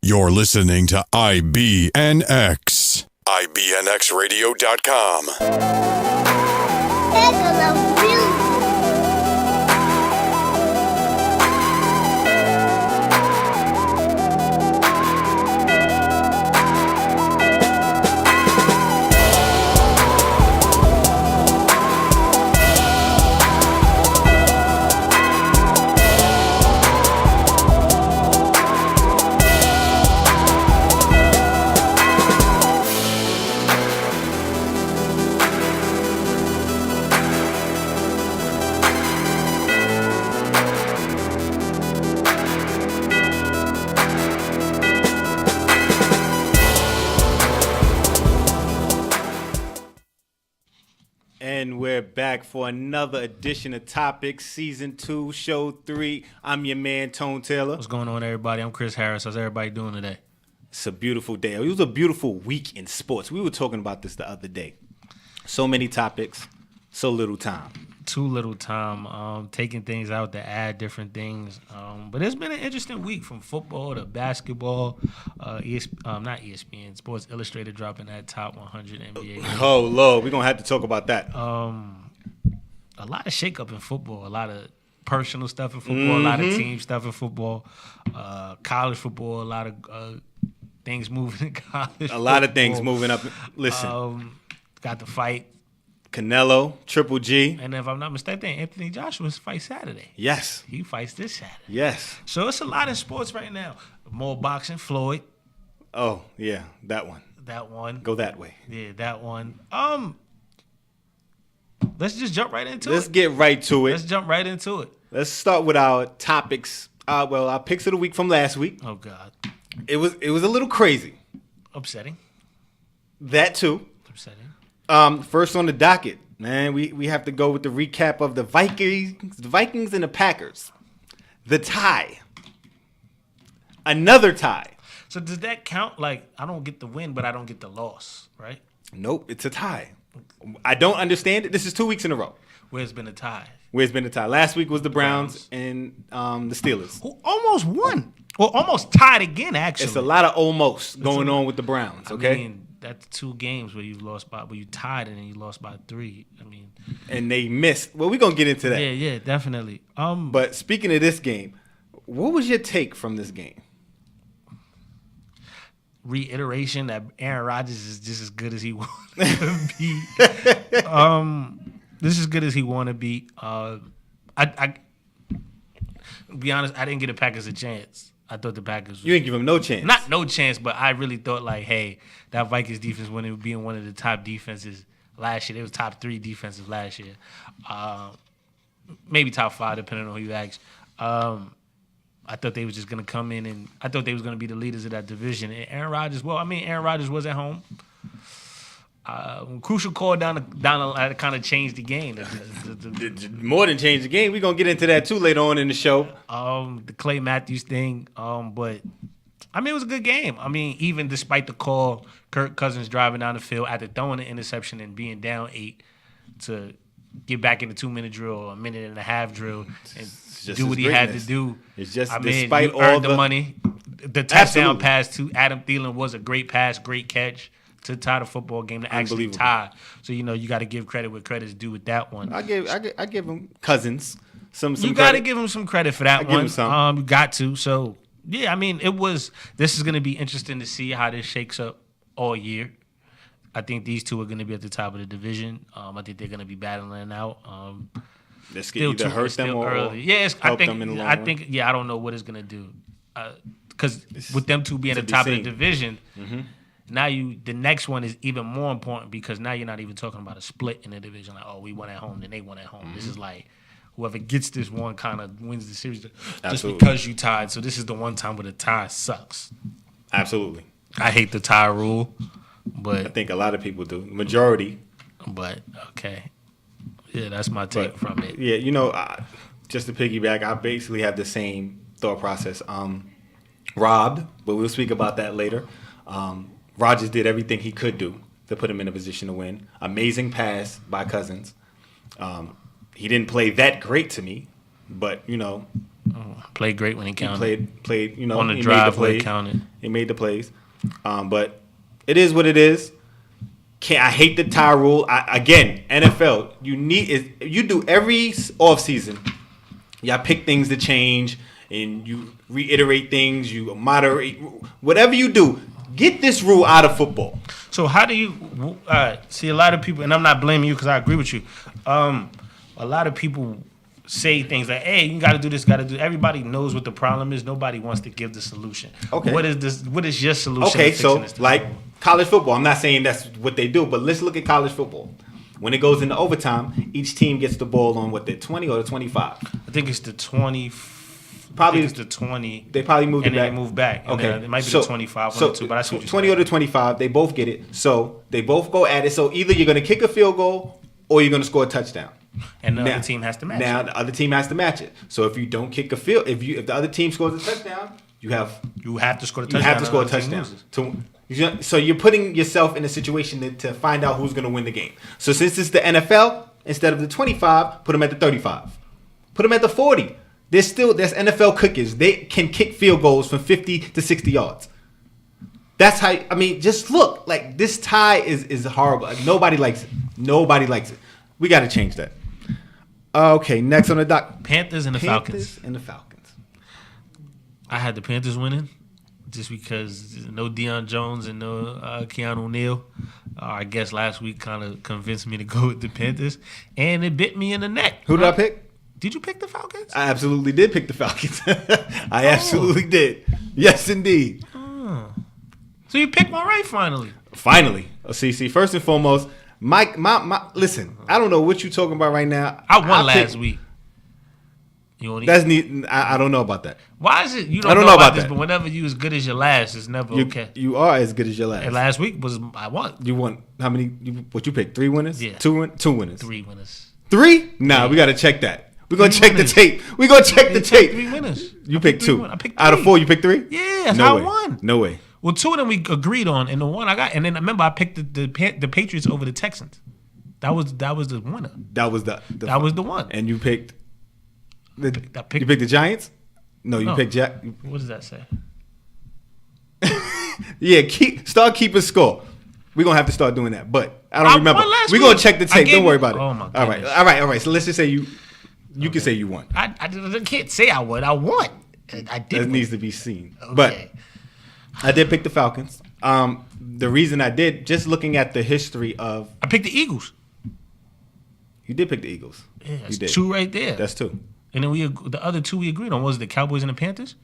You're listening to IBNX. IBNXradio.com. They're gonna really And we're back for another edition of Topics, Season 2, Show 3. I'm your man, Tone Taylor. What's going on, everybody? I'm Chris Harris. How's everybody doing today? It's a beautiful day. It was a beautiful week in sports. We were talking about this the other day. So many topics, so little time. Too little time, taking things out to add different things. But it's been an interesting week from football to basketball. Not ESPN, Sports Illustrated dropping that top 100 NBA. Oh, Lord, we're going to have to talk about that. A lot of shakeup in football, a lot of personal stuff in football, a lot of team stuff in football, college football, a lot of things moving in college. A lot of things moving up. Listen. Got the fight. Canelo, Triple G. And if I'm not mistaken, Anthony Joshua's fight Saturday. Yes. He fights this Saturday. Yes. So it's a lot in sports right now. More boxing, Floyd. Oh, yeah, that one. That one. Go that way. Yeah, that one. Let's just jump right into it. Let's get right to it. Let's jump right into it. Let's start with our topics. Our picks of the week from last week. Oh, God. It was a little crazy. Upsetting. That too. Upsetting. First on the docket, man, we have to go with the recap of the Vikings and the Packers. The tie. Another tie. So does that count? Like, I don't get the win, but I don't get the loss, right? Nope, it's a tie. I don't understand it. This is 2 weeks in a row. Where's been a tie? Where's been a tie? Last week was the Browns and the Steelers. Who almost won. Well, almost tied again, actually. It's a lot of almost going on with the Browns, okay? I mean, that's 2 games where you tied and then you lost by 3. I mean, and they missed. Well, we're going to get into that. Yeah, definitely. But speaking of this game, what was your take from this game? Reiteration that Aaron Rodgers is just as good as he want to be. This is as good as he want to be. I be honest, I didn't give the Packers a chance. I thought the Packers. You didn't give them no chance. Not no chance, but I really thought like, hey, that Vikings defense when it was being one of the top defenses last year. They was top 3 defensive last year. Maybe top 5 depending on who you ask. I thought they was just gonna come in and I thought they was gonna be the leaders of that division. And Aaron Rodgers was at home. Crucial call down the kind of changed the game. More than changed the game. We're gonna get into that too later on in the show. The Clay Matthews thing. But I mean it was a good game. I mean, even despite the call, Kirk Cousins driving down the field after throwing the interception and being down 8 to get back in the 2-minute drill or a minute and a half drill and do what he had to do. It's just despite all earned the money. The touchdown pass to Adam Thielen was a great pass, great catch to tie the football game to actually tie. So you got to give credit where credit's due with that one. I give him Cousins some. You got to give him some credit for that one. Give him some. You got to. So yeah, I mean this is going to be interesting to see how this shakes up all year. I think these two are going to be at the top of the diviison. I think they're going to be battling out. This could either hurt them or early. Help them in the long run. I don't know what it's going to do. Because with them two being at the top of the division, now the next one is even more important because now you're not even talking about a split in the division. Like, oh, we won at home, then they won at home. This is like whoever gets this one kind of wins the series just because you tied. So this is the one time where the tie sucks. Absolutely. I hate the tie rule, but I think a lot of people do. Majority. But, okay. Yeah, that's my take from it. Yeah, just to piggyback, I basically have the same thought process. Robbed, but we'll speak about that later. Rodgers did everything he could do to put him in a position to win. Amazing pass by Cousins. He didn't play that great to me, but, Played great when he counted. He played. You know, on the he drive made the where plays. he counted. He made the plays. But it is what it is. I hate the tie rule. Again, NFL, you do every offseason. Y'all pick things to change, and you reiterate things. You moderate whatever you do. Get this rule out of football. So how do you see a lot of people, and I'm not blaming you because I agree with you. A lot of people say things like, "Hey, you got to do this, got to do." Everybody knows what the problem is. Nobody wants to give the solution. Okay. What is this? What is your solution? Okay, to so this like college football. I'm not saying that's what they do, but let's look at college football. When it goes into overtime, each team gets the ball on what, the 20 or the 25. I think it's the 20. Probably it's the 20. They probably moved it back. And then they move back. Okay, It might be the 25 or the 2, but I see 20 or the 25. They both get it. So they both go at it. So either you're going to kick a field goal or you're going to score a touchdown. And the other team has to match it. Now the other team has to match it. So if you don't kick a field, if the other team scores a touchdown, you have to score a touchdown. You have to score a touchdown. So you're putting yourself in a situation to find out who's going to win the game. So since it's the NFL, instead of the 25, put them at the 35. Put them at the 40. There's NFL cookies. They can kick field goals from 50 to 60 yards. That's how. I mean, just look. Like, this tie is horrible. Like, nobody likes it. Nobody likes it. We got to change that. Okay, next on the dock. Panthers and the Falcons. I had the Panthers winning just because no Deion Jones and no Keanu Neal. I guess last week kind of convinced me to go with the Panthers, and it bit me in the neck. Who did I pick? Did you pick the Falcons? I absolutely did pick the Falcons. I absolutely did. Yes, indeed. So you picked one right finally. Finally. See, first and foremost, my listen, I don't know what you're talking about right now. I won last week. That's neat. I don't know about that. Why is it you don't know about this? That. But whenever you as good as your last, it's never okay. You are as good as your last. And last week I won. You won how many? What you picked? 3 winners? Yeah. 2 winners. 3 winners. 3? Nah, we got to check that. We're going to check the tape. We're going to check the tape. 3 winners. You picked 2. I picked 3. Out of 4, you picked 3? Yeah, that's how I won. No way. Well, 2 of them we agreed on, and the one I got, and then remember I picked the Patriots over the Texans. That was the winner. That was the one. And you picked you picked the Giants? No, picked Jack. What does that say? Yeah, start keeping score. We're going to have to start doing that, but I don't remember. We're going to check the tape. Don't worry about it. Oh, my goodness. All right. So let's just say you can say you won. I can't say I won. I won. I did. That needs to be seen. Okay. But I did pick the Falcons. The reason I did, just looking at the history of... I picked the Eagles. You did pick the Eagles. Yeah, that's you did. 2 right there. That's 2. And then the other 2 we agreed on was the Cowboys and the Panthers?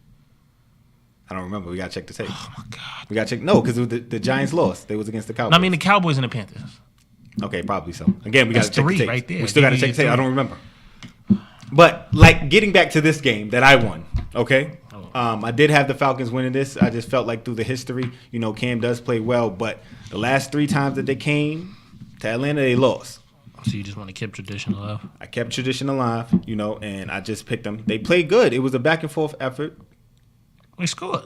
I don't remember. We got to check the tape. Oh, my God. We got to check. No, because the Giants lost. They was against the Cowboys. No, I mean the Cowboys and the Panthers. Okay, probably so. Again, we got to check the tape. Right there. We still got to check the tape. I don't remember. But, like, getting back to this game that I won, okay? I did have the Falcons winning this. I just felt like through the history, Cam does play well. But the last 3 times that they came to Atlanta, they lost. So you just want to keep tradition alive? I kept tradition alive, and I just picked them. They played good. It was a back and forth effort. They scored.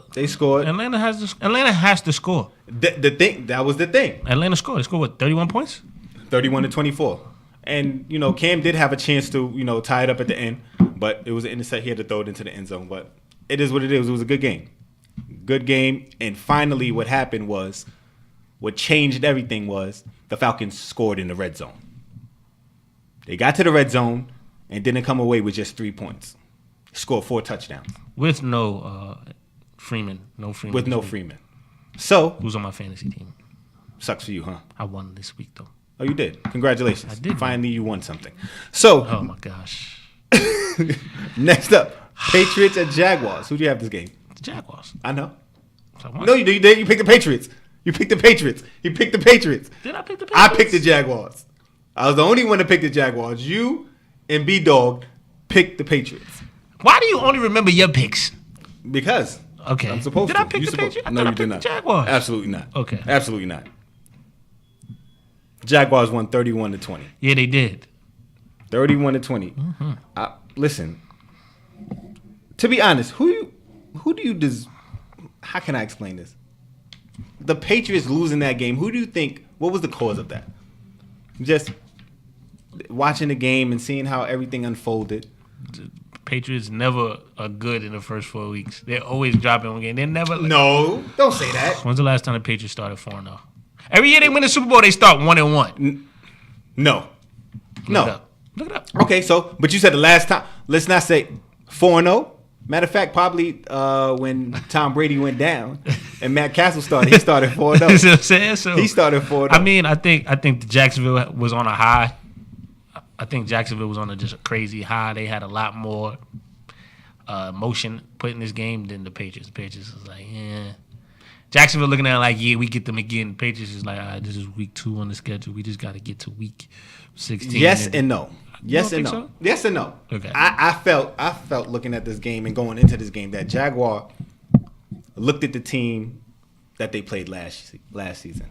Atlanta has to score. That was the thing. Atlanta scored. They scored what, 31 points? 31-24. And Cam did have a chance to tie it up at the end, but it was an intercept. He had to throw it into the end zone. But it is what it is. It was a good game. And finally, what happened was, what changed everything was the Falcons scored in the red zone. They got to the red zone and didn't come away with just 3 points. Scored 4 touchdowns. With no Freeman. With no Freeman. So. Who's on my fantasy team? Sucks for you, huh? I won this week, though. Oh, you did? Congratulations. I did. Finally, you won something. So. Oh, my gosh. Next up, Patriots and Jaguars. Who do you have this game? The Jaguars. I know. No, you did. You picked the Patriots. You picked the Patriots. Did I pick the Patriots? I picked the Jaguars. I was the only one to pick the Jaguars. You and B-Dog picked the Patriots. Why do you only remember your picks? Because. Okay. I'm supposed to. Did I pick the Patriots? No, you did not. The Jaguars. Absolutely not. Okay. Absolutely not. Jaguars won 31-20. Yeah, they did. 31-20. Mm-hmm. Listen. To be honest, who do you how can I explain this? The Patriots losing that game, who do you think, what was the cause of that? Just watching the game and seeing how everything unfolded. Patriots never are good in the first 4 weeks. They're always dropping one game. They're never. No, don't say that. When's the last time the Patriots started 4-0? Every year they win the Super Bowl, they start 1-1. No. Look it up. Okay, so but you said the last time. Let's not say 4-0. Matter of fact, probably when Tom Brady went down and Matt Castle started, he started 4-0. You see what I'm saying? So, he started 4-0. I mean, I think Jacksonville was on a high. I think Jacksonville was on just a crazy high. They had a lot more motion put in this game than the Patriots. The Patriots was like, yeah. Jacksonville looking at it like, yeah, we get them again. The Patriots is like, all right, this is week 2 on the schedule. We just got to get to week 16. Yes and no. Yes and no. So? Yes and no. Okay. I felt looking at this game and going into this game that Jaguar looked at the team that they played last season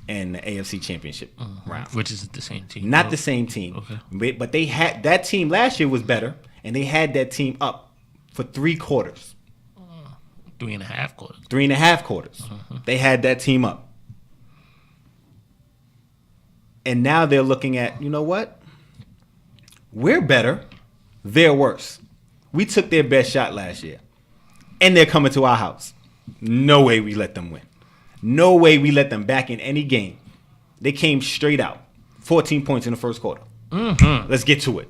in the AFC Championship round, which is the same team. Not the same team. Okay. But they had that team last year was better, and they had that team up for 3 quarters. 3.5 quarters. 3.5 quarters. They had that team up. And now they're looking at, you know what? We're better. They're worse. We took their best shot last year. And they're coming to our house. No way we let them win. No way we let them back in any game. They came straight out. 14 points in the first quarter. Let's get to it.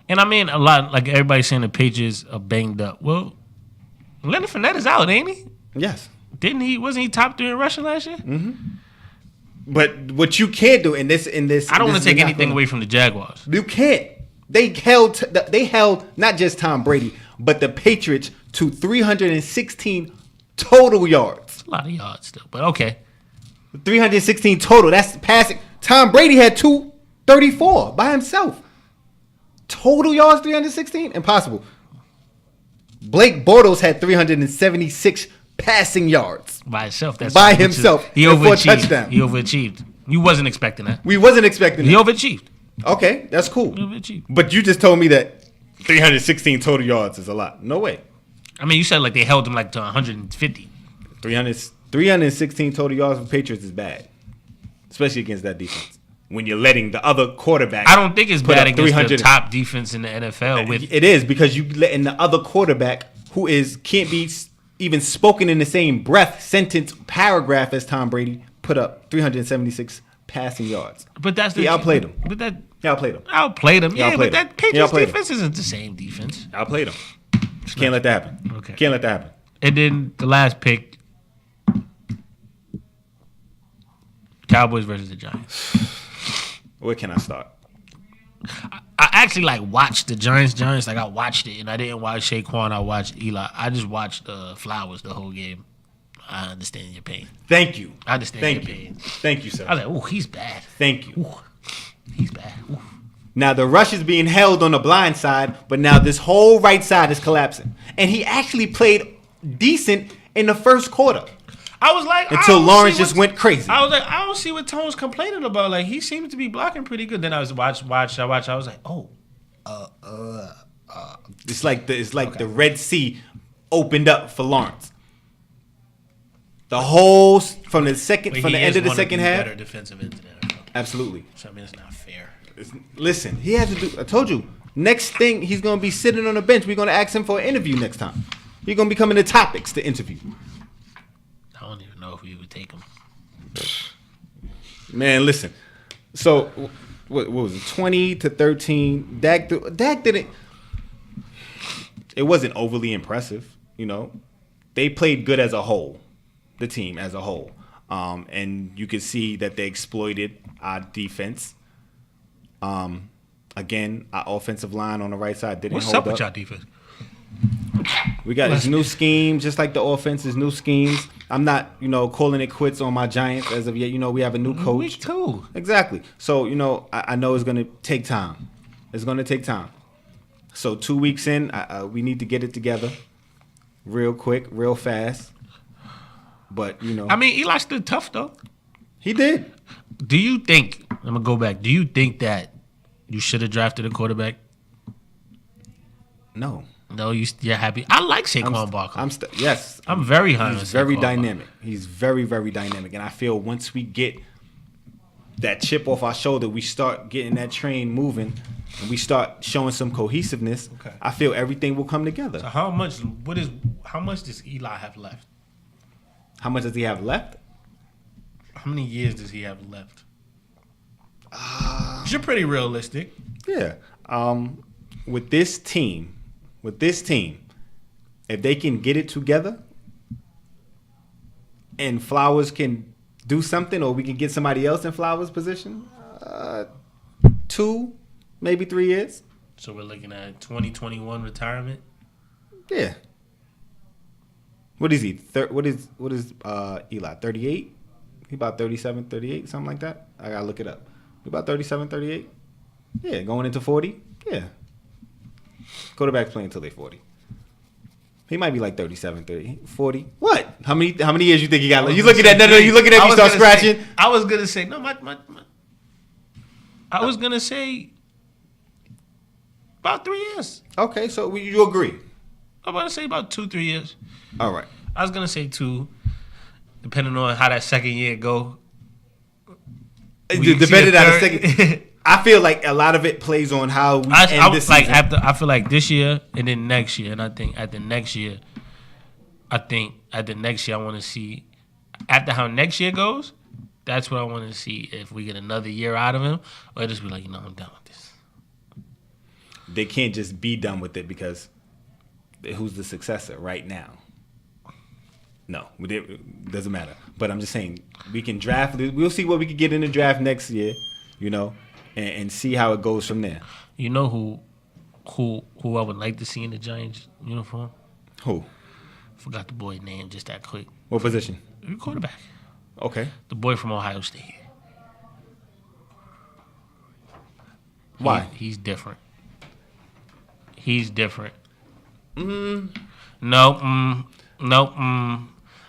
And I mean, a lot, like everybody's saying the Patriots are banged up. Well, Leonard Fournette is out, ain't he? Yes. Wasn't he top 3 in rushing last year? But what you can't do in this, I don't want to take anything away from the Jaguars. You can't. They held not just Tom Brady, but the Patriots to 316 total yards. It's a lot of yards still, but okay. 316 total. That's passing. Tom Brady had 234 by himself. Total yards 316? Impossible. Blake Bortles had 376 passing yards. By himself. By himself. He overachieved. He overachieved. You wasn't expecting that. We wasn't expecting that. He overachieved. Okay, that's cool. He overachieved. But you just told me that 316 total yards is a lot. No way. I mean, you said like they held him like to 150. 316 total yards for Patriots is bad. Especially against that defense. When you're letting the other quarterback. I don't think it's bad against the top defense in the NFL. It is because you letting the other quarterback who can't be even spoken in the same breath, sentence, paragraph as Tom Brady put up 376 passing yards. But that's he outplayed him. He outplayed him. But that Patriots defense isn't the same defense. Outplayed him. Can't let that happen. Okay. Can't let that happen. And then the last pick, Cowboys versus the Giants. Where can I start? I actually watched the Giants. Like I watched it, and I didn't watch Saquon. I watched Eli. I just watched Flowers the whole game. I understand your pain. Thank you. I understand your pain. Thank you, sir. I was like, oh, he's bad. Thank you. Ooh, he's bad. Ooh. Now the rush is being held on the blind side, but now this whole right side is collapsing. And he actually played decent in the first quarter. I was like, until Lawrence just went crazy. I was like, I don't see what Tone's complaining about. Like he seems to be blocking pretty good. Then I was watch. I was like, oh, it's like the Red Sea opened up for Lawrence. The whole from the end of the second half. Better defensive ends than NFL. Absolutely. So I mean, it's not fair. Listen, he has to do. I told you. Next thing, he's gonna be sitting on the bench. We're gonna ask him for an interview next time. He's gonna be coming to Topics to interview. I don't even know if we would take him. Man, listen. So, what was it? 20-13. Dak didn't. It wasn't overly impressive. You know, they played good as a whole. The team as a whole, and you could see that they exploited our defense. Again, our offensive line on the right side didn't hold up. What's up with y'all defense? We got this new scheme, just like the offense's new schemes. I'm not, calling it quits on my Giants as of yet. We have a new coach. Week 2. Exactly. So, I know it's going to take time. It's going to take time. So 2 weeks in, we need to get it together real quick, real fast. But, I mean, Eli stood tough, though. He did. Do you think, I'm going to go back, do you think that you should have drafted a quarterback? No. No, you're happy. I like Saquon Barkley. Yes. I'm very high on Saquon. He's very dynamic. He's very, very dynamic. And I feel once we get that chip off our shoulder, we start getting that train moving, and we start showing some cohesiveness, I feel everything will come together. So how much does Eli have left? How much does he have left? How many years does he have left? You're pretty realistic. Yeah. With this team, if they can get it together and Flowers can do something, or we can get somebody else in Flowers' position, 2, maybe 3 years. So we're looking at 2021 retirement. Yeah. What is he? What is Eli? 38? He about 37, 38, something like that. I gotta look it up. He about 37, 38. Yeah, going into 40. Yeah. Quarterbacks play until they're 40. He might be like 37, 30, 40. What? How many years you think he got? You looking at you looking at me, start scratching. I was gonna say no. I was gonna say about 3 years. Okay, so you agree? I'm gonna say about 2-3 years. All right. I was gonna say 2, depending on how that second year go. Depending on the second. I feel like a lot of it plays on how we end this season. I feel like this year and then next year, and I think at the next year, I want to see after how next year goes. That's what I want to see, if we get another year out of him, or just be like, I'm done with this. They can't just be done with it, because who's the successor right now? No, it doesn't matter. But I'm just saying, we can draft. We'll see what we can get in the draft next year, and see how it goes from there. You know who I would like to see in the Giants uniform? Who? Forgot the boy's name just that quick. What position? Quarterback. Okay. The boy from Ohio State. Why? He's different. No.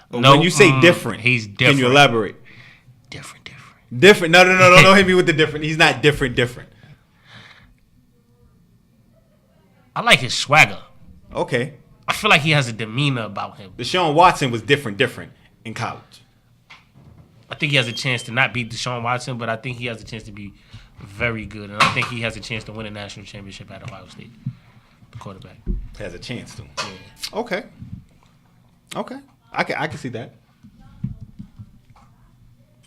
When you say different, he's different. Can you elaborate? Different. No. Don't hit me with the different. He's not different. I like his swagger. Okay. I feel like he has a demeanor about him. Deshaun Watson was different in college. I think he has a chance to not beat Deshaun Watson, but I think he has a chance to be very good. And I think he has a chance to win a national championship at Ohio State. The quarterback. Has a chance to. Yeah. Okay. I can see that.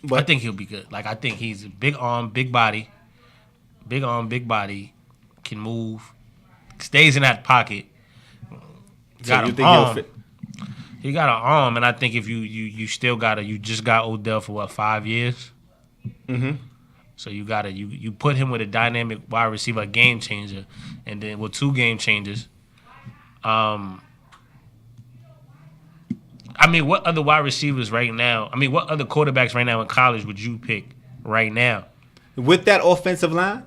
But I think he'll be good. Like, I think he's a big arm, big body, can move, stays in that pocket. So you think he'll fit? He got an arm, and I think if you still you just got Odell for 5 years. Mm-hmm. So you put him with a dynamic wide receiver, a game changer, and then with 2 game changers. What other wide receivers right now? What other quarterbacks right now in college would you pick right now? With that offensive line,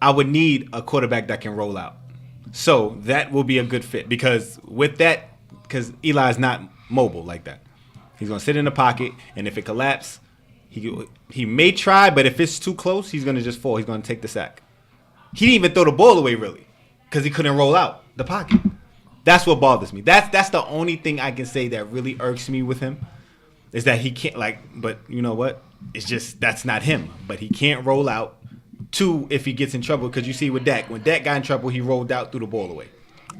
I would need a quarterback that can roll out. So that will be a good fit, because Eli's not mobile like that. He's going to sit in the pocket, and if it collapses, he may try, but if it's too close, he's going to just fall. He's going to take the sack. He didn't even throw the ball away, really, because he couldn't roll out the pocket. That's what bothers me. That's the only thing I can say that really irks me with him, is that he can't, but you know what? It's just, that's not him. But he can't roll out. 2, if he gets in trouble, because you see with Dak, when Dak got in trouble, he rolled out, threw the ball away.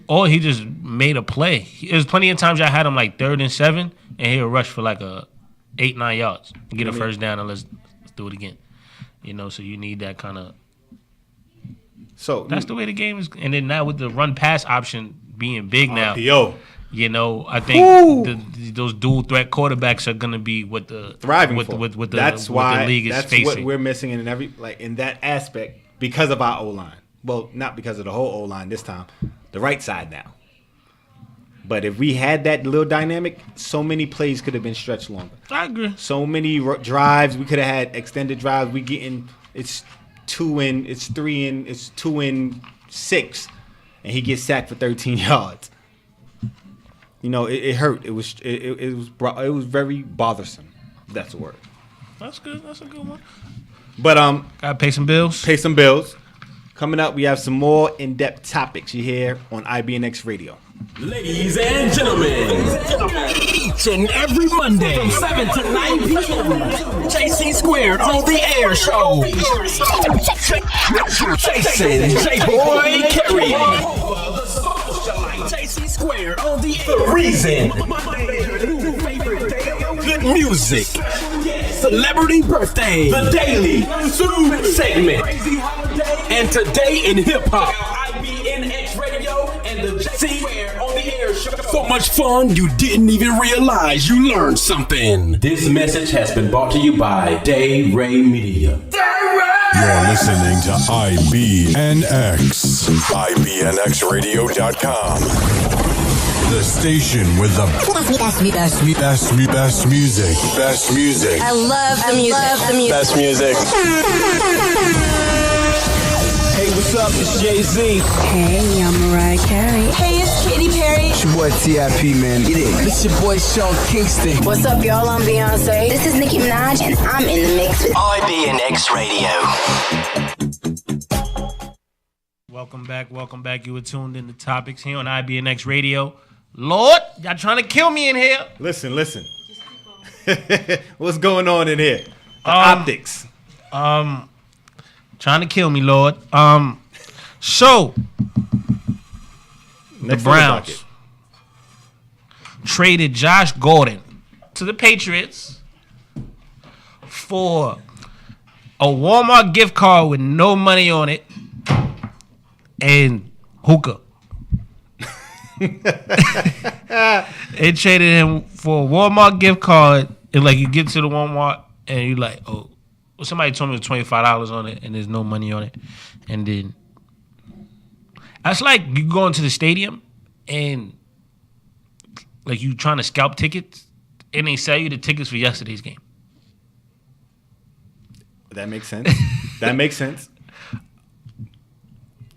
Or he just made a play. There's plenty of times I had him 3rd and 7, and he'll rush for 8-9 yards, and get a first down, and let's do it again. So you need that kind of. So that's the way the game is. And then now with the run pass option being big now, I think those dual threat quarterbacks are gonna be what the thriving with for. With the league is that's facing. What we're missing in that aspect, because of our O line. Well, not because of the whole O line this time, the right side now. But if we had that little dynamic, so many plays could have been stretched longer. I agree. So many drives, we could have had extended drives. It's 2 in, it's 3 in, it's 2 in 6, and he gets sacked for 13 yards. It hurt. It was very bothersome. That's the word. That's good. That's a good one. But gotta pay some bills. Pay some bills. Coming up, we have some more in-depth topics you hear on IBNX Radio. Ladies and gentlemen, each and every Monday from 7 to 9 p.m. JC Squared on the air show. Jason J-Boy Kerry. JC Squared on the air. The reason. Good music. Celebrity birthday. The daily segment. And today in hip hop. IBNX Radio and the JC Squared on the air show. So much fun you didn't even realize you learned something. This message has been brought to you by Day Ray Media. You're listening to IBNX. IBNXradio.com. The station with the best music. Best music. I love the music. Best music. Hey, what's up? It's Jay-Z. Hey, I'm Mariah Carey. Hey, it's Katy Perry. It's your boy T.I.P., man. Get it. It's your boy Sean Kingston. What's up, y'all? I'm Beyonce. This is Nicki Minaj, and I'm in the mix with IBNX Radio. Welcome back. You were tuned in to Topics here on IBNX Radio. Lord, y'all trying to kill me in here. Listen. What's going on in here? The optics. Trying to kill me, Lord. So the Browns traded Josh Gordon to the Patriots for a Walmart gift card with no money on it and hookah. They traded him for a Walmart gift card, and like you get to the Walmart and you like, oh, well, somebody told me it was $25 on it and there's no money on it, and then that's like you go into the stadium and like you trying to scalp tickets and they sell you the tickets for yesterday's game. That makes sense.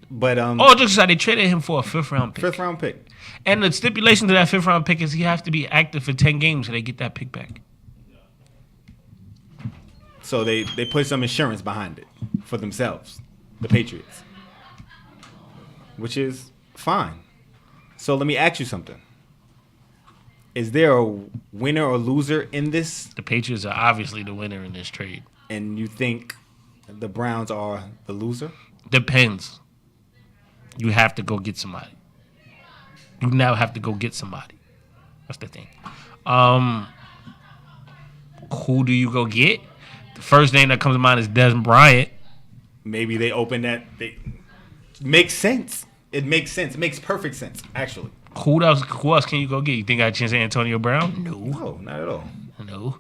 But just like they traded him for a fifth round pick. And the stipulation to that fifth round pick is he has to be active for 10 games so they get that pick back. So they put some insurance behind it for themselves, the Patriots, which is fine. So let me ask you something. Is there a winner or loser in this? The Patriots are obviously the winner in this trade. And you think the Browns are the loser? Depends. You have to go get somebody. You now have to go get somebody. That's the thing. Who do you go get? The first name that comes to mind is Des Bryant. Maybe they open that. Makes sense. It makes sense. It makes perfect sense, actually. Who else can you go get? You think I chance Antonio Brown? No, not at all. No.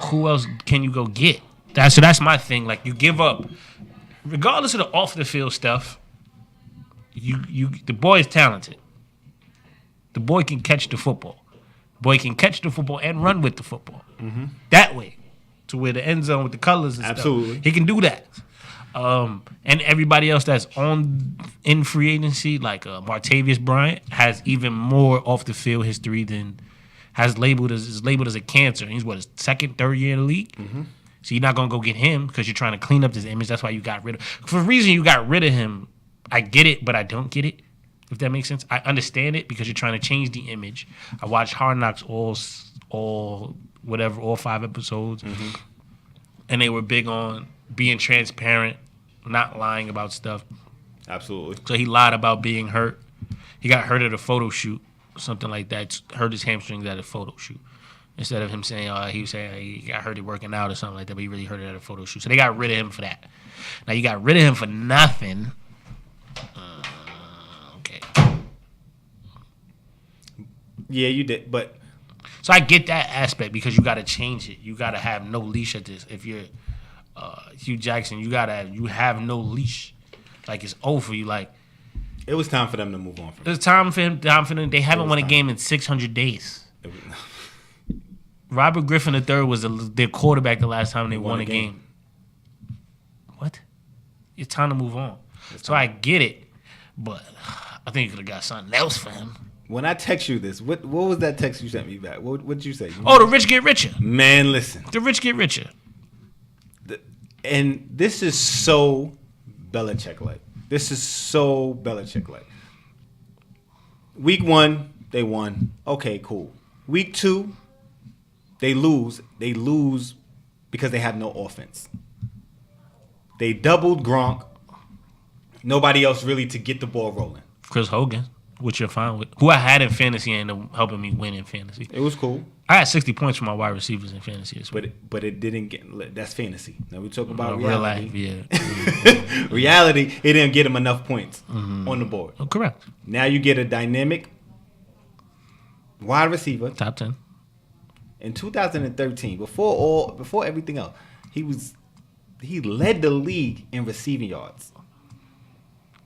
Who else can you go get? That's my thing. Like you give up, regardless of the off the field stuff. The boy is talented. The boy can catch the football. The boy can catch the football and run with the football. Mm-hmm. That way, to where the end zone with the colors and Absolutely. Stuff. He can do that. And everybody else that's in free agency, like Martavius Bryant, has even more off the field history than is labeled as a cancer. And he's his second, third year in the league. Mm-hmm. So you're not gonna go get him because you're trying to clean up this image. That's why you got rid of. For the reason you got rid of him, I get it, but I don't get it. If that makes sense, I understand it because you're trying to change the image. I watched Hard Knocks all 5 episodes, mm-hmm. and they were big on being transparent, not lying about stuff. Absolutely. So he lied about being hurt. He got hurt at a photo shoot, something like that. Hurt his hamstrings at a photo shoot. Instead of him saying, he was saying he got hurt working out or something like that, but he really hurt it at a photo shoot. So they got rid of him for that. Now you got rid of him for nothing. Okay. Yeah, you did, but so I get that aspect because you got to change it. You got to have no leash at this. If you're Hugh Jackson, you have no leash. Like it's over you. Like it was time for them to move on. It was time for them. They haven't won a game in 600 days. Robert Griffin III was their quarterback the last time they won a game. What? It's time to move on. So I get it, but I think you could have got something else for him. When I text you this, what was that text you sent me back? What did you say? The rich get richer. Man, listen. The rich get richer. And this is so Belichick-like. Week 1, they won. Okay, cool. Week 2, they lose. They lose because they have no offense. They doubled Gronk. Nobody else really to get the ball rolling. Chris Hogan, which you're fine with. Who I had in fantasy and helping me win in fantasy. It was cool. I had 60 points for my wide receivers in fantasy as well. But it didn't get. That's fantasy. Now we talk about real reality. life, yeah. Reality, it didn't get him enough points on the board. Oh, correct. Now you get a dynamic wide receiver. Top 10. In 2013, before everything else, he led the league in receiving yards.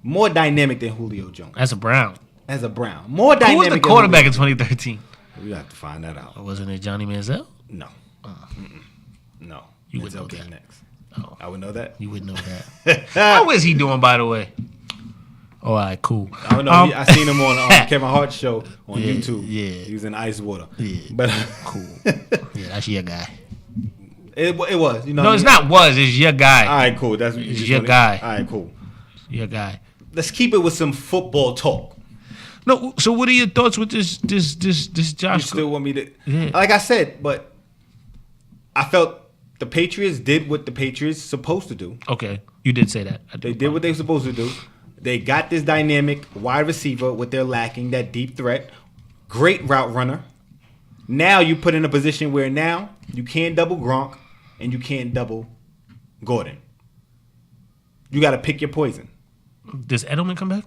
More dynamic than Julio Jones. As a Brown. More dynamic. Who was the quarterback in 2013? We have to find that out. Wasn't it Johnny Manziel? No. No. You would know came that. next. Oh. I would know that. You would know that. How is he doing, by the way? All right, cool. I don't know. I seen him on Kevin Hart's show on YouTube. Yeah. He was in ice water. Yeah. But cool. Yeah, that's your guy. It was. You know No, it's not was. It's your guy. All right, cool. That's It's your guy. All right, cool. Your guy. Let's keep it with some football talk. No, so what are your thoughts with this Josh? You still want me to? Yeah. Like I said, but I felt the Patriots did what the Patriots supposed to do. Okay, you did say that. They did what they were supposed to do. They got this dynamic wide receiver what they're lacking, that deep threat, great route runner. Now you put in a position where now you can't double Gronk and you can't double Gordon. You got to pick your poison. Does Edelman come back?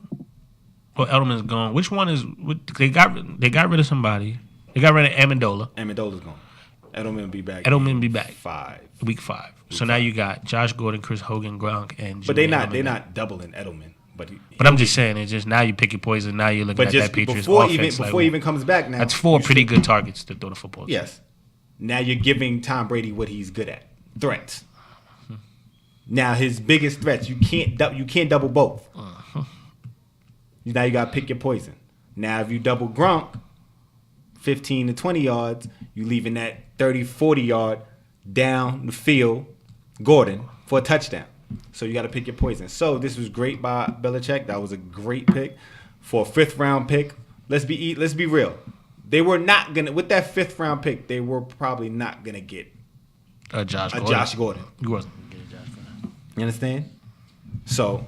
Or Edelman's gone? Which one is? They got rid of somebody. They got rid of Amendola's gone. Edelman will be back. Week 5. So now you got Josh Gordon, Chris Hogan, Gronk, and. But they're not doubling Edelman. But I'm just saying, it's just now you pick your poison. Now you're looking at that Patriots offense. Before he even comes back now. That's 4 pretty good targets to throw the football to. Yes. Now you're giving Tom Brady what he's good at. Threats. Now his biggest threats, you can't double both. Now you got to pick your poison. Now if you double Gronk, 15 to 20 yards, you leaving that 30, 40 yard down the field Gordon for a touchdown. So you got to pick your poison. So this was great by Belichick. That was a great pick for a 5th round pick. Let's be real. They were not gonna with that 5th round pick. They were probably not gonna get Josh Gordon. You wasn't gonna get a Josh Gordon. You understand? So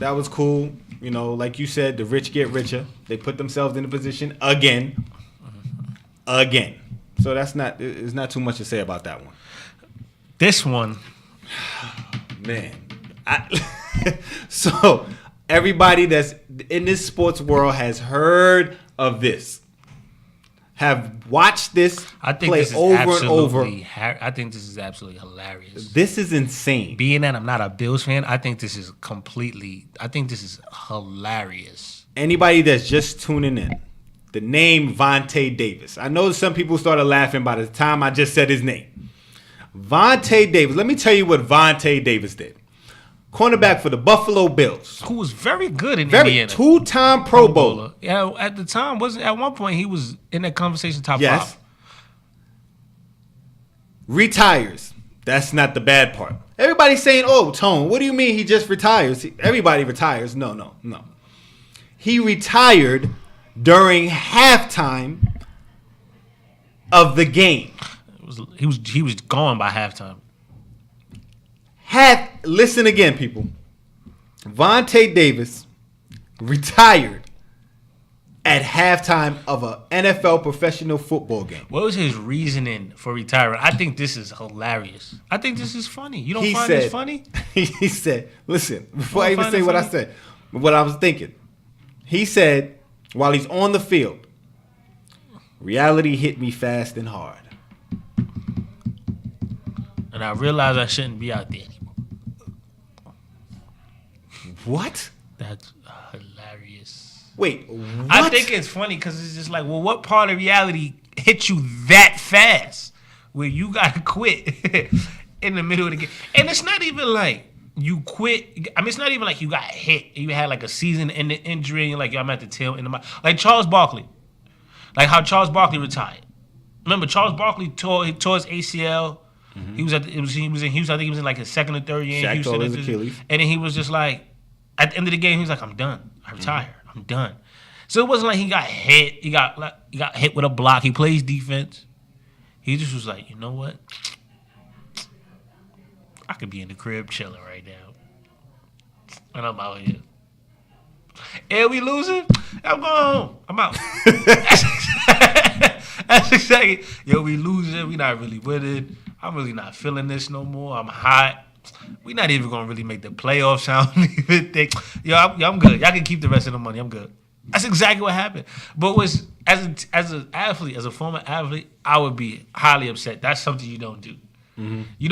that was cool. You know, like you said, the rich get richer. They put themselves in a position again. So there's not too much to say about that one. This one. Man, so everybody that's in this sports world has heard of this, have watched this play over and over. I think this is absolutely hilarious. This is insane. Being that I'm not a Bills fan, I think this is hilarious. Anybody that's just tuning in, the name Vontae Davis. I know some people started laughing by the time I just said his name. Vontae Davis. Let me tell you what Vontae Davis did. Cornerback for the Buffalo Bills. Who was very good in Indiana. 2-time Pro Bowler. Yeah, at the time, at one point he was in that conversation top 5. Retires. That's not the bad part. Everybody's saying, oh, Tone, what do you mean he just retires? Everybody retires. No. He retired during halftime of the game. He was gone by halftime. Listen again, people. Vontae Davis retired at halftime of an NFL professional football game. What was his reasoning for retiring? I think this is hilarious. I think this is funny. You don't find this funny? He said, listen, before I even say what I said, what I was thinking. He said, while he's on the field, reality hit me fast and hard. And I realized I shouldn't be out there anymore. What? That's hilarious. Wait, what? I think it's funny because it's just like, well, what part of reality hit you that fast where you got to quit in the middle of the game? And it's not even like you quit. I mean, it's not even like you got hit. You had like a season-ending injury and you're like, yo, I'm at the tail end of my... Like Charles Barkley. Like how Charles Barkley retired. Remember, Charles Barkley tore his ACL. Mm-hmm. He was in Houston. I think he was in like his 2nd or 3rd year in Houston. His Achilles. And then he was just like, at the end of the game, he was like, I'm done. I retire. I'm done. So it wasn't like he got hit. He got hit with a block. He plays defense. He just was like, you know what? I could be in the crib chilling right now. And I'm out here. And we losing? I'm going home. I'm out. That's exactly. Yo, we losing. We not really with it. I'm really not feeling this no more. I'm hot. We not even going to really make the playoffs. I don't even think. Yo, I'm good. Y'all can keep the rest of the money. I'm good. That's exactly what happened. But was as an athlete, as a former athlete, I would be highly upset. That's something you don't do. Mm-hmm. You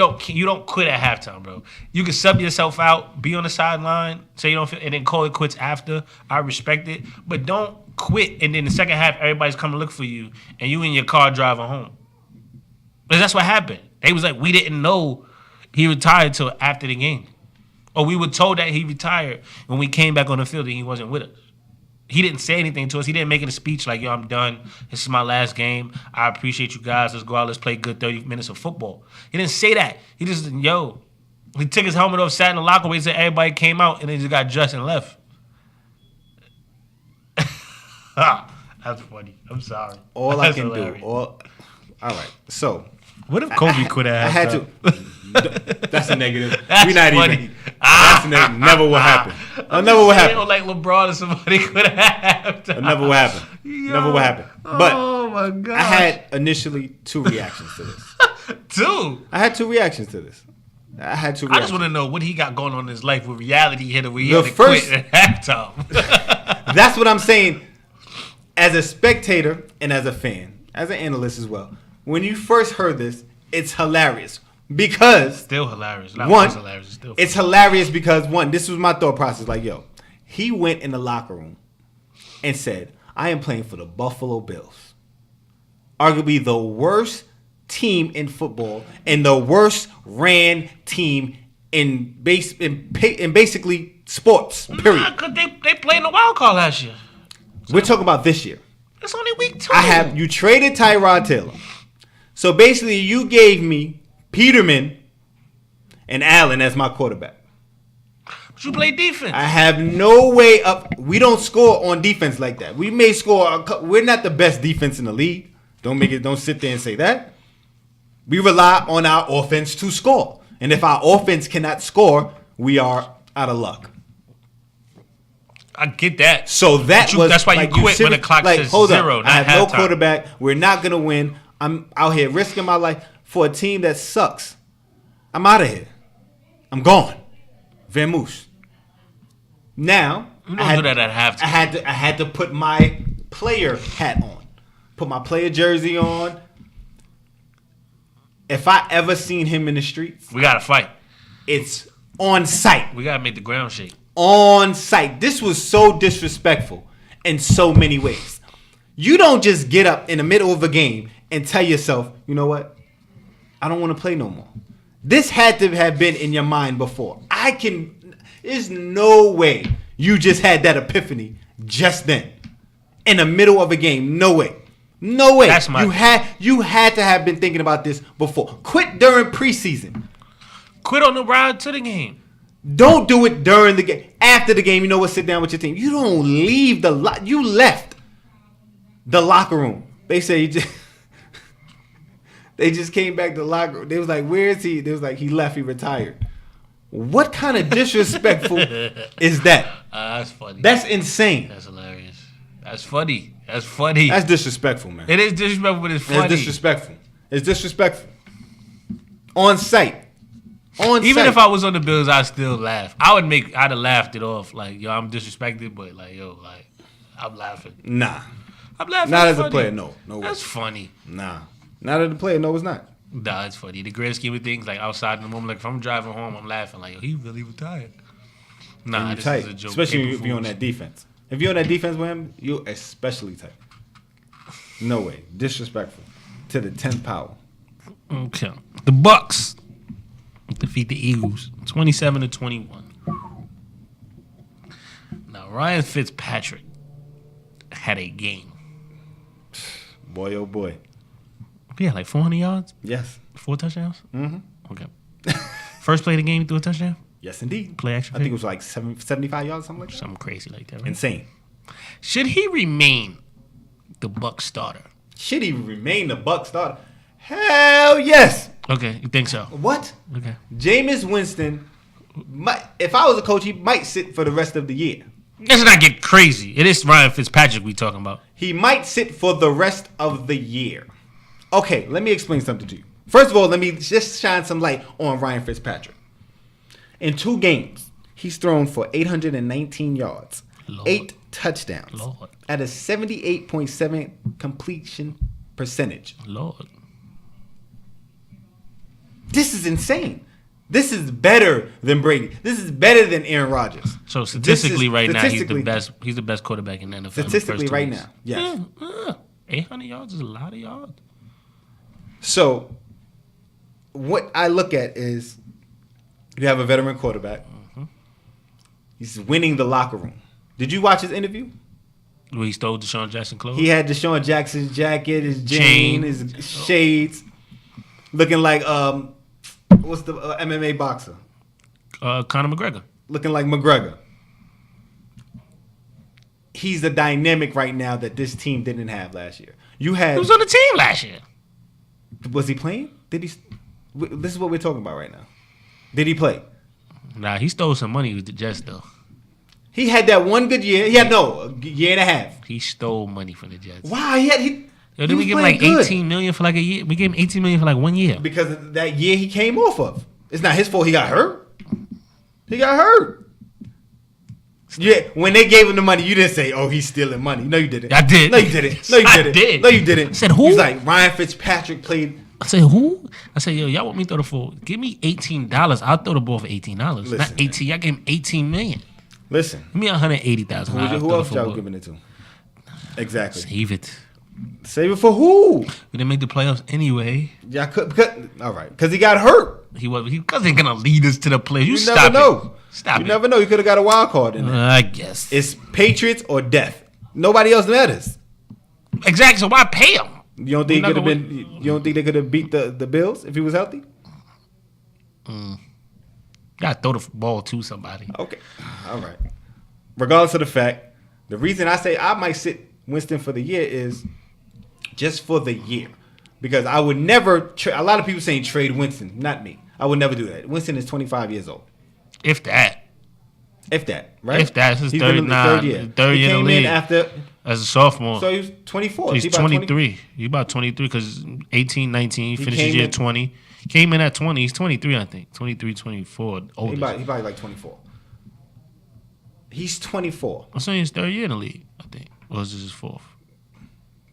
don't quit at halftime, bro. You can sub yourself out, be on the sideline, say you don't feel, and then call it quits after. I respect it, but don't quit. And then the second half, everybody's coming to look for you, and you in your car driving home. Because that's what happened. They was like, we didn't know he retired till after the game, or we were told that he retired when we came back on the field and he wasn't with us. He didn't say anything to us. He didn't make it a speech like, yo, I'm done. This is my last game. I appreciate you guys. Let's go out. Let's play good 30 minutes of football. He didn't say that. He just, yo, he took his helmet off, sat in the locker room, said everybody came out, and then just got dressed and left. That's funny. I'm sorry. All That's I can hilarious. do. All right. So. What if Kobe quit at halftime? I had to. That's a negative. That's we not funny. even. That's a negative. Never will happen. Never will happen. Like LeBron or somebody quit at halftime. Never will happen. Never will happen. But oh my God. I had initially 2 reactions to this. 2? I had 2 reactions to this. I just want to know what he got going on in his life with reality hit or he The had to first- quit at halftime. That's what I'm saying. As a spectator and as a fan, as an analyst as well, when you first heard this, it's hilarious because Still hilarious. Not one, just hilarious. It's still it's hilarious because one, this was my thought process. Like, yo, he went in the locker room and said, "I am playing for the Buffalo Bills, arguably the worst team in football and the worst ran team in basically sports. Period. Nah, 'cause they played in the wild card last year. We're talking about this year. It's only week 2. You traded Tyrod Taylor. So basically you gave me Peterman and Allen as my quarterback. But you play defense. I have no way up. We don't score on defense like that. We may score. We're not the best defense in the league. Don't sit there and say that. We rely on our offense to score. And if our offense cannot score, we are out of luck. I get that. So that's why you quit when the clock says 0. I have no quarterback. We're not gonna win. I'm out here risking my life for a team that sucks. I'm out of here. I'm gone. Vamoose. Now You don't do that at halftime. I had to put my player hat on. Put my player jersey on. If I ever seen him in the streets, We gotta fight. it's on sight. We gotta make the ground shake. On site. This was so disrespectful in so many ways. You don't just get up in the middle of a game and tell yourself, you know what? I don't want to play no more. This had to have been in your mind before. There's no way you just had that epiphany just then. In the middle of a game. No way. No way. You had to have been thinking about this before. Quit during preseason. Quit on the ride to the game. Don't do it during the game. After the game, you know what? Sit down with your team. You don't leave you left the locker room. They say they just came back to the locker room. They was like, where is he? They was like, he left. He retired. What kind of disrespectful is that? That's funny. That's insane. That's hilarious. That's funny. That's funny. That's disrespectful, man. It is disrespectful, but it's funny. It's disrespectful. It's disrespectful. On site. Even if I was on the Bills, I'd still laugh. I'd have laughed it off. Like, yo, I'm disrespected, but like, yo, like, I'm laughing. Nah. I'm laughing. Not as a player, no. No way. That's funny. Nah. Not as a player, no, it's not. Nah, it's funny. The grand scheme of things, like outside in the moment, like if I'm driving home, I'm laughing. Like, yo, he really retired. Nah, this is a joke. Especially if you're on that defense. If you're on that defense with him, you're especially tight. No way. Disrespectful. To the 10th power. Okay. The Bucks defeat the Eagles 27-21. Now, Ryan Fitzpatrick had a game. Boy, oh boy. Yeah, like 400 yards? Yes. 4 touchdowns? Mm-hmm. Okay. First play of the game, he threw a touchdown? Yes, indeed. Play action. I think it was like 75 yards, something like that. Something crazy like that, right? Insane. Should he remain the Bucs starter? Should he remain the Bucs starter? Hell yes. Okay, you think so? What? Okay. Jameis Winston, if I was a coach, he might sit for the rest of the year. Let's not get crazy. It is Ryan Fitzpatrick we talking about. He might sit for the rest of the year. Okay, let me explain something to you. First of all, let me just shine some light on Ryan Fitzpatrick. In 2 games, he's thrown for 819 yards, Lord. 8 touchdowns, Lord. at a 78.7 completion percentage. Lord. This is insane. This is better than Brady. This is better than Aaron Rodgers. So statistically, now he's the best. He's the best quarterback in the NFL. Statistically, right now, yes. 800 yards is a lot of yards. So, what I look at is you have a veteran quarterback. Mm-hmm. He's winning the locker room. Did you watch his interview? Where he stole Deshaun Jackson clothes? He had Deshaun Jackson's jacket, his chain, his shades, looking like what's the MMA boxer? Conor McGregor. Looking like McGregor. He's the dynamic right now that this team didn't have last year. You had. He was on the team last year. Was he playing? Did he? This is what we're talking about right now. Did he play? Nah, he stole some money with the Jets though. He had that one good year. He had a year and a half. He stole money from the Jets. Wow, he did we give him like $18 million for like a year? We gave him $18 million for like 1 year. Because of that year he came off of. It's not his fault he got hurt. He got hurt. Yeah, when they gave him the money, you didn't say, "Oh, he's stealing money." No, you didn't. I did. No, you didn't. No, you didn't. did. No, you didn't. I said who? He's like Ryan Fitzpatrick played. I said who? I said, yo, y'all want me to throw the ball? Give me $18. I'll throw the ball for $18. Not 18. Y'all gave him $18 million. Listen. Give me $180,000. Who else y'all giving it to? Exactly. Save it. Save it for who? We didn't make the playoffs anyway. Y'all could. All right, because he got hurt. Because he gonna lead us to the playoffs. You never know. Stop you it. never know. You could have got a wild card in there. I guess it's Patriots or death. Nobody else matters. Exactly. So why pay him? You don't think he could have been? You don't think they could have beat the Bills if he was healthy? Gotta throw the ball to somebody. Okay. All right. Regardless of the fact, the reason I say I might sit Winston for the year is just for the year. Because I would never a lot of people saying trade Winston, not me. I would never do that. Winston is 25 years old. If that, right? If that, his He's third, been in the third year. Third year in the league. After as a sophomore. So he was 24. He's 23. He's about 23 because 18, 19, he finishes year 20. Came in at 20. He's 23, I think. 23, 24. Older. He probably like 24. He's 24. I'm saying his third year in the league, I think. Or is this his fourth?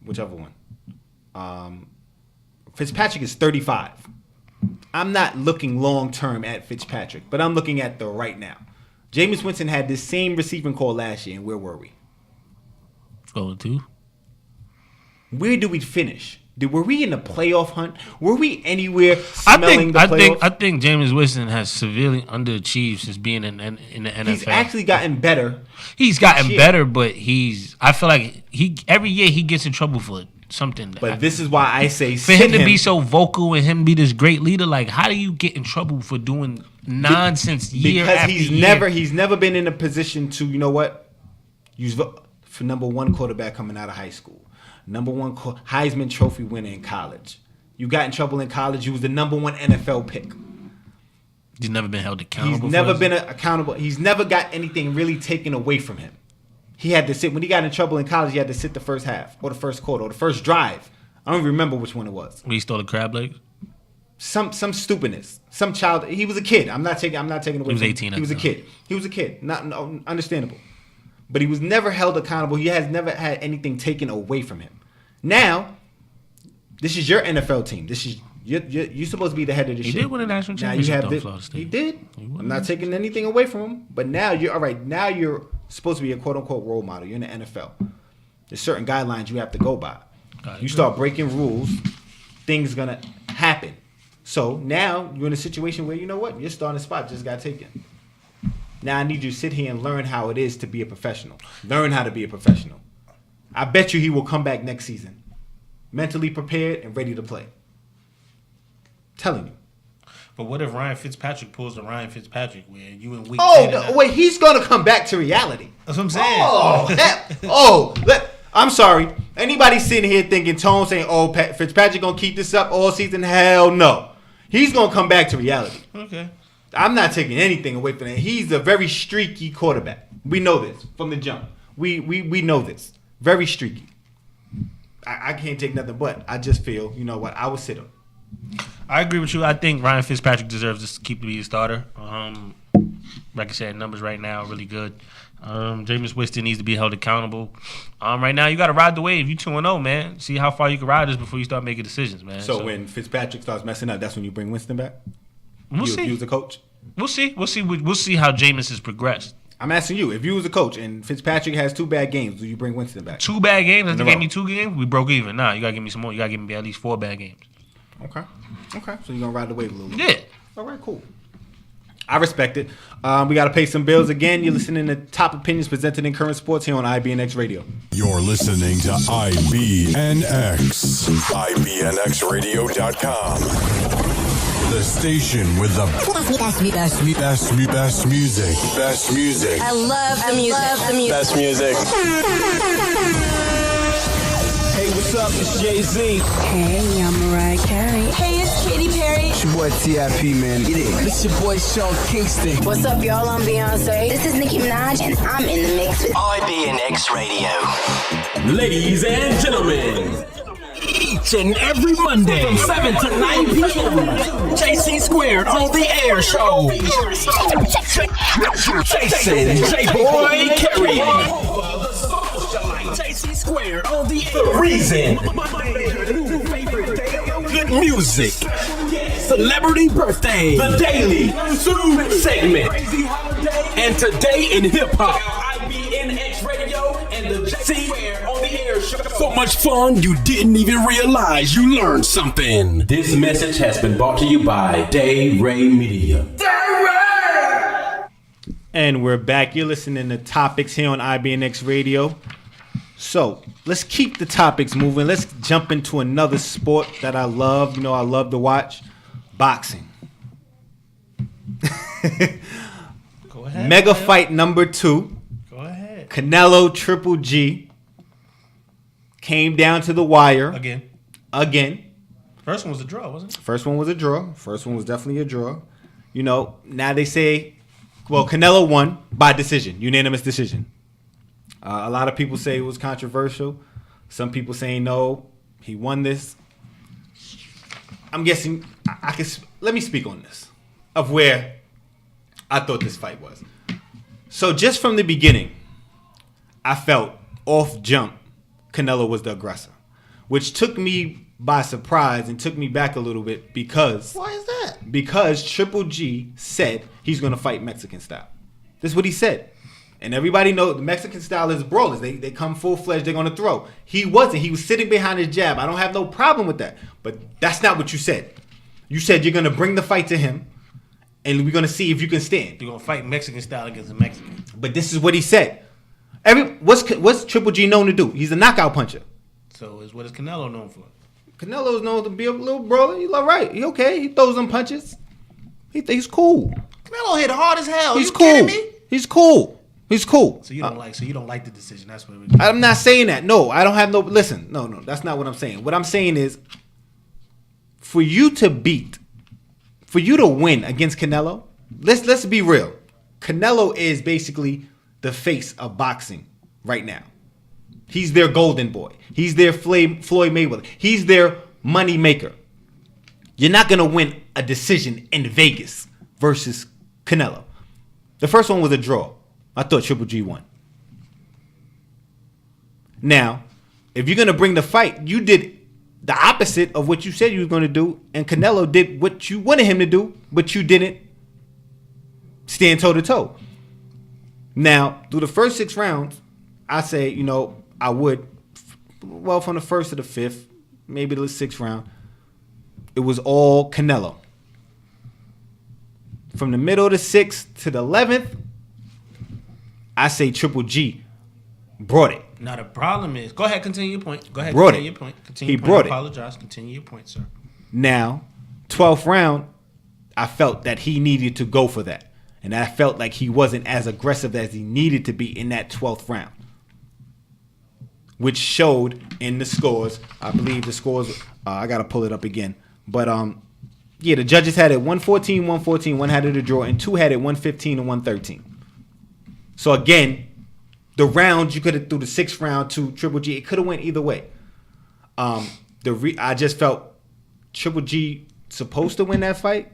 Whichever one. Fitzpatrick is 35. I'm not looking long term at Fitzpatrick, but I'm looking at the right now. Jameis Winston had this same receiving core last year, and where were we? 0-2. Where did we finish? Were we in the playoff hunt? Were we anywhere smelling the playoffs? I think Jameis Winston has severely underachieved since being in the NFL. He's actually gotten better. He's gotten better, but I feel like every year he gets in trouble for something. But this is why I say for him to be so vocal and him be this great leader, like how do you get in trouble for doing nonsense year after year? Because he's never been in a position to, you know what, use for number one quarterback coming out of high school. Number one Heisman Trophy winner in college. You got in trouble in college. You was the number one NFL pick. He's never been held accountable. He's never been accountable. He's never got anything really taken away from him. He had to sit. When he got in trouble in college, he had to sit the first half or the first quarter or the first drive. I don't even remember which one it was. When he stole the crab legs? Some stupidness. Some child. He was a kid. I'm not taking away he was 18. He was a kid. He was a kid. Not understandable. But he was never held accountable. He has never had anything taken away from him. Now, this is your NFL team. This is you're supposed to be the head of the ship. He did win a national championship though, Florida State. He did. I'm not taking anything away from him. But now you're all right. Now you're supposed to be a quote unquote role model. You're in the NFL. There's certain guidelines you have to go by. You start breaking rules, things gonna happen. So now you're in a situation where you know what, your starting spot just got taken. Now I need you to sit here and learn how it is to be a professional. Learn how to be a professional. I bet you he will come back next season, mentally prepared and ready to play. Telling you. But what if Ryan Fitzpatrick pulls the Ryan Fitzpatrick where you in week 10? Oh, no, wait, he's going to come back to reality. That's what I'm saying. I'm sorry. Anybody sitting here thinking, Tone saying, Fitzpatrick going to keep this up all season? Hell no. He's going to come back to reality. Okay. I'm not taking anything away from that. He's a very streaky quarterback. We know this from the jump. We know this. Very streaky. I can't take nothing but. I just feel, you know what, I would sit him. I agree with you. I think Ryan Fitzpatrick deserves to keep to be a starter. Like I said, numbers right now are really good. Jameis Winston needs to be held accountable. Right now, you got to ride the wave. You 2-0, man. See how far you can ride this before you start making decisions, man. So when Fitzpatrick starts messing up, that's when you bring Winston back? We'll see. If you was a coach? We'll see how Jameis has progressed. I'm asking you, if you was a coach and Fitzpatrick has 2 bad games, do you bring Winston back? 2 bad games? If you gave me 2 games, we broke even. Nah, you got to give me some more. You got to give me at least 4 bad games. Okay. So you're going to ride the wave a little bit. Yeah. All right, cool. I respect it. We got to pay some bills again. You're listening to Top Opinions presented in Current Sports here on IBNX Radio. You're listening to IBNX. IBNXradio.com. The station with the best music. Best music. I love the music. Best music. Hey, what's up? It's Jay-Z. Hey, I'm Mariah Carey. Hey, it's Katy Perry. It's your boy T.I.P., man. Get it. It's your boy Sean Kingston. What's up, y'all? I'm Beyonce. This is Nicki Minaj, and I'm in the mix with IBNX Radio. Ladies and gentlemen, each and every Monday from 7 to 9 p.m. JC Squared on the air show. Jason J-Boy Carey. JC Squared on the air. The reason. Good music. Celebrity birthday. The daily segment. And today in hip hop. IBNX Radio and the JC on the air show. So much fun you didn't even realize you learned something. This message has been brought to you by Day Ray Media. And we're back. You're listening to Topics here on IBNX Radio. So let's keep the topics moving. Let's jump into another sport that I love. You know, I love to watch boxing. Go ahead. Mega fight number 2. Go ahead. Canelo Triple G came down to the wire again. First one was a draw, wasn't it? First one was a draw. First one was definitely a draw. You know, now they say, well, Canelo won by decision, unanimous decision. A lot of people say it was controversial. Some people saying no, he won this. I'm guessing I can. Let me speak on this of where I thought this fight was. So just from the beginning, I felt off jump Canelo was the aggressor, which took me by surprise and took me back a little bit because. Why is that? Because Triple G said he's going to fight Mexican style. This is what he said. And everybody knows the Mexican style is brawlers. They come full-fledged. They're going to throw. He wasn't. He was sitting behind his jab. I don't have no problem with that. But that's not what you said. You said you're going to bring the fight to him, and we're going to see if you can stand. You're going to fight Mexican style against a Mexican. But this is what he said. What's Triple G known to do? He's a knockout puncher. So what is Canelo known for? Canelo's known to be a little brawler. He's all right. He okay. He throws them punches. He's cool. Canelo hit hard as hell. He's you cool. kidding me? He's cool. He's cool. So you don't like the decision. That's what I'm not saying that. No, I don't have no. Listen, no, that's not what I'm saying. What I'm saying is, for you to win against Canelo, let's be real. Canelo is basically the face of boxing right now. He's their golden boy. He's their Floyd Mayweather. He's their money maker. You're not gonna win a decision in Vegas versus Canelo. The first one was a draw. I thought Triple G won. Now, if you're going to bring the fight, you did the opposite of what you said you were going to do, and Canelo did what you wanted him to do, but you didn't stand toe-to-toe. Now, through the first 6 rounds, I say, I would, from the first to the 5th, maybe the 6th round, it was all Canelo. From the middle of the 6th to the 11th, I say Triple G brought it. Now the problem is, go ahead, continue your point. Go ahead, brought continue it. Your point. He brought it. I apologize. Continue your point, sir. Now, 12th round, I felt that he needed to go for that. And I felt like he wasn't as aggressive as he needed to be in that 12th round, which showed in the scores. I believe the scores, I got to pull it up again. But, yeah, the judges had it 114-114. One had it a draw, and two had it 115-113. So, again, the rounds, you could have threw the 6th round to Triple G. It could have went either way. I just felt Triple G supposed to win that fight.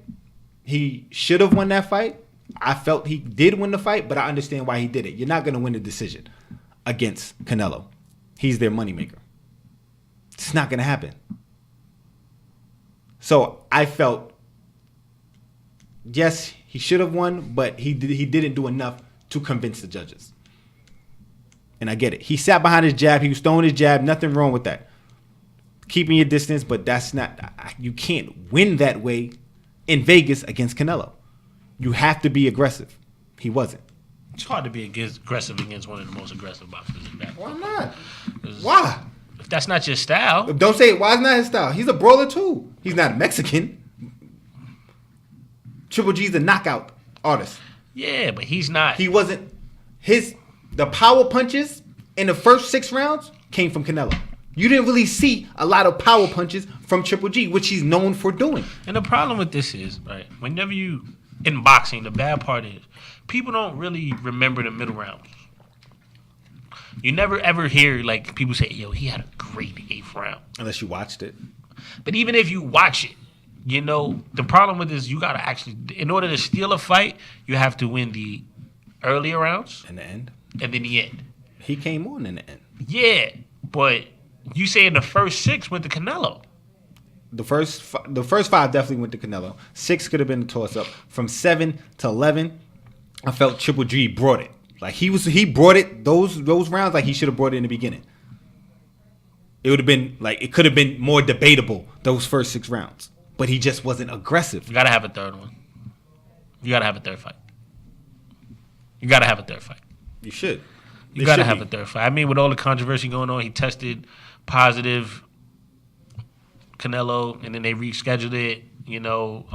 He should have won that fight. I felt he did win the fight, but I understand why he did it. You're not going to win a decision against Canelo. He's their moneymaker. It's not going to happen. So I felt, yes, he should have won, but he didn't do enough to convince the judges. And I get it. He sat behind his jab. He was throwing his jab. Nothing wrong with that. Keeping your distance, but that's not, you can't win that way in Vegas against Canelo. You have to be aggressive. He wasn't. It's hard to be aggressive against one of the most aggressive boxers in that. Why not? Why? If that's not your style. Don't say it. Why is not his style? He's a brawler too. He's not a Mexican. Triple G's a knockout artist. Yeah, but he's not. He wasn't. The power punches in the first 6 rounds came from Canelo. You didn't really see a lot of power punches from Triple G, which he's known for doing. And the problem with this is, right, whenever you, in boxing, the bad part is, people don't really remember the middle rounds. You never ever hear, like, people say, yo, he had a great 8th round. Unless you watched it. But even if you watch it, you know, the problem with this, you got to actually, in order to steal a fight, you have to win the earlier rounds. In the end. And then the end. He came on in the end. Yeah, but you say in the first 6 went to Canelo. The first 5 definitely went to Canelo. 6 could have been a toss-up. From 7 to 11, I felt Triple G brought it. Like he brought it those rounds like he should have brought it in the beginning. It would have been like it could have been more debatable those first 6 rounds, but he just wasn't aggressive. You gotta have a third one. You gotta have a third fight. You gotta have a third fight. You should. You gotta have a third fight. I mean, with all the controversy going on, he tested positive Canelo, and then they rescheduled it. You know,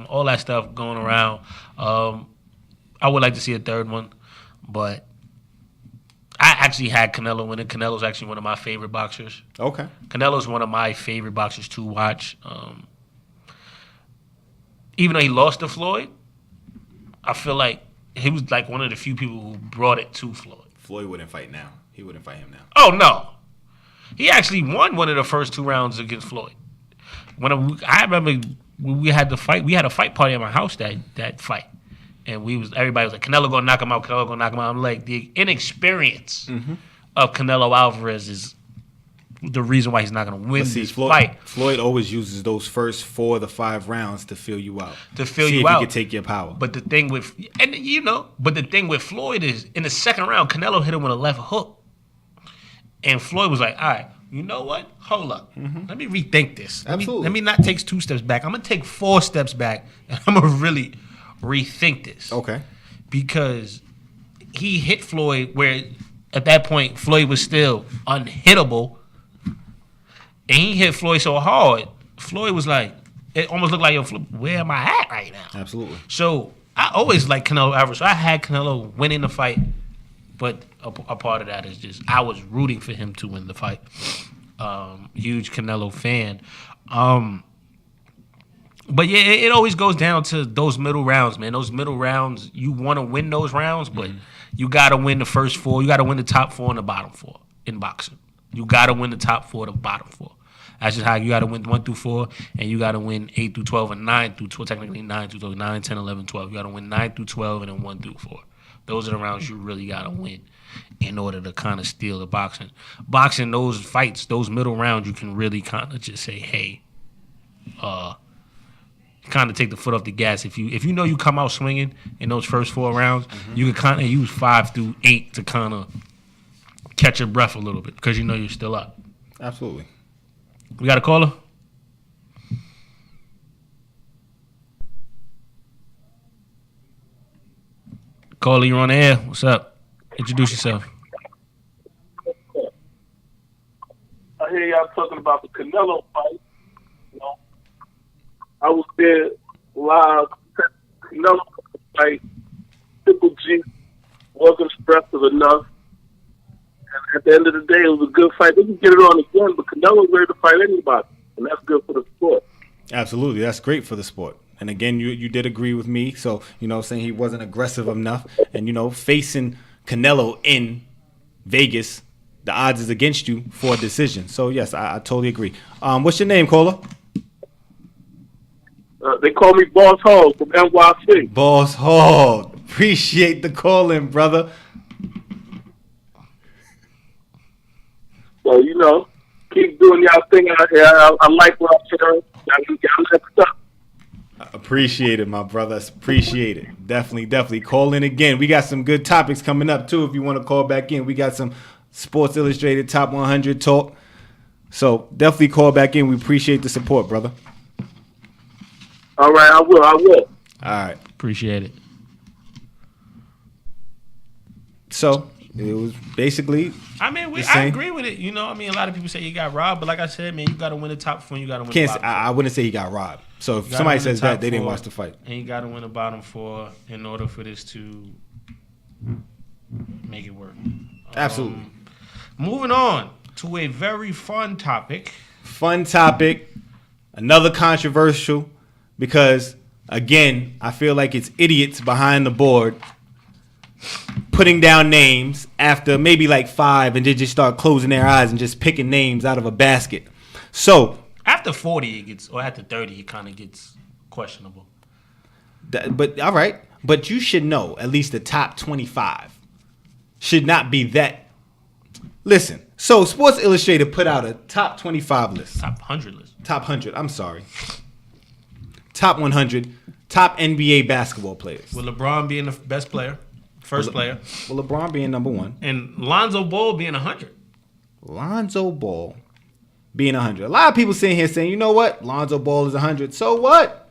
all that stuff going around. I would like to see a third one, but I actually had Canelo winning. Canelo's actually one of my favorite boxers. Okay. Canelo's one of my favorite boxers to watch. Even though he lost to Floyd, I feel like he was like one of the few people who brought it to Floyd. Floyd wouldn't fight now. He wouldn't fight him now. Oh, no. He actually won one of the first 2 rounds against Floyd. I remember when we had the fight, we had a fight party at my house that fight. And everybody was like, Canelo gonna knock him out, Canelo gonna knock him out. I'm like, the inexperience of Canelo Alvarez is the reason why he's not gonna win this fight. Floyd always uses those first 4 to 5 rounds to fill you out. To fill See you if out. He can take your power. But the thing with Floyd is in the 2nd round, Canelo hit him with a left hook. And Floyd was like, all right, you know what? Hold up. Let me rethink this. Absolutely. Let me not take 2 steps back. I'm gonna take 4 steps back, and I'm gonna really rethink this. Okay. Because he hit Floyd where at that point Floyd was still unhittable. And he hit Floyd so hard, Floyd was like, it almost looked like, yo, where am I at right now? Absolutely. So I always liked Canelo Alvarez. So I had Canelo winning the fight, but a part of that is just I was rooting for him to win the fight. Huge Canelo fan. But yeah, it always goes down to those middle rounds, man. Those middle rounds, you want to win those rounds, but you got to win the first 4. You got to win the top 4 and the bottom 4 in boxing. You got to win the top 4 to bottom 4. That's just how you got to win 1 through 4, and you got to win 8 through 12 and 9 through 12. Technically 9 through 12, 9, 10, 11, 12. You got to win 9 through 12 and then 1 through 4. Those are the rounds you really got to win in order to kind of steal the boxing. Boxing, those fights, those middle rounds, you can really kind of just say, hey, kind of take the foot off the gas. If you know you come out swinging in those first 4 rounds, you can kind of use 5 through 8 to kind of catch your breath a little bit because you know you're still up. Absolutely. We got a caller? Caller, you're on the air. What's up? Introduce yourself. I hear y'all talking about the Canelo fight. You know, I was there Canelo fight Triple G wasn't expressive enough. And at the end of the day, it was a good fight. They can get it on again, but Canelo's ready to fight anybody, and that's good for the sport. Absolutely, that's great for the sport. And again, you did agree with me, so saying he wasn't aggressive enough, and facing Canelo in Vegas, the odds is against you for a decision. So yes, I totally agree. What's your name, caller? They call me Boss Hall from NYC. Boss Hall, appreciate the call in, brother. So keep doing y'all thing out here. I like what I'm hearing. Y'all next up. Appreciate it, my brother. Appreciate it. Definitely. Call in again. We got some good topics coming up, too, if you want to call back in. We got some Sports Illustrated Top 100 talk. So definitely call back in. We appreciate the support, brother. All right, I will. All right. Appreciate it. So it was basically... I agree with it. A lot of people say you got robbed, but like I said, man, you got to win the top four. You got to win the bottom four. I wouldn't say he got robbed. So if somebody says that, they didn't watch the fight. And you got to win the bottom four in order for this to make it work. Absolutely. Moving on to a very fun topic. Another controversial because, again, I feel like it's idiots behind the board putting down names after maybe like 5 and they just start closing their eyes and just picking names out of a basket. So after 40 or after 30 it kind of gets questionable. But all right, but you should know at least the top 25 should not be that. Listen, so Sports Illustrated put out a top 25 list. Top 100 list. Top 100, I'm sorry. Top 100 top NBA basketball players. With LeBron being the best player. First player. Well, LeBron being number 1. And Lonzo Ball being 100. Lonzo Ball being 100. A lot of people sitting here saying, you know what? Lonzo Ball is 100. So what?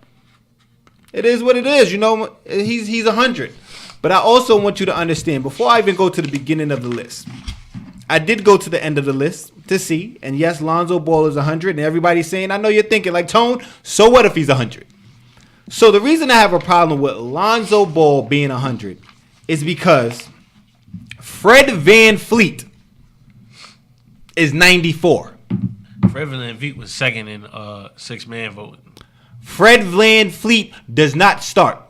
It is what it is. He's 100. But I also want you to understand, before I even go to the beginning of the list, I did go to the end of the list to see. And yes, Lonzo Ball is 100. And everybody's saying, I know you're thinking, like, Tone, so what if he's 100? So the reason I have a problem with Lonzo Ball being 100 is because Fred VanVleet is 94. Fred VanVleet was second in 6-man voting. Fred VanVleet does not start.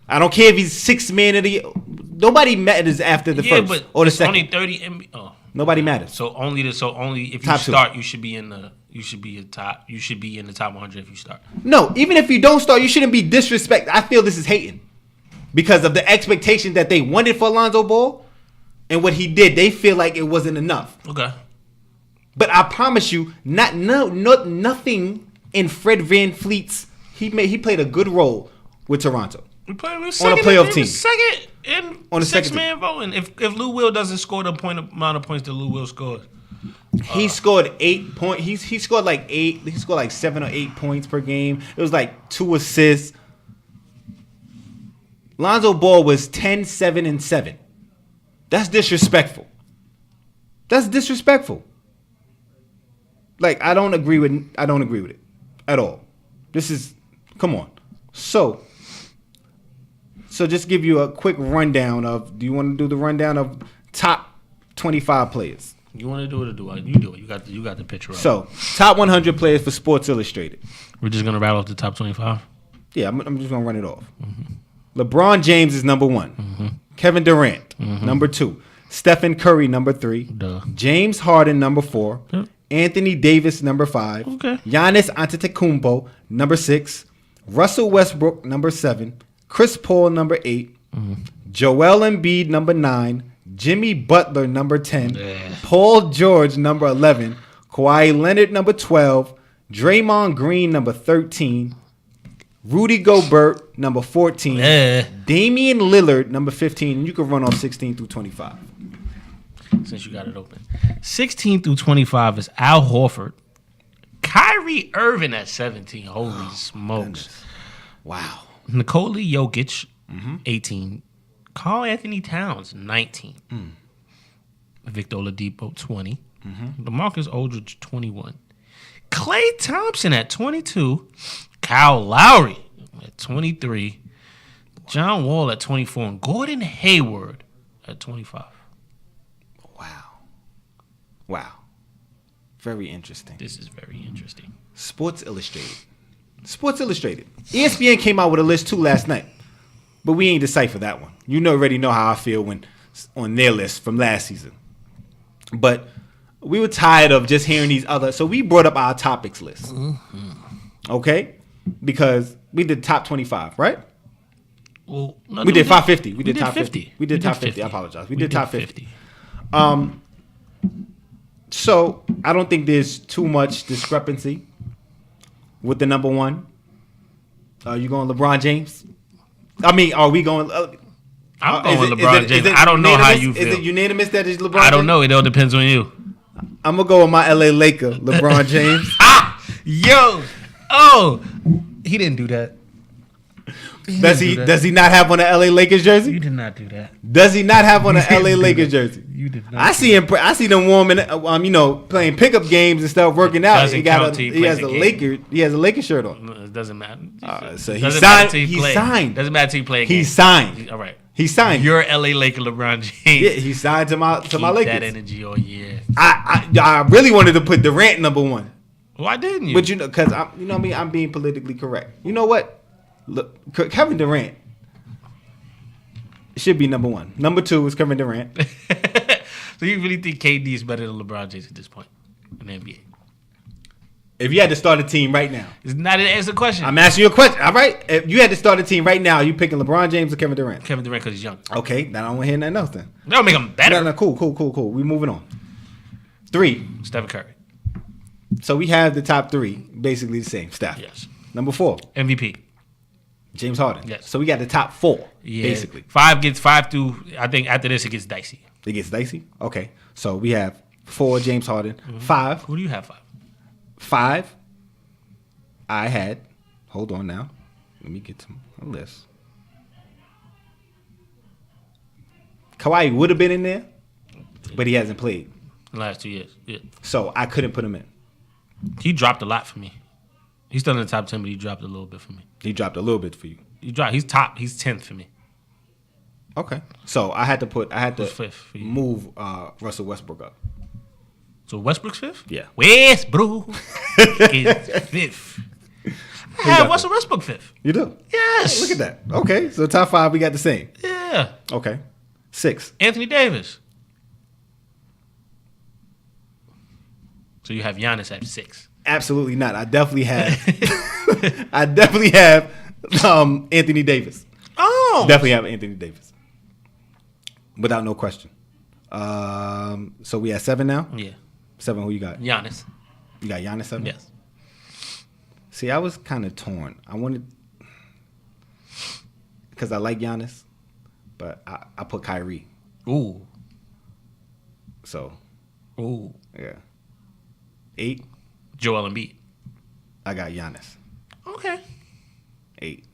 I don't care if he's 6th man of the year. Nobody matters after the first but or the it's second. Only 30. Nobody matters. So only if you top start, 2. you should be in the top 100 if you start. No, even if you don't start, you shouldn't be disrespected. I feel this is hating because of the expectation that they wanted for Lonzo Ball and what he did. They feel like it wasn't enough. Okay. But I promise you, nothing in Fred VanVleet's. He played a good role with Toronto. He played on a playoff team. Second in on a 6-man voting. If Lou Will doesn't score the amount of points that Lou Will scored. He scored 8 points. He scored like 8. He scored like 7 or 8 points per game. It was like 2 assists. Lonzo Ball was 10, 7, and 7. That's disrespectful. Like, I don't agree with it at all. Come on. So just give you a quick rundown of, do you want to do the rundown of top 25 players? You want to do it or do I? You do it. You got the picture up. So, top 100 players for Sports Illustrated. We're just going to rattle off the top 25? Yeah, I'm just going to run it off. Mm-hmm. LeBron James is number 1. Mm-hmm. Kevin Durant, number 2. Stephen Curry, number 3. Duh. James Harden, number 4. Yep. Anthony Davis, number 5. Okay. Giannis Antetokounmpo, number 6. Russell Westbrook, number 7. Chris Paul, number 8. Mm-hmm. Joel Embiid, number 9. Jimmy Butler, number 10. Paul George, number 11. Kawhi Leonard, number 12. Draymond Green, number 13. Rudy Gobert, number 14. Damian Lillard, number 15. And you can run off 16 through 25. Since you got it open. 16 through 25 is Al Horford. Kyrie Irving at 17. Holy smokes. Goodness. Wow. Nikola Jokic, 18. Karl Anthony Towns, 19. Victor Oladipo, 20. DeMarcus Aldridge, 21. Klay Thompson at 22. Kyle Lowry, at 23, John Wall at 24, and Gordon Hayward at 25. Wow. Very interesting. This is very interesting. Sports Illustrated. ESPN came out with a list too last night, but we ain't decipher that one. You already know how I feel when on their list from last season. But we were tired of just hearing these other, so we brought up our topics list. Mm-hmm. Okay? Because we did top 25, right? Well, we did 550. We did top 50. We did top 50. I apologize. We did top 50. So I don't think there's too much discrepancy with the number one. Are you going LeBron James? I mean, are we going? I'm going LeBron James. I don't know how you feel. Is it unanimous that it's LeBron? I don't know. It all depends on you. I'm gonna go with my LA Laker, LeBron James. He didn't do that. Does he not have on an LA Lakers jersey? You did not do that. Does he not have on an LA Lakers jersey? You did not. I see them warming, playing pickup games and stuff, working out. He has a Lakers shirt on. No, it doesn't matter. So he signed. Doesn't matter till you play a game. He signed. All right. He signed. You're LA Laker LeBron James. Yeah, he signed to my Lakers. That energy all year. I really wanted to put Durant number one. Why didn't you? But because I'm being politically correct. You know what? Look, Kevin Durant should be number one. Number two is Kevin Durant. So you really think KD is better than LeBron James at this point in the NBA? If you had to start a team right now. It's not an answer question. I'm asking you a question. All right? If you had to start a team right now, are you picking LeBron James or Kevin Durant? Kevin Durant because he's young. Okay, then I don't want to hear nothing else then. That'll make him better. No, cool. We moving on. 3. Stephen Curry. So we have the top 3, basically the same. Steph. Yes. Number 4. MVP. James Harden. Yes. So we got the top 4, basically. 5 gets 5 through, I think after this it gets dicey. It gets dicey? Okay. So we have 4, James Harden. 5. Who do you have 5? 5, I had, hold on now. Let me get to my list. Kawhi would have been in there, but he hasn't played. The last 2 years, yeah. So I couldn't put him in. He dropped a lot for me. He's still in the top 10, but he dropped a little bit for me. He dropped a little bit for you. He's 10th for me. Okay. So I had to fifth for you? Move Russell Westbrook up. So Westbrook's 5th? Yeah. Westbrook is 5th. I have Russell Westbrook 5th. You do? Yes. Look at that. Okay. So top 5, we got the same. Yeah. Okay. 6. Anthony Davis. So you have Giannis at 6. Absolutely not. I definitely have Anthony Davis. Oh. Definitely have Anthony Davis. Without no question. So we at 7 now? Yeah. 7, who you got? Giannis. You got Giannis 7? Yes. See, I was kind of torn. I wanted, because I like Giannis, but I put Kyrie. Ooh. So. Ooh. Yeah. 8. Joel Embiid. I got Giannis. Okay. 8.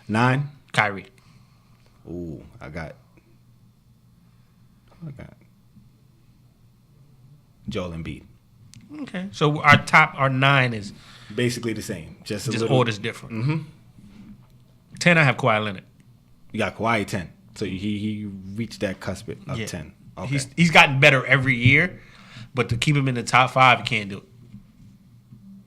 9. Kyrie. Ooh, I got Joel Embiid. Okay. So our 9 is basically the same. Just order's different. Mm-hmm. 10, I have Kawhi Leonard. You got Kawhi 10. So he reached that cusp of 10. Okay. He's gotten better every year, but to keep him in the top 5, you can't do it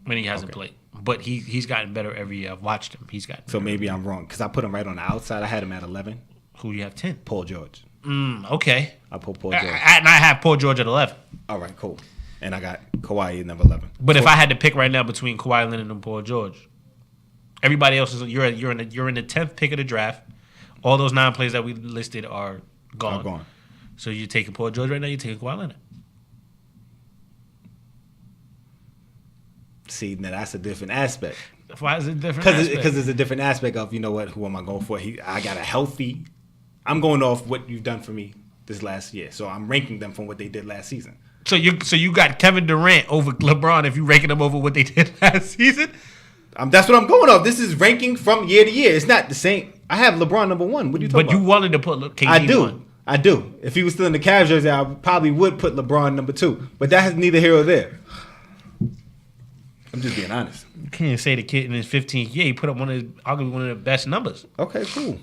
when he hasn't played. But he's gotten better every year. I've watched him. He's gotten better. So maybe I'm wrong because I put him right on the outside. I had him at 11. Who do you have 10? Paul George. Okay. I put Paul George. And I have Paul George at 11. All right, cool. And I got Kawhi at number 11. But if I had to pick right now between Kawhi Leonard and Paul George, everybody else you're in the 10th pick of the draft. All those 9 players that we listed are gone. So you're taking Paul George right now. You're taking Kawhi Leonard. See, now that's a different aspect. Why is it different? Because it's a different aspect of, you know what, who am I going for? I got a healthy. I'm going off what you've done for me this last year. So I'm ranking them from what they did last season. So you got Kevin Durant over LeBron if you ranking them over what they did last season? That's what I'm going off. This is ranking from year to year. It's not the same. I have LeBron number 1. What are you talking about? But you wanted to put KD I do. If he was still in the Cavs jersey, I probably would put LeBron number 2. But that has neither here or there. I'm just being honest. You can't say the kid in his 15th year he put up arguably one of the best numbers. Okay, cool.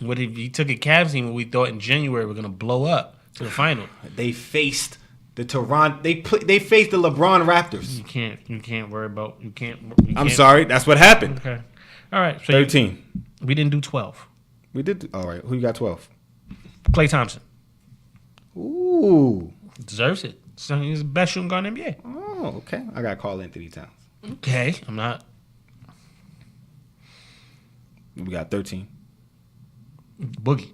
What if he took a Cavs team and we thought in January we're gonna blow up to the final? They faced the Toronto. They faced the LeBron Raptors. You can't worry about. I'm sorry. That's what happened. Okay. All right. So 13. We didn't do 12. We did. All right. Who you got 12? Klay Thompson. Ooh. Deserves it. So he's the best shooting guard in the NBA. Oh, okay. I got Karl Anthony Towns. Okay. I'm not. We got 13. Boogie.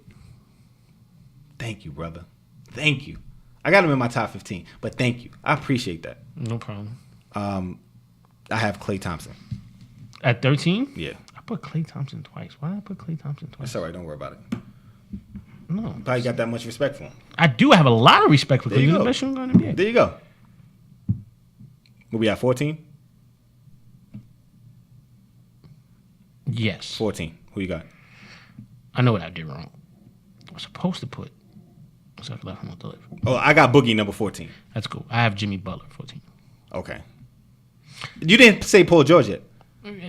Thank you, brother. Thank you. I got him in my top 15, but thank you. I appreciate that. No problem. I have Klay Thompson. At 13? Yeah. I put Klay Thompson twice. Why did I put Klay Thompson twice? That's all right. Don't worry about it. No. Probably got that much respect for him. I do have a lot of respect for Klay. He's the best shooting guard in the NBA. There you go. What we at, 14? Yes. 14. Who you got? I know what I did wrong. I was supposed to put. So I left him on the list. Oh, I got Boogie number 14. That's cool. I have Jimmy Butler 14. Okay. You didn't say Paul George yet.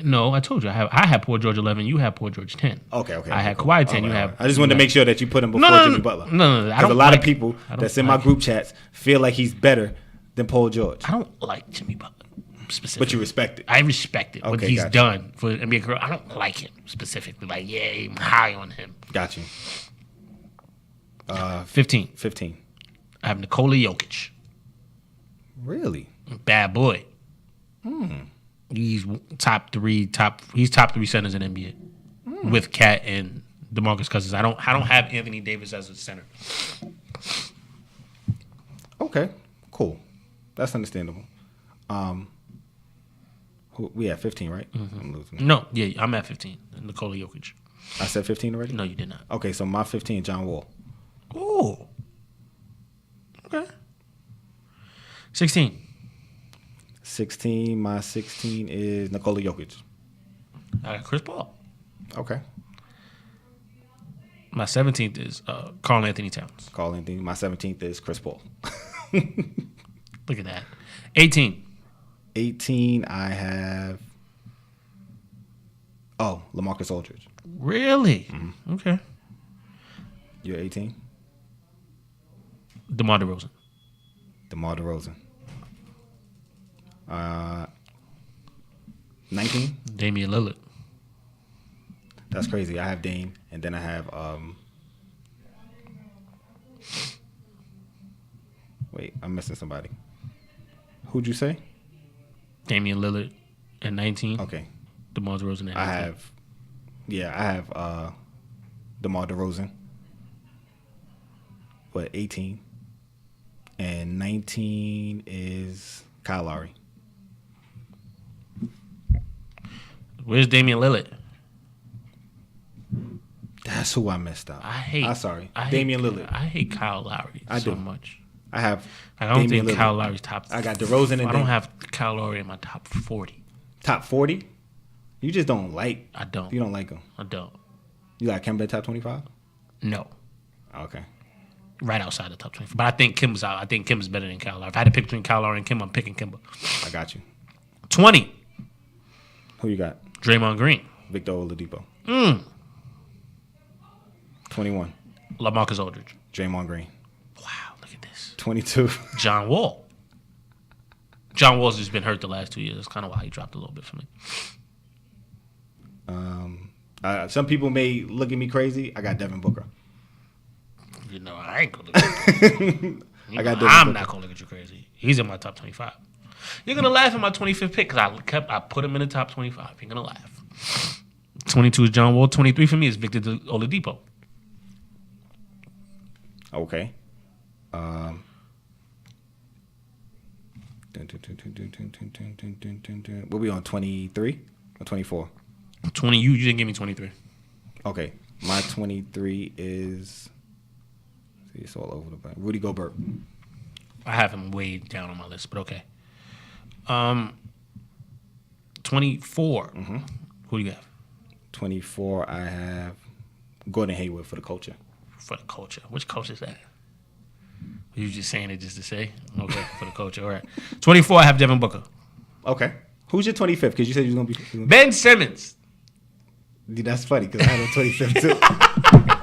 No, I told you. I had Paul George 11. You had Paul George 10. Okay. I had Kawhi 10. You have. I just wanted to make sure that you put him before Jimmy Butler. No. Because a lot of people that's in my group chats feel like he's better than Paul George. I don't like Jimmy Butler specifically. But you respect it. I respect it. What he's done for the NBA career. I don't like him specifically. Like, yeah, I'm high on him. Got you. 15. 15. I have Nikola Jokic. Really? Bad boy. He's top three centers in NBA with Cat and DeMarcus Cousins. I don't have Anthony Davis as a center. Okay, cool. That's understandable. We at 15, right? Mm-hmm. I'm losing. No, yeah, I'm at 15. Nikola Jokic. I said 15 already? No, you did not. Okay, so my 15, John Wall. Oh. Okay. 16. 16, my 16 is Nikola Jokic. I got Chris Paul. Okay. My 17th is Karl Anthony Towns. Karl Anthony. My 17th is Chris Paul. Look at that. 18. 18, I have... Oh, LaMarcus Aldridge. Really? Mm-hmm. Okay. You're 18? DeMar DeRozan. DeMar DeRozan. 19? Damian Lillard. That's crazy. I have Dame, and then I have... Wait, I'm missing somebody. Who'd you say? Damian Lillard at 19. Okay. DeMar DeRozan at 19. I have DeMar DeRozan. What, 18? And 19 is Kyle Lowry. Where's Damian Lillard? That's who I messed up. I'm sorry. Damian Lillard. I hate Kyle Lowry so much. I have. I don't Damian think Lillard. Kyle Lowry's top. I got DeRozan and I don't have Kyle Lowry in my top 40. Top 40? You just don't like. I don't. You don't like him. I don't. You got Kemba top 25? No. Okay. Right outside the top 25. But I think Kim's out. I think Kim's better than Kyle Lowry. If I had to pick between Kyle Lowry and Kim, I'm picking Kimba. I got you. 20. Who you got? Draymond Green. Victor Oladipo. 21. LaMarcus Aldridge. Draymond Green. Wow, look at this. 22. John Wall. John Wall's just been hurt the last 2 years. That's kind of why he dropped a little bit for me. Some people may look at me crazy. I got Devin Booker. You know, I ain't gonna look at you. I'm not gonna look at you crazy. He's in my top 25. You're gonna laugh at my 25th pick because I put him in the top 25. You're gonna laugh. 22 is John Wall. 23 for me is Victor Oladipo. Okay. We'll be on 23 or 24? 20. You didn't give me 23. Okay. My 23 is... See, it's all over the place. Rudy Gobert. I have him way down on my list, but okay. 24. Mm-hmm. Who do you have? 24, I have Gordon Hayward for the culture. For the culture. Which culture is that? Are you just saying it just to say? Okay, for the culture. All right. 24, I have Devin Booker. Okay. Who's your 25th? Because you said you was going to be... Ben Simmons. Dude, that's funny because I had a 25th too.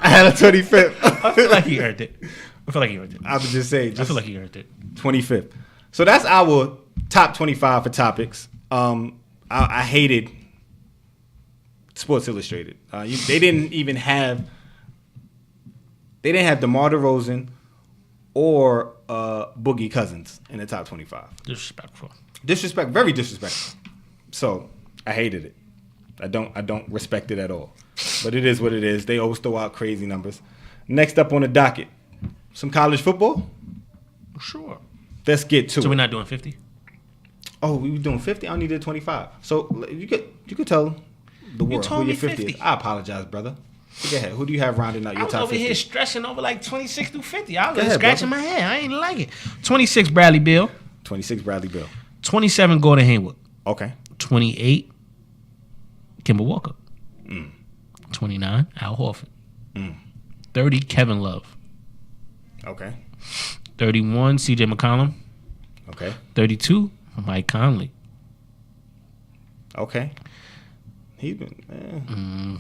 I had a 25th. I feel like he earned it. I would just say... I feel like he earned it. 25th. So that's our top 25 for topics. I hated Sports Illustrated. They didn't have DeMar DeRozan or Boogie Cousins in the top 25. Very disrespectful. So I hated it. I don't respect it at all. But it is what it is. They always throw out crazy numbers. Next up on the docket, some college football. Sure. Let's get to it. So we're not doing 50? Oh, we were doing 50? I only did 25. So you could tell the world who your 50 is. I apologize, brother. Go ahead. Who do you have rounding out your top 50? I was over here stressing over like 26 through 50. I was scratching my head. I ain't like it. 26, Bradley Beal. 27, Gordon Hayward. Okay. 28, Kemba Walker. 29, Al Horford. 30, Kevin Love. Okay. 31, C.J. McCollum. Okay. 32, Mike Conley. Okay. He's been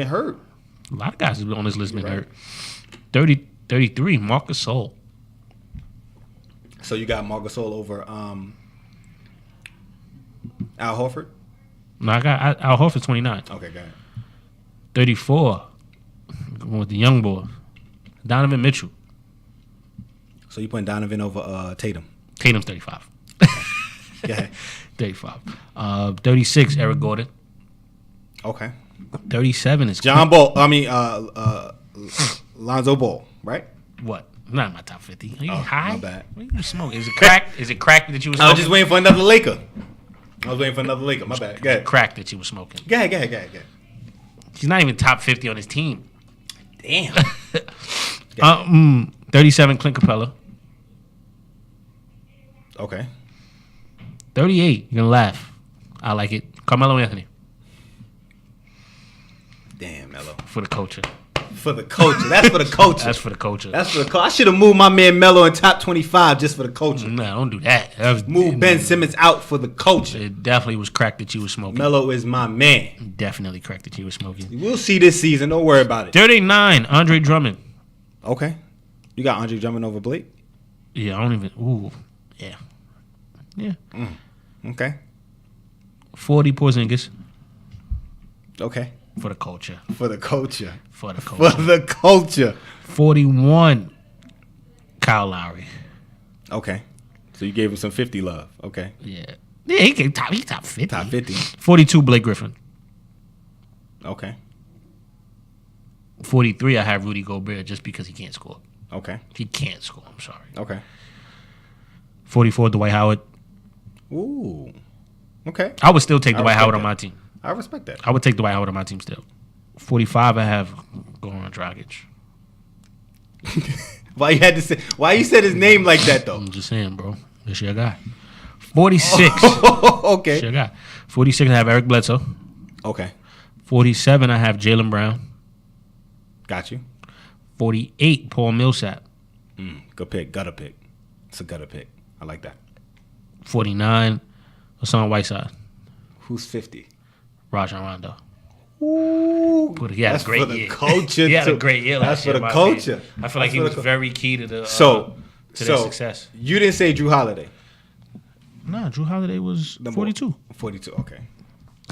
hurt. A lot of guys on this list been hurt. 33, Marc Gasol. So you got Marc Gasol over Al Horford? No, I got Al Horford 29. Okay, got it. 34, going with the young boy, Donovan Mitchell. So you putting Donovan over Tatum? Tatum's 35. Go ahead. 35. 36, Eric Gordon. Okay. 37 is John Ball. I mean, Lonzo Ball, right? What? Not in my top 50. Are you high? My bad. What are you smoking? Is it crack? Is it crack that you was smoking? I was just waiting for another Laker. My bad. Go ahead. Crack that you was smoking. Go ahead. He's not even top 50 on his team. Damn. 37, Clint Capella. Okay. 38, you're going to laugh. I like it. Carmelo Anthony. Damn, Melo. For the culture. For the culture. That's for the culture. That's for the culture. I should have moved my man Melo in top 25 just for the culture. No, don't do that. Move Ben Simmons out for the culture. It definitely was crack that you was smoking. Melo is my man. Definitely crack that you was smoking. We'll see this season. Don't worry about it. 39, Andre Drummond. Okay. You got Andre Drummond over Blake? Yeah, I don't even. Ooh. Yeah. Yeah. Okay. 40, Porzingis. Okay. For the culture. 41, Kyle Lowry. Okay. So you gave him some 50 love. Okay. Yeah. Yeah, he top 50. Top 50. 42, Blake Griffin. Okay. 43, I have Rudy Gobert just because he can't score. Okay. He can't score. I'm sorry. Okay. 44, Dwight Howard. Ooh. Okay. I would still take Dwight Howard on my team. I respect that. I would take Dwight Howard on my team still. 45, I have Goran Dragic. Why you said his name like that though? I'm just saying, bro. That's your guy. 46. Okay. That's your guy. 46, I have Eric Bledsoe. Okay. 47, I have Jaylen Brown. Got you. 48, Paul Millsap. Good pick. Gutter pick. It's a gutter pick. I like that. 49, Hassan Whiteside. Who's 50? Rajon Rondo. Ooh, he had a great year. Culture. He had a great year last year. That's for the culture. I feel like he was very key to the their success. You didn't say Drew Holiday. Nah, Drew Holiday was 42. 42, okay.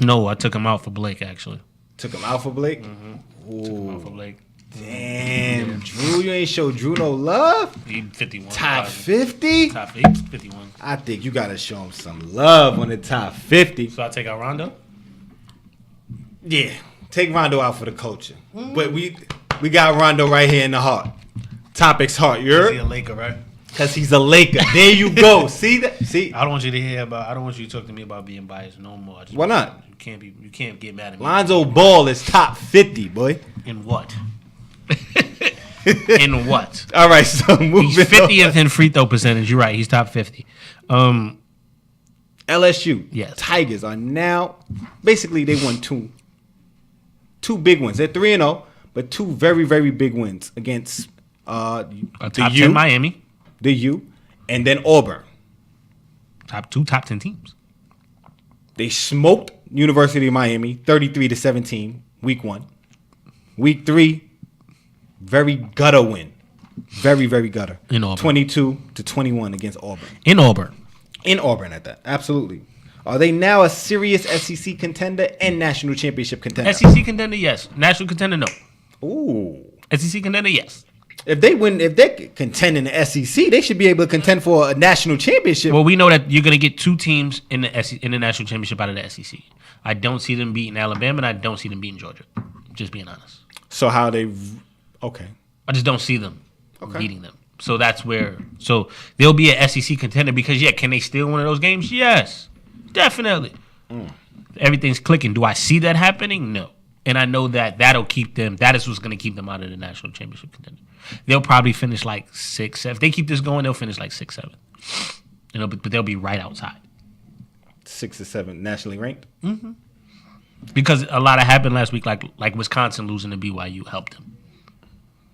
No, I took him out for Blake, actually. Took him out for Blake? Mm-hmm. Took him out for Blake. Damn, Drew, you ain't show Drew no love? He 51. Top 50? Top 51. I think you got to show him some love on the top 50. So I take out Rondo? Yeah, take Rondo out for the culture. But we got Rondo right here in the heart. Topic's heart. Is he a Laker, right? Because he's a Laker. There you go. See that? See? I don't want you to talk to me about being biased no more. Why not? You can't get mad at me. Lonzo Ball is top 50, boy. In what? In what? All right, so moving He's 50th in free throw percentage. You're right. He's top 50. LSU. Yes. Tigers are now basically they won two big wins. They're 3-0, but two very, very big wins against a the top U, 10 Miami, the U, and then Auburn. top 10 teams. They smoked University of Miami 33-17, week 1. Week 3, very gutter win. Very, very gutter. In Auburn. 22-21 against Auburn. In Auburn. In Auburn at that. Absolutely. Are they now a serious SEC contender and national championship contender? SEC contender, yes. National contender, no. Ooh. SEC contender, yes. If they contend in the SEC, they should be able to contend for a national championship. Well, we know that you're going to get 2 teams in the national championship out of the SEC. I don't see them beating Alabama, and I don't see them beating Georgia. Just being honest. So how they? Okay. I just don't see them beating them. So that's where. So they'll be an SEC contender because can they steal one of those games? Yes, definitely. Everything's clicking. Do I see that happening? No. And I know that that'll keep them. That is what's going to keep them out of the national championship contender. They'll probably finish like 6, 7. If they keep this going, they'll finish like 6, 7. But they'll be right outside. 6 or 7 nationally ranked. Mm-hmm. Because a lot happened last week, like Wisconsin losing to BYU helped them.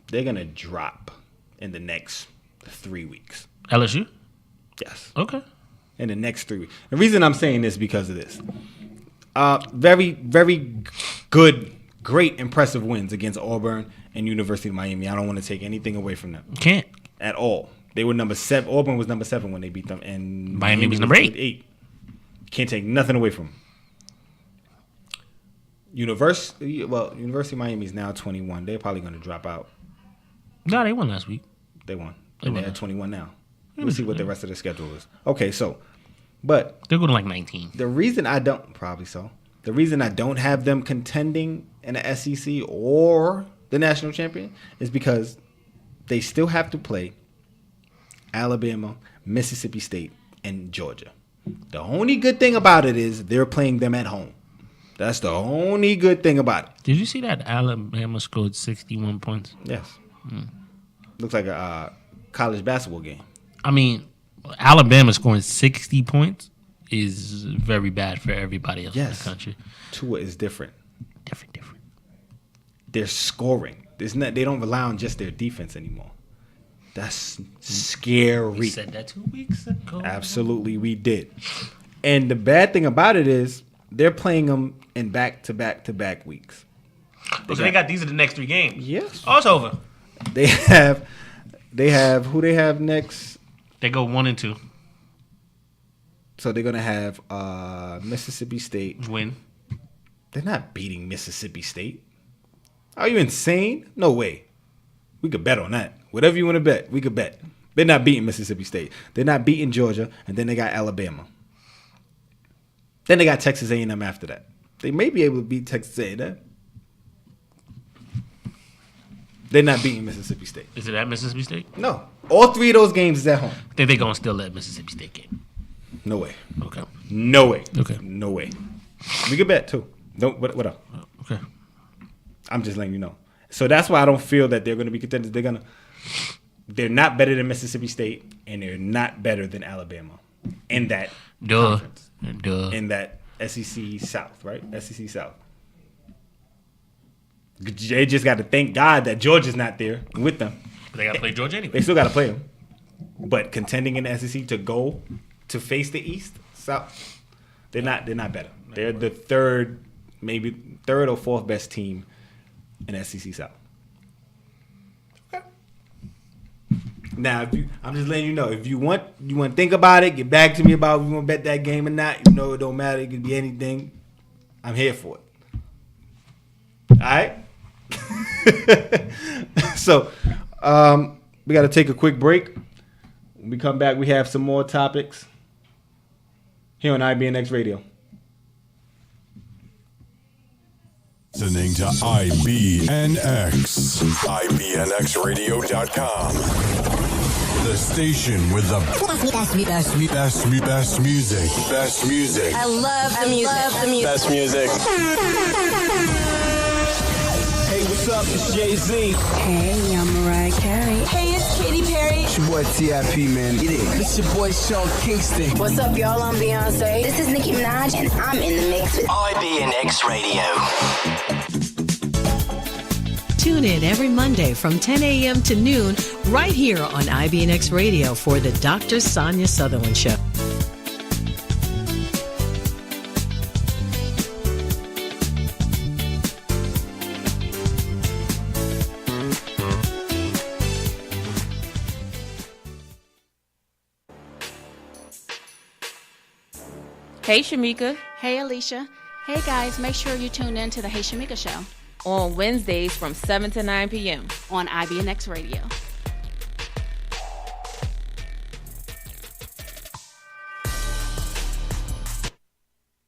They're gonna drop in the next 3 weeks. LSU? Yes. Okay. In the next 3 weeks. The reason I'm saying this because of this. Very, very good, great, impressive wins against Auburn and University of Miami. I don't want to take anything away from them. Can't. At all. They were number 7. Auburn was number 7 when they beat them. And Miami was number 8. Can't take nothing away from them. University of Miami is now 21. They're probably going to drop out. No, they won last week. They won. And they're at 21 now. We'll see what the rest of the schedule is. Okay, but they're going to like 19. The reason I don't have them contending in the SEC or the national champion is because they still have to play Alabama, Mississippi State, and Georgia. The only good thing about it is they're playing them at home. That's the only good thing about it. Did you see that Alabama scored 61 points? Yes. Looks like a college basketball game. I mean, Alabama scoring 60 points is very bad for everybody else in the country. Tua is different. Different. They're scoring. They don't rely on just their defense anymore. That's scary. We said that 2 weeks ago. Absolutely, we did. And the bad thing about it is they're playing them in back-to-back weeks. So they got these are the next 3 games. Yes. Oh, it's over. They have who they have next? They go 1 and 2. So they're gonna have Mississippi State win. They're not beating Mississippi State. Are you insane? No way. We could bet on that. Whatever you want to bet, we could bet. They're not beating Mississippi State. They're not beating Georgia, and then they got Alabama. Then they got Texas A&M after that. They may be able to beat Texas A&M. They're not beating Mississippi State. Is it at Mississippi State? No. All 3 of those games is at home. I think they're going to still let Mississippi State game. No way. Okay. No way. Okay. No way. We could bet, too. What up? Okay. I'm just letting you know. So that's why I don't feel that they're going to be contenders. They're not better than Mississippi State, and they're not better than Alabama in that conference. In that SEC South, right? SEC South. They just got to thank God that Georgia's not there with them. But they got to play Georgia anyway. They still got to play them. But contending in the SEC to go to face the East, South, they're not better. They're the third or fourth best team in SEC South. Okay. Now, I'm just letting you know, if you want to think about it, get back to me about if you want to bet that game or not. You know it don't matter. It could be anything. I'm here for it. All right? So, we got to take a quick break. When we come back, we have some more topics here on IBNX Radio. Listening to IBNX. IBNXradio.com. The station with the best music. Best music. I love the music. Best music. Hey, what's up? It's Jay-Z. Hey, I'm Mariah Carey. Hey, it's Katy Perry. It's your boy T.I.P., man. It's your boy Sean Kingston. What's up, y'all? I'm Beyonce. This is Nicki Minaj, and I'm in the mix with IBNX Radio. Tune in every Monday from 10 a.m. to noon right here on IBNX Radio for the Dr. Sonia Sutherland Show. Hey, Shamika. Hey, Alicia. Hey, guys, make sure you tune in to the Hey Shamika Show. On Wednesdays from 7 to 9 p.m. on IBNX Radio.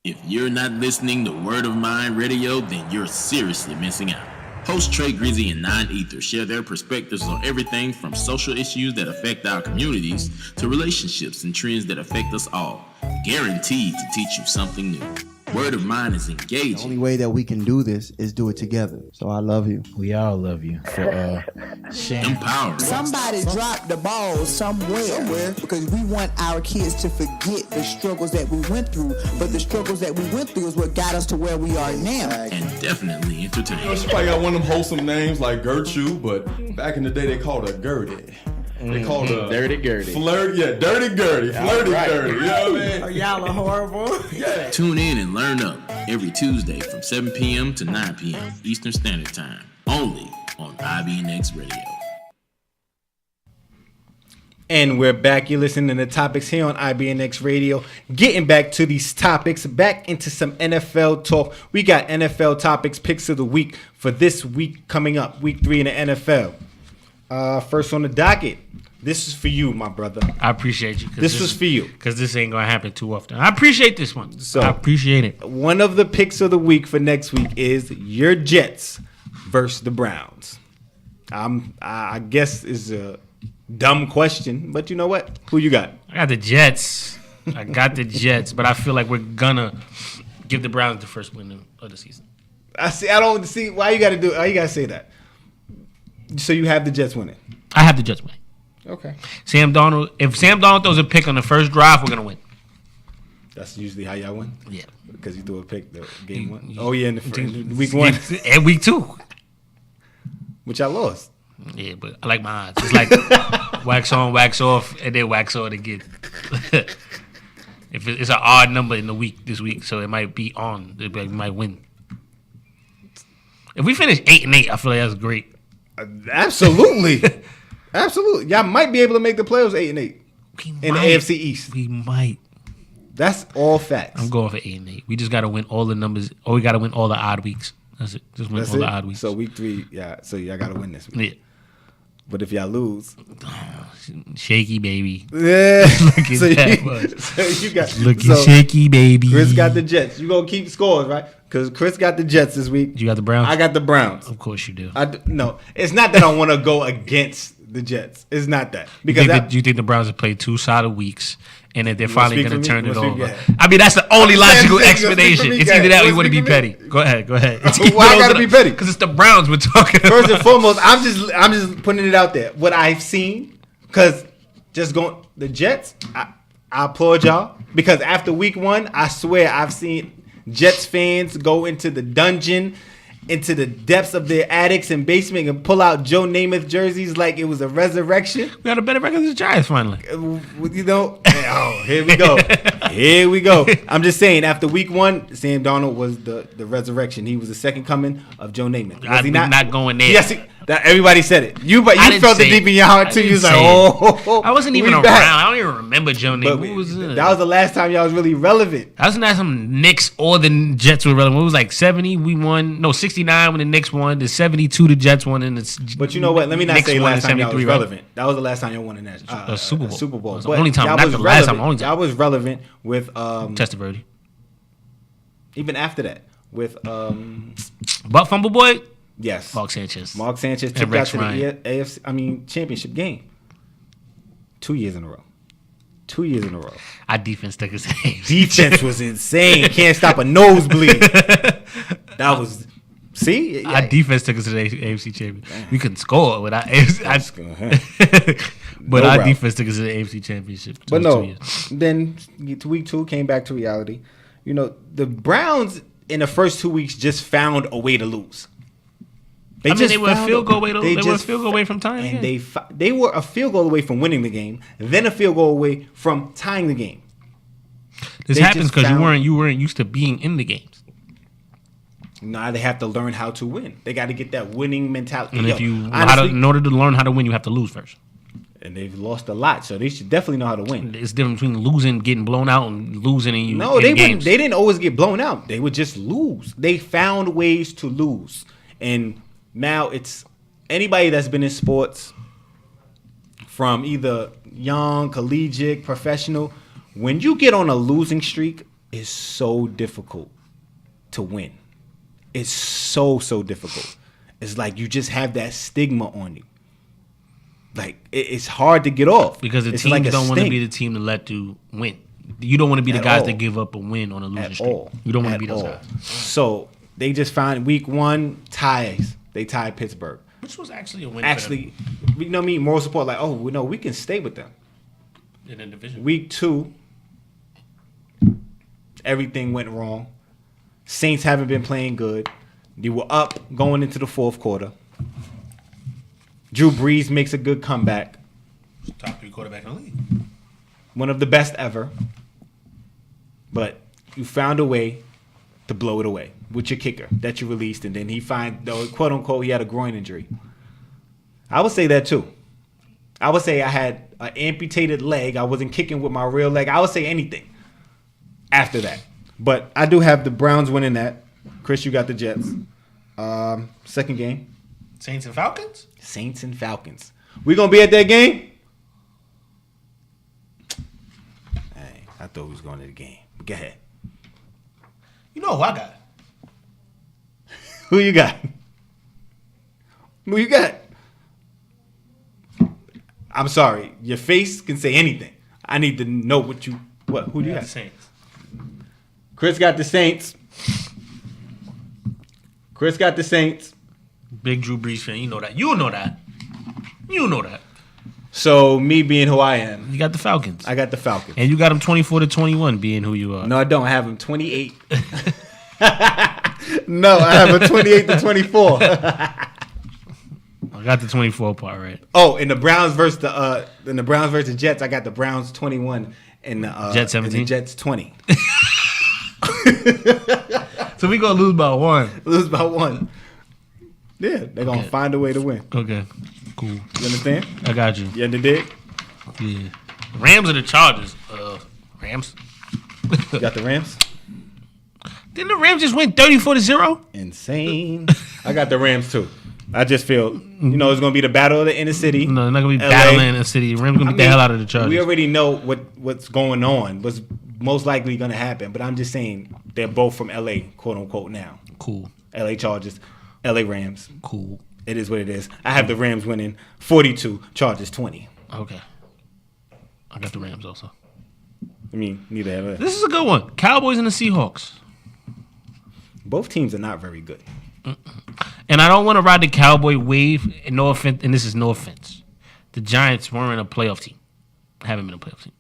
If you're not listening to Word of Mind Radio, then you're seriously missing out. Hosts Trey Grizzy and Nine Ether share their perspectives on everything from social issues that affect our communities to relationships and trends that affect us all. Guaranteed to teach you something new. Word of Mind is engaging. The only way that we can do this is do it together. So I love you. We all love you for sharing. Empowering. Somebody dropped the ball somewhere because we want our kids to forget the struggles that we went through. But the struggles that we went through is what got us to where we are now. And definitely entertaining. You know, she probably got one of them wholesome names like Gertrude, but back in the day they called her Gertie. They called her Dirty Gertie. Dirty Gertie. Flirty Gertie. You know what I mean? Y'all are horrible. Yeah. Tune in and learn up every Tuesday from 7 p.m. to 9 p.m. Eastern Standard Time. Only on IBNX Radio. And we're back. You're listening to Topics here on IBNX Radio. Getting back to these topics, back into some NFL talk. We got NFL topics, picks of the week for this week coming up, week 3 in the NFL. First on the docket. This is for you, my brother. I appreciate you. This was for you. Because this ain't going to happen too often. I appreciate this one. So I appreciate it. One of the picks of the week for next week is your Jets versus the Browns. I guess is a dumb question, but you know what? Who you got? I got the Jets. But I feel like we're going to give the Browns the first win of the season. I don't see why you got to do it. Why you got to say that? So you have the Jets winning? I have the Jets winning. Okay. If Sam Darnold throws a pick on the first drive, we're going to win. That's usually how y'all win? Yeah. Because you threw a pick the game one? Oh, yeah, in week 1. And week 2. Which I lost. Yeah, but I like my odds. It's like wax on, wax off, and then wax on again. If it's an odd number in the week this week, so it might be on. We might win. If we finish 8-8, I feel like that's great. Absolutely. Absolutely. Y'all might be able to make the playoffs 8-8 in the AFC East. We might. That's all facts. I'm going for 8-8. We just got to win all the numbers. Or we got to win all the odd weeks. That's it. Just win the odd weeks. So week 3, yeah. So y'all got to win this week. Yeah. But if y'all lose, shaky baby. Yeah. So you got looking shaky baby. Chris got the Jets. You gonna keep scores, right? Because Chris got the Jets this week. You got the Browns. I got the Browns. Of course you do. No, it's not that I want to go against the Jets. It's not that because you think the Browns have played 2 solid weeks, and that they're finally going to turn it over. I mean, that's the only logical explanation. It's either that or you want to be petty. Go ahead. Why I got to be petty? Because it's the Browns we're talking about. First and foremost, I'm just putting it out there. What I've seen, because just going the Jets, I applaud y'all because after week 1, I swear I've seen Jets fans go into the dungeon, into the depths of their attics and basement and pull out Joe Namath jerseys like it was a resurrection. We got a better record than the Giants finally. You know, here we go. Here we go. I'm just saying, after week 1, Sam Darnold was the resurrection. He was the second coming of Joe Namath. Was he not going there. Yes, everybody said it. You felt it deep in your heart too. You was like, I wasn't even around. I don't even remember Joe Namath. That was the last time y'all was really relevant. That was the last time Knicks or the Jets were relevant. It was like 70, we won. No, 69 when the Knicks won. The 72 the Jets won. But you know what? Let me not Knicks say last time y'all was relevant. Right? That was the last time y'all won a Super Bowl. Super Bowl. But the only time, not the last time. Only time. Y'all was relevant with Testaverde. Even after that, with Butt Fumble Boy. Yes, Mark Sanchez took out to the AFC. Championship game. 2 years in a row. 2 years in a row. Our defense took us. Defense was insane. Can't stop a nosebleed. That was. See, our defense took us to the AFC Championship. Damn. We couldn't score without but our defense took us to the AFC Championship. But no, then to week 2 came back to reality. You know, the Browns in the first 2 weeks just found a way to lose. They were a field goal away. They were a field goal away from tying the game. They were a field goal away from winning the game, then a field goal away from tying the game. This happens because you weren't used to being in the games. Now they have to learn how to win. They got to get that winning mentality. And in order to learn how to win, you have to lose first. And they've lost a lot, so they should definitely know how to win. It's different between losing, getting blown out, and losing and you. No, they didn't always get blown out. They would just lose. They found ways to lose. And now it's anybody that's been in sports, from either young, collegiate, professional, when you get on a losing streak, it's so difficult to win. It's so difficult. It's like you just have that stigma on you. Like, it's hard to get off. Because the teams don't want to be the team to let you win. You don't want to be the guys that give up a win on a losing streak. You don't want to be those guys. So they just found week 1 ties. They tied Pittsburgh. Which was actually a win. Actually, you know me, moral support. Like, oh, no, we can stay with them. In the division. Week 2, everything went wrong. Saints haven't been playing good. They were up going into the fourth quarter. Drew Brees makes a good comeback. Top 3 quarterback in the league. One of the best ever. But you found a way to blow it away with your kicker that you released, and then he quote unquote, he had a groin injury. I would say that too. I would say I had an amputated leg. I wasn't kicking with my real leg. I would say anything after that. But I do have the Browns winning that. Chris, you got the Jets. Second game. Saints and Falcons? Saints and Falcons. We gonna be at that game? Hey, I thought we was going to the game. But go ahead. You know who I got? Who you got? Who you got? I'm sorry. Your face can say anything. I need to know who do you got? The Saints. Chris got the Saints. Chris got the Saints. Big Drew Brees fan. You know that. You know that. So, me being who I am. You got the Falcons. I got the Falcons. And you got them 24-21 being who you are. No, I don't. I have them 28. No, I have a 28-24. I got the 24 part right. Oh, in the Browns versus the Jets, I got the Browns 21 and the Jets 17. And the Jets 20. So we gonna lose by 1. Lose by 1. Yeah, they're gonna find a way to win. Okay, cool. You understand? I got you. You understand? Yeah. Rams or the Chargers? Rams. You got the Rams? Didn't the Rams just win 34-0? Insane. I got the Rams too. I just feel, it's going to be the battle of the inner city. No, it's not going to be battling in the city. Rams going to beat the hell out of the Chargers. We already know what's going on, what's most likely going to happen. But I'm just saying they're both from L.A., quote unquote, now. Cool. L.A. Chargers, L.A. Rams. Cool. It is what it is. I have the Rams winning 42, Chargers 20. Okay. I got the Rams also. I mean, neither have I. This is a good one. Cowboys and the Seahawks. Both teams are not very good. And I don't want to ride the Cowboy wave. And no offense, and this is no offense. The Giants weren't a playoff team. Haven't been a playoff team.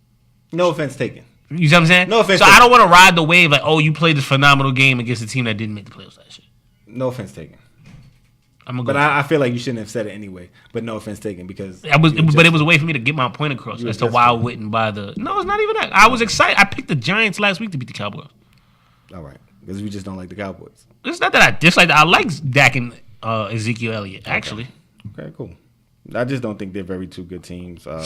No offense taken. You see what I'm saying? No offense So taken. I don't want to ride the wave like, oh, you played this phenomenal game against a team that didn't make the playoffs last year. No offense taken. I'm gonna but I feel like you shouldn't have said it anyway. But no offense taken because it was a way for me to get my point across as to why I wouldn't buy the. No, it's not even that. I was excited. I picked the Giants last week to beat the Cowboys. All right, because we just don't like the Cowboys. It's not that I dislike. I like Dak and Ezekiel Elliott actually. Okay, cool. I just don't think they're very two good teams. I'm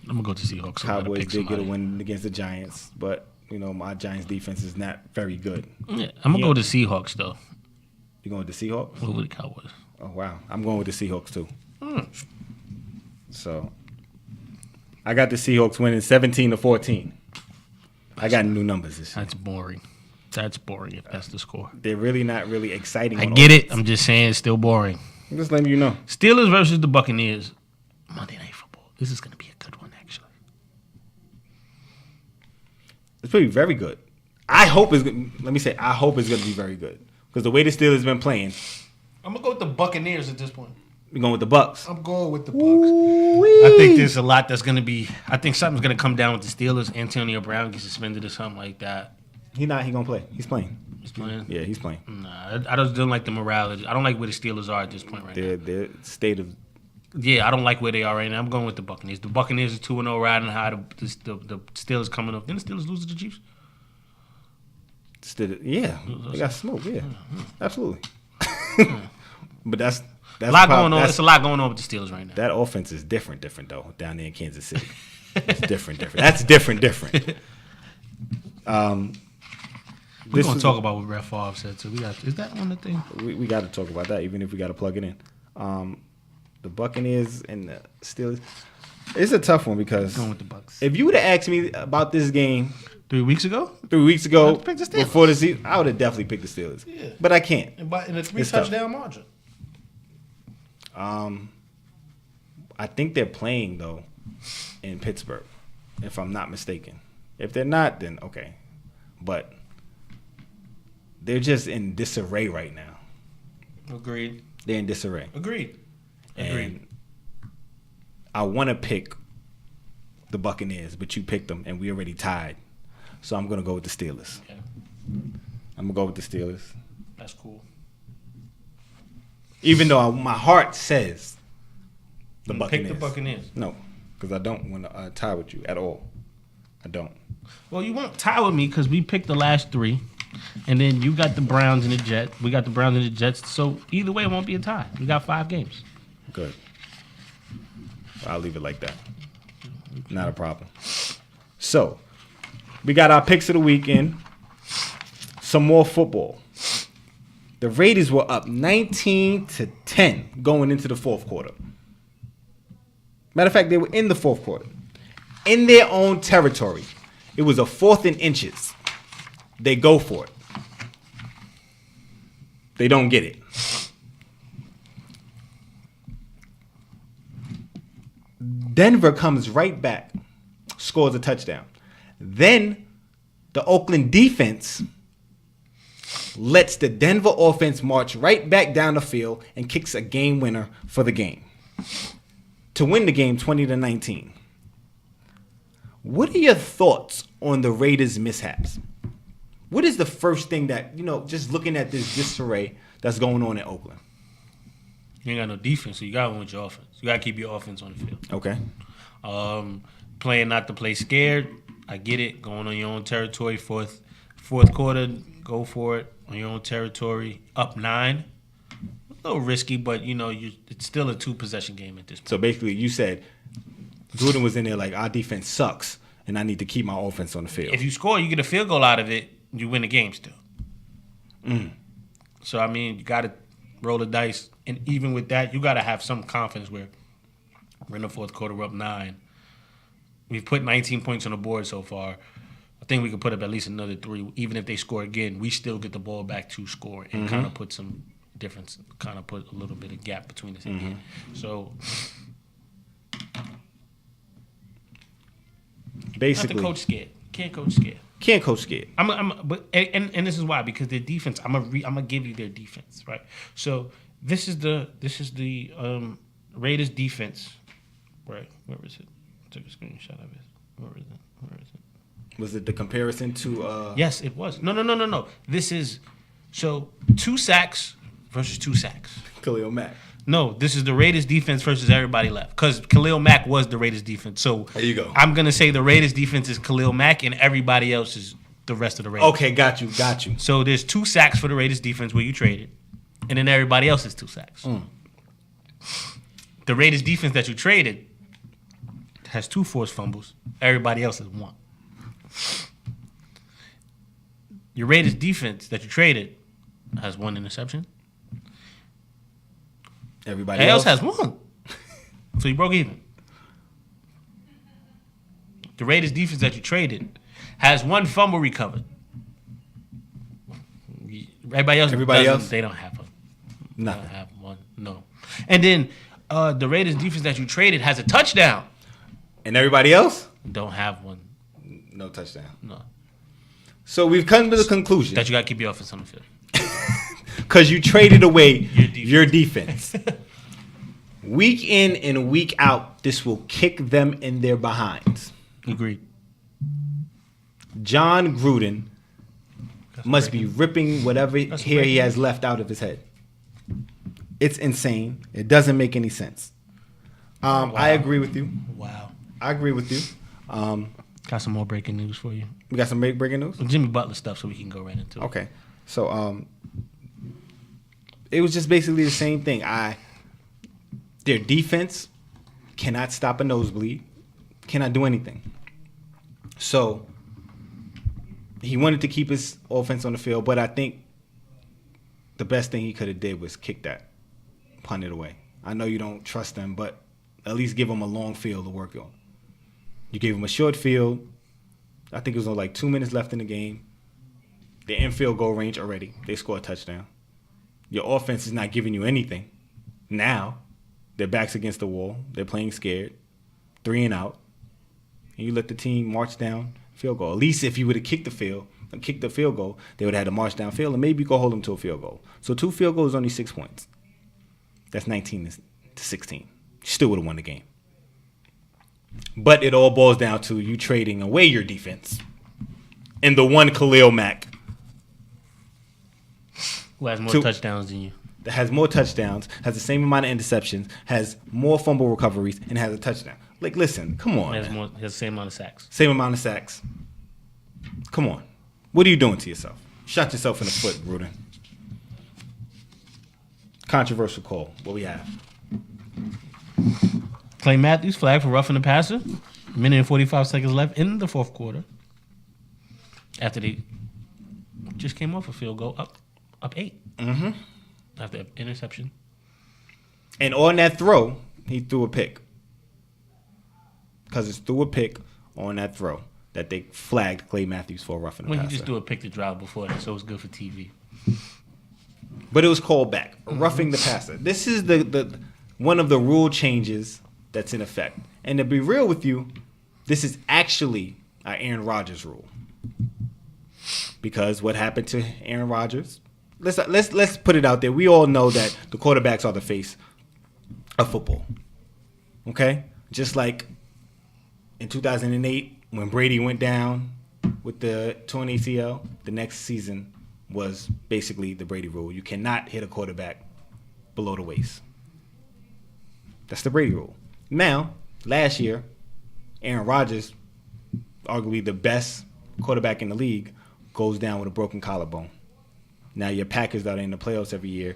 gonna go to Seahawks. Cowboys did get a win against the Giants, but my Giants defense is not very good. Yeah, I'm gonna go to Seahawks though. You going with the Seahawks? Or with the Cowboys? Oh wow, I'm going with the Seahawks too. So I got the Seahawks winning 17-14. I got new numbers this year. That's boring. That's boring if that's the score. They're really not really exciting. I get it. I'm just saying it's still boring. I'm just letting you know. Steelers versus the Buccaneers. Monday Night Football. This is going to be a good one, actually. It's pretty very good. I hope it's good. Let me say, I hope it's going to be very good. Because the way the Steelers have been playing. I'm going to go with the Buccaneers at this point. You're going with the Bucks? I'm going with the Bucks. I think there's a lot that's going to be. I think something's going to come down with the Steelers. Antonio Brown gets suspended or something like that. He going to play. He's playing. He's playing? Yeah, he's playing. Nah, I just don't like the morality. I don't like where the Steelers are at this point right now. Their state of... Yeah, I don't like where they are right now. I'm going with the Buccaneers. The Buccaneers are 2-0 riding high. The Steelers coming up. Didn't the Steelers lose to the Chiefs? Yeah, they got smoked. Yeah, absolutely. But that's That's a lot going on. It's a lot going on with the Steelers right now. That offense is different though down there in Kansas City. It's different. That's different. We're gonna talk about what Brett Favre said too. Is that on the thing? We got to talk about that, even if we got to plug it in. The Buccaneers and the Steelers. It's a tough one because going with the Bucs. If you would have asked me about this game 3 weeks ago, before the season, I would have definitely picked the Steelers. Yeah. But I can't. In a 3-touchdown margin. I think they're playing though in Pittsburgh, if I'm not mistaken. If they're not, then okay. But they're just in disarray right now. Agreed. They're in disarray. Agreed. And I want to pick the Buccaneers, but you picked them, and we already tied. So I'm going to go with the Steelers. Okay. I'm going to go with the Steelers. That's cool. Even though my heart says the Buccaneers. Pick the Buccaneers. No, because I don't want to tie with you at all. I don't. Well, you won't tie with me because we picked the last 3. And then you got the Browns and the Jets. We got the Browns and the Jets. So either way, it won't be a tie. We got 5 games. Good. I'll leave it like that. Not a problem. So, we got our picks of the weekend. Some more football. The Raiders were up 19-10 going into the fourth quarter. Matter of fact, they were in the fourth quarter. In their own territory. It was a 4th and inches. They go for it. They don't get it. Denver comes right back, scores a touchdown. Then the Oakland defense lets the Denver offense march right back down the field and kicks a game winner for the game to win the game 20-19. What are your thoughts on the Raiders' mishaps? What is the first thing that, just looking at this disarray that's going on in Oakland? You ain't got no defense, so you got to win with your offense. You got to keep your offense on the field. Okay. Playing not to play scared, I get it. Going on your own territory, fourth quarter, go for it on your own territory. Up 9, a little risky, but it's still a 2-possession game at this point. So basically, you said Gruden was in there like, our defense sucks, and I need to keep my offense on the field. If you score, you get a field goal out of it, you win the game still. So you got to roll the dice, and even with that, you got to have some confidence where we're in the fourth quarter, we're up 9. We've put 19 points on the board so far. I think we could put up at least another 3. Even if they score again, we still get the ball back to score and kind of put some difference, kind of put a little bit of gap between us again. So basically, not to coach scared. Can't coach scared. Can't coach scared. But this is why, because their defense. I'm gonna give you their defense, right? So this is the Raiders defense, right? Where is it? I took a screenshot of it. Where is it? Was it the comparison to? Yes, it was. No. This is 2 sacks versus 2 sacks. Khalil Mack. No, this is the Raiders defense versus everybody left. Because Khalil Mack was the Raiders defense. So there you go. I'm going to say the Raiders defense is Khalil Mack and everybody else is the rest of the Raiders. Okay, got you. So there's 2 sacks for the Raiders defense where you traded. And then everybody else is 2 sacks. The Raiders defense that you traded has 2 forced fumbles. Everybody else has 1. Your Raiders defense that you traded has 1 interception. Everybody else has 1. So you broke even. The Raiders defense that you traded has 1 fumble recovered. Everybody else, they don't have 1. Nothing. They don't have 1. No. And then the Raiders defense that you traded has a touchdown. And everybody else don't have 1. No touchdown. No. So we've come to the conclusion that you got to keep your offense on the field. Because you traded away your defense. Week in and week out, this will kick them in their behinds. Agreed. John Gruden must be ripping whatever hair he has left out of his head. It's insane. It doesn't make any sense. Wow. I agree with you. Wow. I agree with you. Got some more breaking news for you. We got some breaking news? Jimmy Butler stuff so we can go right into it. Okay. So it was just basically the same thing. I Their defense cannot stop a nosebleed, cannot do anything. So he wanted to keep his offense on the field, but I think the best thing he could have did was kick that, punt it away. I know you don't trust them, but at least give them a long field to work on. You gave them a short field. I think it was like 2 minutes left in the game. They're in field goal range already. They score a touchdown. Your offense is not giving you anything. Now, their back's against the wall. They're playing scared. 3 and out. And you let the team march down field goal. At least if you would have kicked the field goal, they would have had to march down field, and maybe you could hold them to a field goal. So 2 field goals is only 6 points. That's 19 to 16. You still would have won the game. But it all boils down to you trading away your defense and the one Khalil Mack who has more touchdowns than you. Has more touchdowns, has the same amount of interceptions, has more fumble recoveries, and has a touchdown. Like, listen, come on. Has the same amount of sacks. Same amount of sacks. Come on. What are you doing to yourself? Shot yourself in the foot, Gruden. Controversial call. What we have? Clay Matthews flagged for roughing the passer. Minute and 45 seconds left in the fourth quarter. After they just came off a field goal, up 8. Mm-hmm. After interception. And on that throw, he threw a pick. Because it's threw a pick on that throw that they flagged Clay Matthews for roughing the passer. Well, he just threw a pick to drive before that, so it was good for TV. But it was called back. Roughing the passer. This is the one of the rule changes that's in effect. And to be real with you, this is actually an Aaron Rodgers rule. Because what happened to Aaron Rodgers? Let's put it out there. We all know that the quarterbacks are the face of football. Okay? Just like in 2008 when Brady went down with the torn ACL, the next season was basically the Brady rule. You cannot hit a quarterback below the waist. That's the Brady rule. Now, last year, Aaron Rodgers, arguably the best quarterback in the league, goes down with a broken collarbone. Now your Packers that are in the playoffs every year,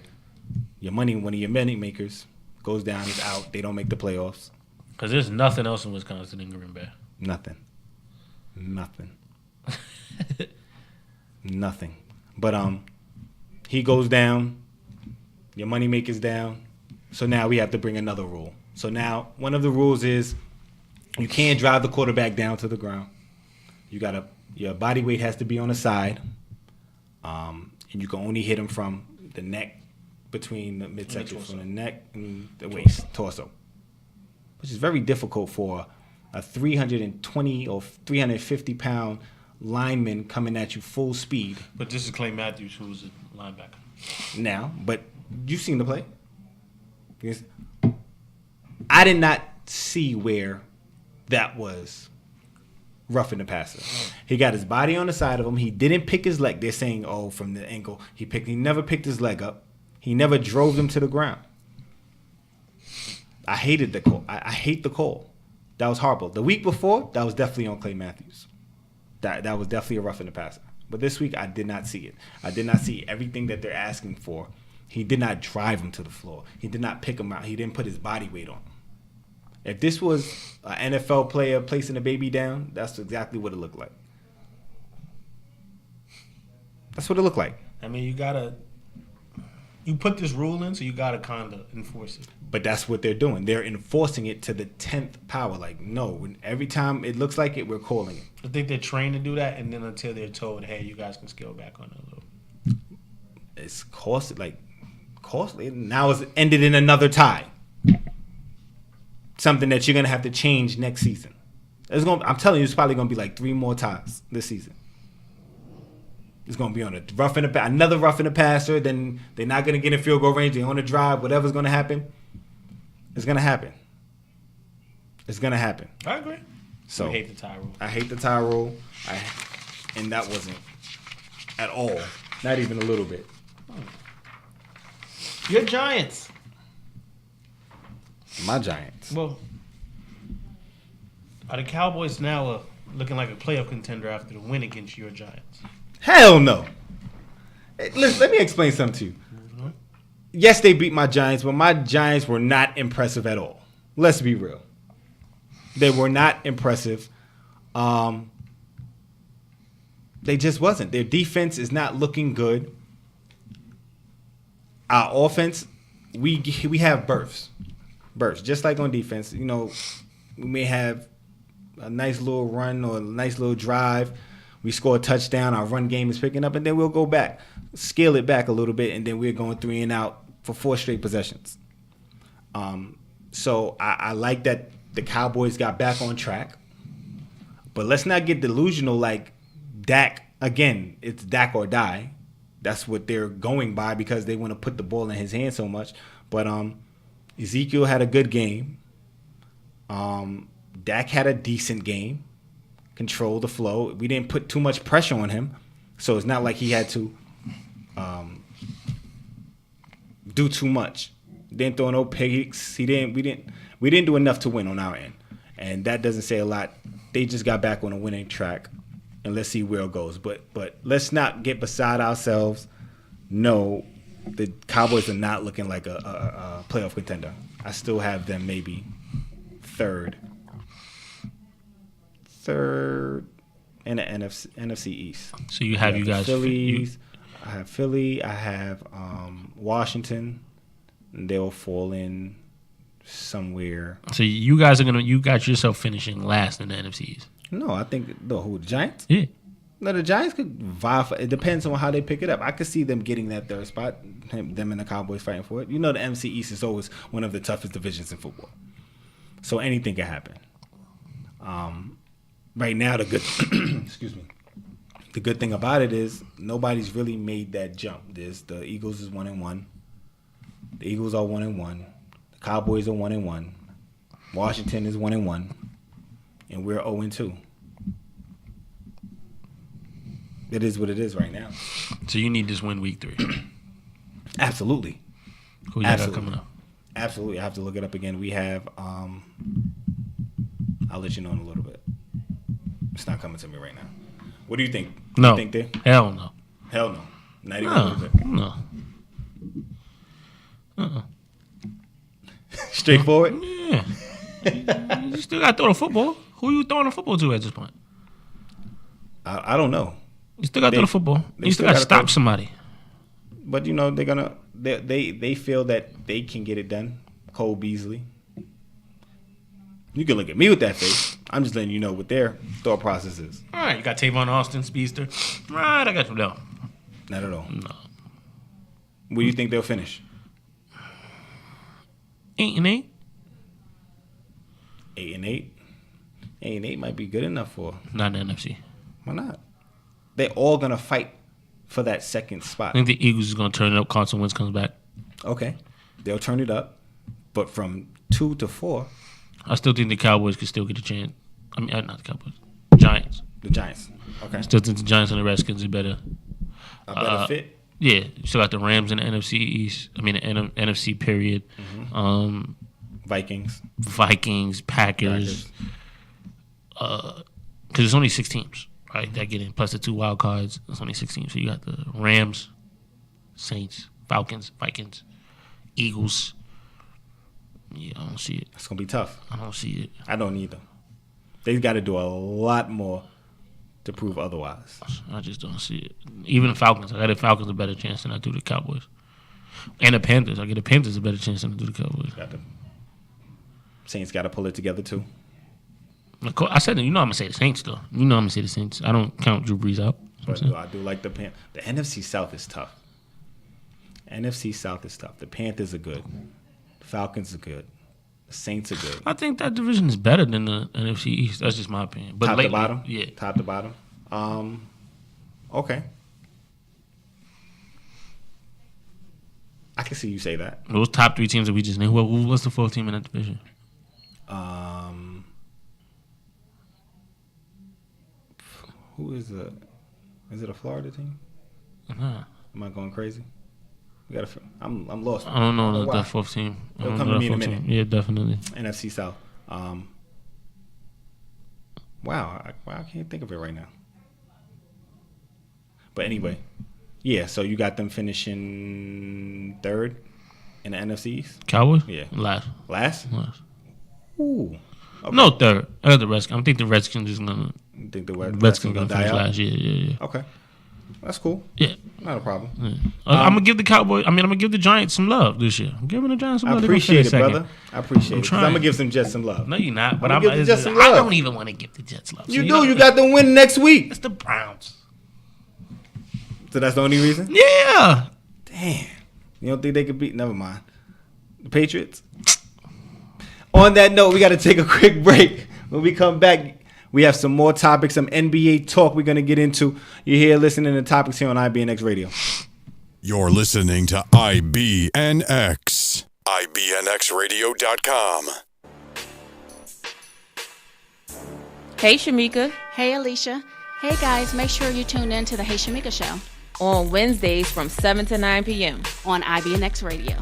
one of your money makers, goes down, is out. They don't make the playoffs. Because there's nothing else in Wisconsin and Green Bay. Nothing. Nothing. But he goes down. Your money maker's down. So now we have to bring another rule. So now one of the rules is you can't drive the quarterback down to the ground. Your body weight has to be on the side. And you can only hit him from the neck, between the midsection, from the neck and the waist, torso. Which is very difficult for a 320 or 350 pound lineman coming at you full speed. But this is Clay Matthews, who's a linebacker. Now, but you've seen the play. Because I did not see where that was roughing the passer. He got his body on the side of him. He didn't pick his leg. They're saying, from the ankle. He never picked his leg up. He never drove him to the ground. I hated the call. I hate the call. That was horrible. The week before, that was definitely on Clay Matthews. That was definitely a roughing the passer. But this week, I did not see it. I did not see everything that they're asking for. He did not drive him to the floor. He did not pick him out. He didn't put his body weight on him. If this was an NFL player placing a baby down, that's exactly what it looked like. That's what it looked like. I mean, you put this rule in, so you gotta kind of enforce it. But that's what they're doing. They're enforcing it to the 10th power. Like, no, every time it looks like it, we're calling it. I think they're trained to do that, and then until they're told, hey, you guys can scale back on it a little. It's costly. Now it's ended in another tie. Something that you're going to have to change next season. I'm telling you, it's probably going to be like 3 more ties this season. It's going to be on another roughing the passer. Then they're not going to get in field goal range. They're on a drive. Whatever's going to happen, it's going to happen. It's going to happen. I agree. So I hate the tie rule. I hate the tie rule. And that wasn't at all. Not even a little bit. Your Giants. My Giants. Well, are the Cowboys now looking like a playoff contender after the win against your Giants? Hell no. Hey, listen, let me explain something to you. yes, they beat my Giants, but my Giants were not impressive at all. Let's be real. They were not impressive. They just wasn't. Their defense is not looking good. Our offense, we have bursts. Just like on defense, we may have a nice little run or a nice little drive. We score a touchdown. Our run game is picking up, and then we'll go back, scale it back a little bit, and then we're going 3 and out for 4 straight possessions. So I like that the Cowboys got back on track, but let's not get delusional like Dak. Again, it's Dak or die. That's what they're going by because they want to put the ball in his hand so much. But Ezekiel had a good game. Dak had a decent game. Control the flow. We didn't put too much pressure on him, so it's not like he had to do too much. Didn't throw no picks. We didn't do enough to win on our end, and that doesn't say a lot. They just got back on a winning track, and let's see where it goes. But let's not get beside ourselves. No, the Cowboys are not looking like a playoff contender. I still have them maybe third in the NFC East. So you have you guys. Phillies. I have Philly. I have Washington. And they'll fall in somewhere. So you got yourself finishing last in the NFC East. No, I think the Giants. Yeah. No, the Giants could vie for it. Depends on how they pick it up. I could see them getting that third spot. Them and the Cowboys fighting for it. The NFC East is always one of the toughest divisions in football. So anything can happen. Right now, the good thing about it is nobody's really made that jump. The Eagles is 1-1. The Eagles are 1-1. The Cowboys are 1-1. Washington is 1-1, and we're 0-2. It is what it is right now. So you need this win week 3. Absolutely. Who you got coming up? Absolutely. I have to look it up again. We have. I'll let you know in a little bit. It's not coming to me right now. What do you think? No. You think there? Hell no. Hell no. Not even a little bit. No. Straightforward? Yeah. You still got to throw the football. Who you throwing the football to at this point? I don't know. You still got to throw the football. You still got to stop somebody. But they're gonna. They feel that they can get it done. Cole Beasley. You can look at me with that face. I'm just letting you know what their thought process is. All right, you got Tavon Austin, speedster. Right, I got you. No, not at all. No. Where do you think they'll finish? 8-8. 8-8. 8-8 might be good enough for. Not in the NFC. Why not? They're all gonna fight for that second spot. I think the Eagles is gonna turn it up. Carson Wentz comes back. Okay, they'll turn it up, but from 2 to 4. I still think the Cowboys could still get a chance. I mean, not the Cowboys. Giants. The Giants. Okay. I still think the Giants and the Redskins are better. A better fit? Yeah. You still got the Rams in the NFC East. I mean, the NFC period. Mm-hmm. Vikings, Packers. Because there's only 6 teams, right? That get in, plus the 2 wild cards. There's only 6 teams. So you got the Rams, Saints, Falcons, Vikings, Eagles. Yeah, I don't see it. It's going to be tough. I don't see it. I don't either. They've got to do a lot more to prove otherwise. I just don't see it. Even the Falcons. I got the Falcons a better chance than I do the Cowboys. And the Panthers. I get the Panthers a better chance than I do the Cowboys. Got the Saints got to pull it together, too. I said, I'm going to say the Saints, though. I'm going to say the Saints. I don't count Drew Brees out. But I do like the Panthers. The NFC South is tough. The Panthers are good. Falcons are good. The Saints are good. I think that division is better than the NFC East. That's just my opinion. But top to bottom? Yeah. Top to bottom? Okay. I can see you say that. Those top 3 teams that we just named, what's the 4th team in that division? Who is it a Florida team? Nah. Am I going crazy? I'm lost. I don't know that 4th team. It'll come to me in a minute. Yeah, definitely. NFC South. Wow, I can't think of it right now. But anyway, yeah. So you got them finishing 3rd. in the NFC East? Cowboys? Yeah. Last? Ooh. Okay. No, third. I got the Redskins. I think the Redskins is gonna. You think the Redskins gonna die finish out? last year? Yeah. Okay. That's cool. Yeah. Not a problem. Yeah. I'm gonna give the Cowboys. I'm gonna give the Giants some love this year. I'm giving the Giants some love. I appreciate it, brother. I appreciate it. I'm gonna give some Jets some love. No, you're not. But I'm gonna give the Jets some love. I don't even want to give the Jets love. You do. You got the win next week. It's the Browns. So that's the only reason? Yeah. Damn. You don't think they could beat? Never mind. The Patriots. On that note, we got to take a quick break. When we come back, we have some more topics, some NBA talk we're going to get into. You're here listening to Topics here on IBNX Radio. You're listening to IBNX. IBNXradio.com. Hey, Shamika. Hey, Alicia. Hey, guys, make sure you tune in to the Hey Shamika Show. On Wednesdays from 7 to 9 p.m. on IBNX Radio.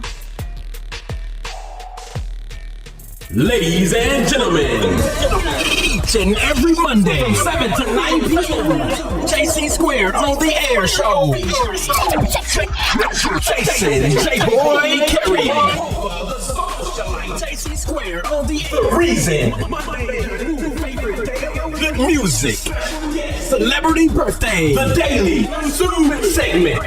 Ladies and gentlemen, each and every Monday, 7 to 9 p.m., JC Squared on the Air Show. Jason J-Boy Kerry. JC Squared on the Air. Reason. Good music. Celebrity birthday. The Daily segment.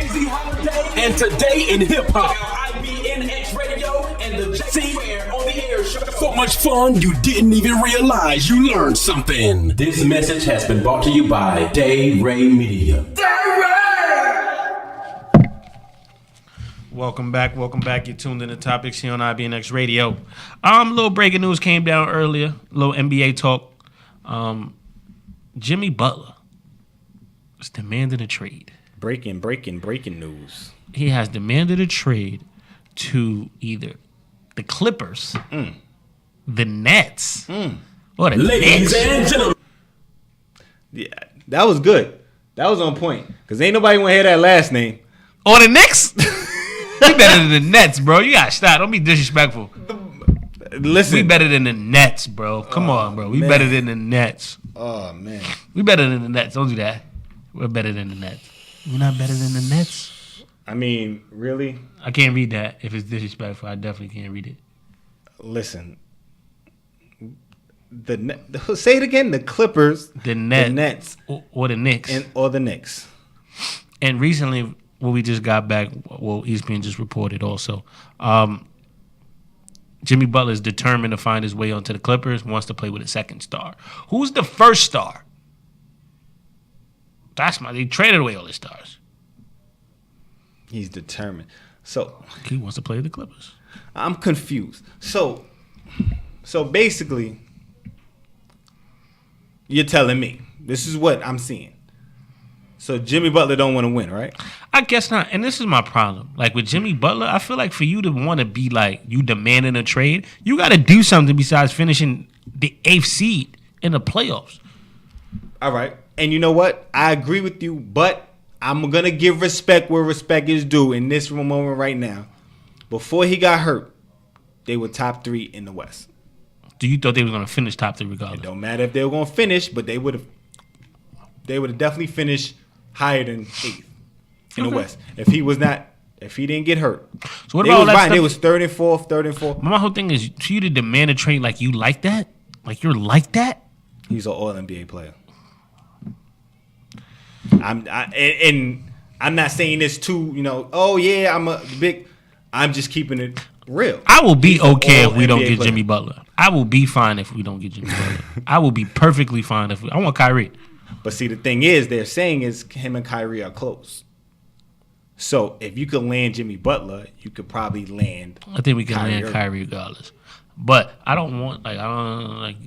And Today in Hip Hop. IBNX Radio and the JC Squared on the Air Show. So much fun you didn't even realize you learned something. This message has been brought to you by Day Ray Media. Welcome back. You're tuned in to Topics here on IBNX Radio. A little breaking news came down earlier. A little NBA talk. Jimmy Butler is demanding a trade. Breaking news. He has demanded a trade to either the Clippers, the Nets, or the Ladies Knicks. and gentlemen. Yeah, that was good. That was on point. Because ain't nobody want to hear that last name. Or the Knicks. We better than the Nets, bro. You gotta stop. Don't be disrespectful. Listen. We better than the Nets, bro. Come on, bro. We better than the Nets. Oh, man. We better than the Nets. Don't do that. We're better than the Nets. We're not better than the Nets. I mean, really? I can't read that. If it's disrespectful, I definitely can't read it. Listen. Say it again. The Clippers. The Nets. Or the Knicks. Or the Knicks. And recently, when we just got back, well, ESPN just reported also, Jimmy Butler is determined to find his way onto the Clippers, wants to play with a second star. Who's the first star? They traded away all his stars. He's determined. So he wants to play with the Clippers. I'm confused. So basically, you're telling me this is what I'm seeing. So Jimmy Butler don't want to win, right? I guess not. And this is my problem. Like with Jimmy Butler, I feel like for you to want to be like you demanding a trade, you got to do something besides finishing the 8th seed in the playoffs. All right. And you know what? I agree with you, but I'm going to give respect where respect is due in this moment right now. Before he got hurt, they were top 3 in the West. Do you thought they were going to finish top 3 regardless? It don't matter if they were going to finish, but they would have definitely finished higher than 8th in the West. If he didn't get hurt. So what about all that stuff? They was 3rd and 4th. My whole thing is for you to demand a trade like you like that? Like you're like that? He's an all-NBA player. I'm not saying this too, oh yeah, I'm just keeping it real. I will be okay if we don't get Jimmy Butler. I will be fine if we don't get Jimmy Butler. I will be perfectly fine I want Kyrie. But see, the thing is, they're saying is him and Kyrie are close. So if you could land Jimmy Butler, you could probably land. I think we can land Kyrie regardless. But I don't like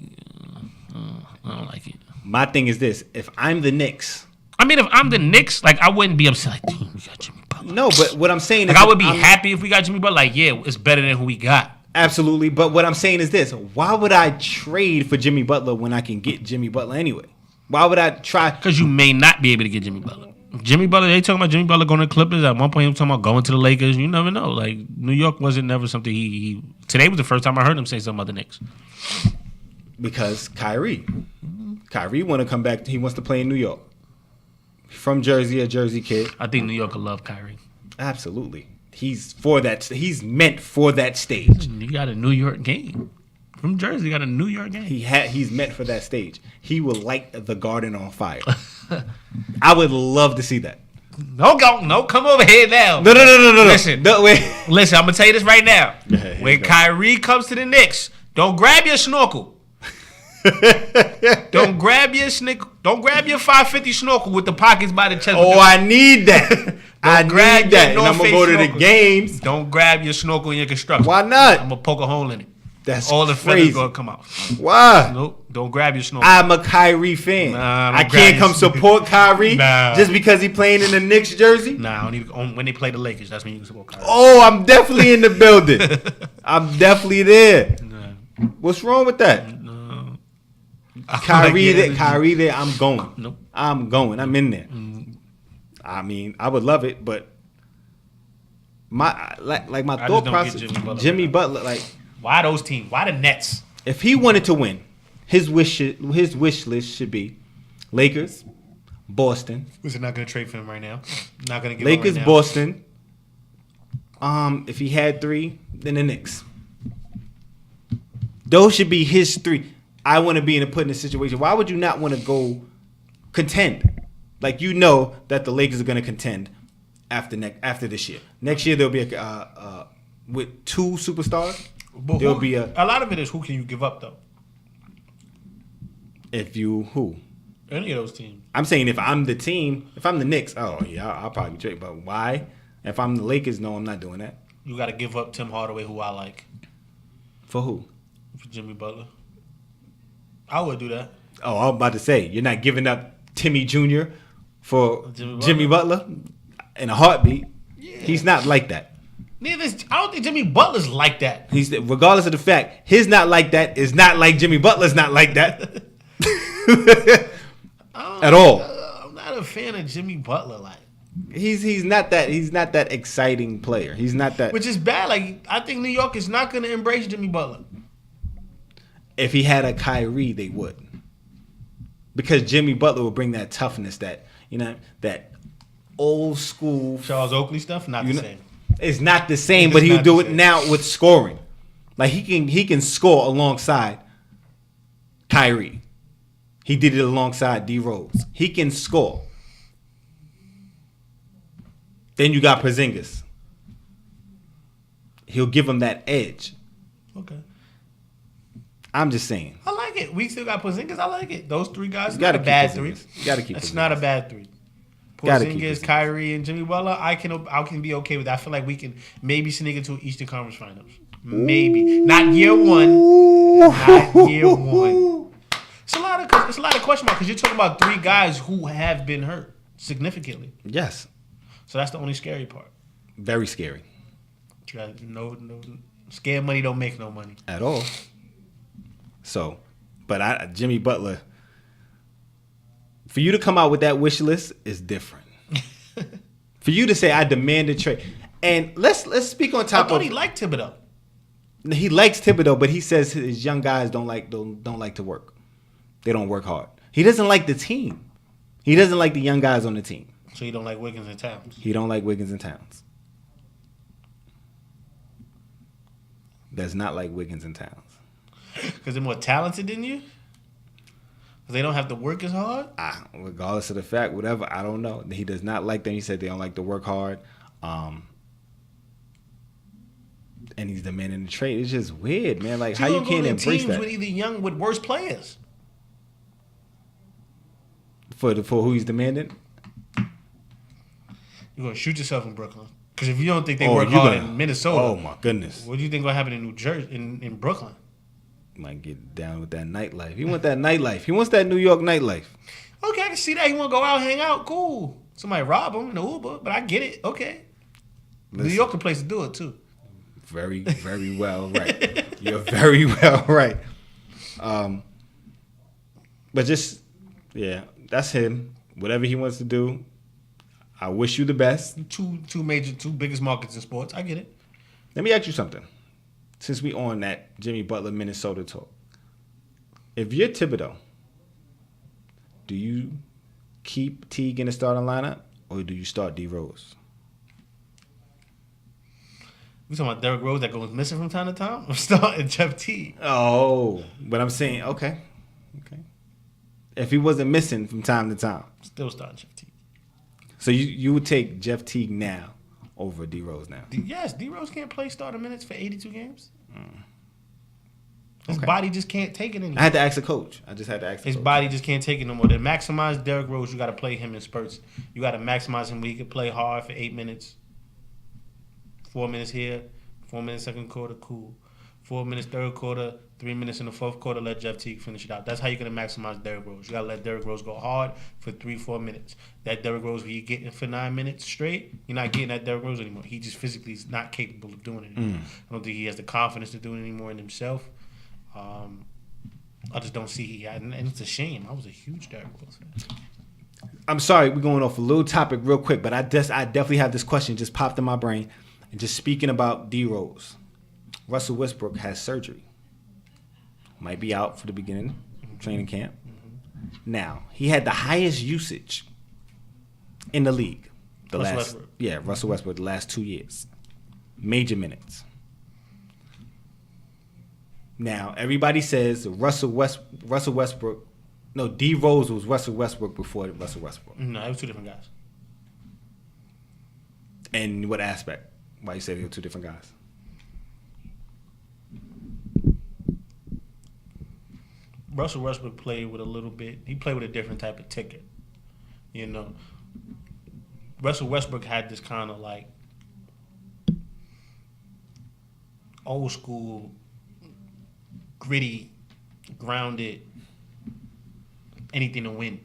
it. My thing is this: if I'm the Knicks. I mean, if I'm the Knicks, I wouldn't be upset. Like, dude, we got Jimmy Butler. No, but what I'm saying is, I would be happy if we got Jimmy Butler. Like, yeah, it's better than who we got. Absolutely, but what I'm saying is this: why would I trade for Jimmy Butler when I can get Jimmy Butler anyway? Why would I try? Because you may not be able to get Jimmy Butler. Jimmy Butler, they talking about Jimmy Butler going to the Clippers. At one point, he was talking about going to the Lakers. You never know. Like, New York wasn't never something he today was the first time I heard him say something about the Knicks. Because Kyrie want to come back. He wants to play in New York. From Jersey, a Jersey kid. I think New York will love Kyrie. Absolutely. He's for that. He's meant for that stage. You got a New York game. From Jersey, got a New York game. He's meant for that stage. He will light the Garden on fire. I would love to see that. No, come over here now. No. Listen, listen. I'm gonna tell you this right now. When Kyrie comes to the Knicks, don't grab your snorkel. Don't grab your 550 snorkel with the pockets by the chest. Oh, I need that. I need that. And I'm gonna go to the games. Don't grab your snorkel in your construction. Why not? I'm gonna poke a hole in it. That's all the feathers gonna come out. Why? Nope. Don't grab your snorkel. I'm a Kyrie fan. I can't come support Kyrie just because he playing in the Knicks jersey. Nah, when they play the Lakers, that's when you can support Kyrie. Oh, I'm definitely in the building. I'm definitely there. Nah. What's wrong with that? No. Kyrie there. I'm going. Nope. I'm going. I'm in there. I mean, I would love it, but my thought process. Jimmy Butler, like. Why those teams? Why the Nets? If he wanted to win, his wish list should be Lakers, Boston. Who's not going to trade for him right now? Not going to give Lakers, him right Boston. If he had 3, then the Knicks. Those should be his 3. I want to be put in a situation. Why would you not want to go contend? Like you know that the Lakers are going to contend after this year. Next year there'll be with 2 superstars. But there'll be a lot of it is who can you give up though? Who? Any of those teams. I'm saying if I'm the team, if I'm the Knicks, I'll probably trade. But why? If I'm the Lakers, no, I'm not doing that. You got to give up Tim Hardaway, who I like. For who? For Jimmy Butler. I would do that. Oh, I was about to say you're not giving up Timmy Jr. for Jimmy Butler in a heartbeat. Yeah. He's not like that. I don't think Jimmy Butler's like that. He's regardless of the fact, his not like that is not like Jimmy Butler's not like that at all. I'm not a fan of Jimmy Butler. Like he's not that exciting player. He's not that, which is bad. Like I think New York is not going to embrace Jimmy Butler. If he had a Kyrie, they would, because Jimmy Butler will bring that toughness, that that old school Charles Oakley stuff. Not the same. It's not the same, but he'll do it now with scoring. Like he can score alongside Kyrie. He did it alongside D Rose. He can score. Then you got Porzingis. He'll give him that edge. Okay. I'm just saying. I like it. We still got Porzingis. I like it. Those 3 guys. Not a bad 3. You got to keep. That's not a bad 3. Porzingis, Kyrie, and Jimmy Butler, I can be okay with that. I feel like we can maybe sneak into Eastern Conference Finals. Maybe. Not year one. Not year one. It's a lot of question marks because you're talking about 3 guys who have been hurt significantly. Yes. So that's the only scary part. Very scary. No, scared money don't make no money. At all. So, but Jimmy Butler... For you to come out with that wish list is different. For you to say I demand a trade, and let's speak on top of. I thought he liked Thibodeau. He likes Thibodeau, but he says his young guys don't like to work. They don't work hard. He doesn't like the team. He doesn't like the young guys on the team. So you don't like Wiggins and Towns. He don't like Wiggins and Towns. Does not like Wiggins and Towns. Because they're more talented than you. They don't have to work as hard? Regardless of the fact, whatever, I don't know. He does not like them. He said they don't like to work hard. And he's demanding the trade. It's just weird, man. Like, how you can't embrace teams that? With either young with worse players. For who he's demanding? You're going to shoot yourself in Brooklyn. Because if you don't think they work hard in Minnesota. Oh, my goodness. What do you think will happen in New Jersey, in Brooklyn? Might get down with that nightlife. He wants that nightlife. He wants that New York nightlife. Okay, I can see that. He want to go out, hang out. Cool. Somebody rob him in the Uber, but I get it. Okay. Listen, New York the place to do it, too. Very, very well right. You're very well right. But just, yeah, that's him. Whatever he wants to do, I wish you the best. Two biggest markets in sports. I get it. Let me ask you something. Since we on that Jimmy Butler, Minnesota talk. If you're Thibodeau, do you keep Teague in the starting lineup or do you start D Rose? We talking about Derrick Rose that goes missing from time to time? I'm starting Jeff Teague. Oh, but I'm saying okay. If he wasn't missing from time to time, still starting Jeff Teague. So you would take Jeff Teague now over D Rose now? Yes, D Rose can't play starting minutes for 82 games. His body just can't take it anymore. I had to ask the coach. His body just can't take it no more. To maximize Derrick Rose, you got to play him in spurts. You got to maximize him where he can play hard for 8 minutes. 4 minutes here, 4 minutes second quarter, cool. 4 minutes third quarter, 3 minutes in the fourth quarter, let Jeff Teague finish it out. That's how you're going to maximize Derrick Rose. You got to let Derrick Rose go hard for 3-4 minutes. That Derrick Rose, where you're getting for 9 minutes straight, you're not getting that Derrick Rose anymore. He just physically is not capable of doing it anymore. I don't think he has the confidence to do it anymore in himself. I just don't see and it's a shame. I was a huge Derrick Rose fan. I'm sorry, we're going off a little topic real quick, but I definitely have this question just popped in my brain. And just speaking about D Rose, Russell Westbrook has surgery. Might be out for the beginning of training camp. Now, he had the highest usage in the league. Russell Westbrook the last 2 years. Major minutes. Now, everybody says D Rose was Russell Westbrook before Russell Westbrook. No, it was two different guys. And what aspect? Why you say they were two different guys? Russell Westbrook played with he played with a different type of ticket. You know, Russell Westbrook had this kind of like old school, gritty, grounded, anything to win.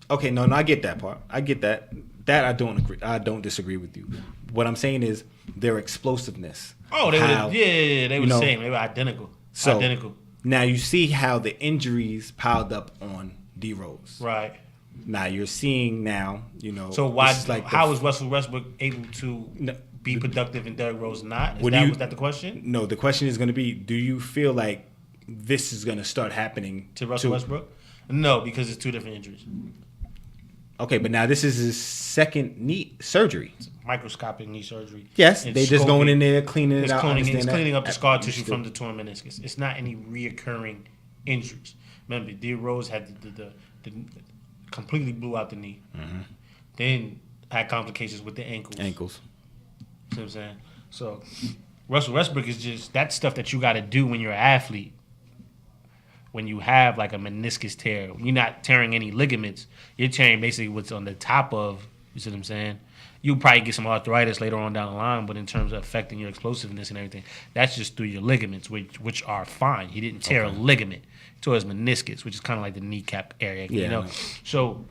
Okay, no, I get that part. I get that. That I don't agree. I don't disagree with you. What I'm saying is their explosiveness. Oh, they were the same. They were identical. Now you see how the injuries piled up on D Rose. Right. Now you're seeing So how is Russell Westbrook able to be productive and Derrick Rose not? Was that the question? No, the question is going to be: do you feel like this is going to start happening to Russell Westbrook? No, because it's two different injuries. Okay, but now this is his second knee surgery. It's microscopic knee surgery. Yes, they just going in there cleaning it out. It's cleaning up the scar tissue from the torn meniscus. It's not any reoccurring injuries. Remember, D Rose had the completely blew out the knee. Mm-hmm. Then had complications with the ankles. See what I'm saying? So Russell Westbrook is just that stuff that you got to do when you're an athlete. When you have like a meniscus tear, you're not tearing any ligaments. You're tearing basically what's on the top of, you see what I'm saying? You'll probably get some arthritis later on down the line, but in terms of affecting your explosiveness and everything, that's just through your ligaments, which are fine. He didn't tear a ligament. He tore his meniscus, which is kind of like the kneecap area, you know? So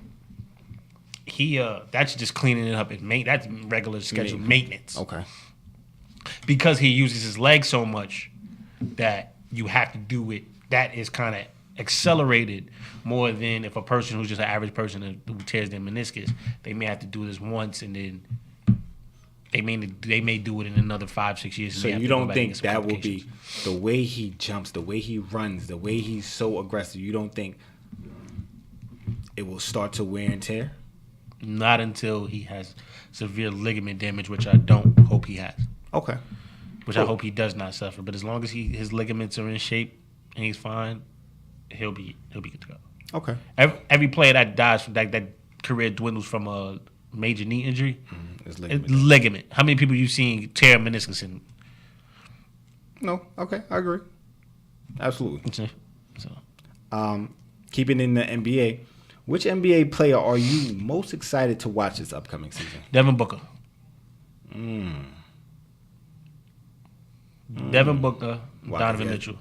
he that's just cleaning it up. That's regular scheduled maintenance. Okay. Because he uses his legs so much that you have to do it. That is kind of accelerated more than if a person who's just an average person who tears their meniscus, they may have to do this once and then they may do it in another 5-6 years. So you don't think that will be the way he jumps, the way he runs, the way he's so aggressive? You don't think it will start to wear and tear? Not until he has severe ligament damage, which I don't hope he has. Okay. Which I hope he does not suffer. But as long as his ligaments are in shape and he's fine, he'll be good to go. Okay. Every player that dies from that career dwindles from a major knee injury. It's ligament. How many people you seen tear meniscus in? No. Okay, I agree. Absolutely. So, keeping in the NBA, which NBA player are you most excited to watch this upcoming season? Devin Booker. Devin Booker, Donovan Mitchell.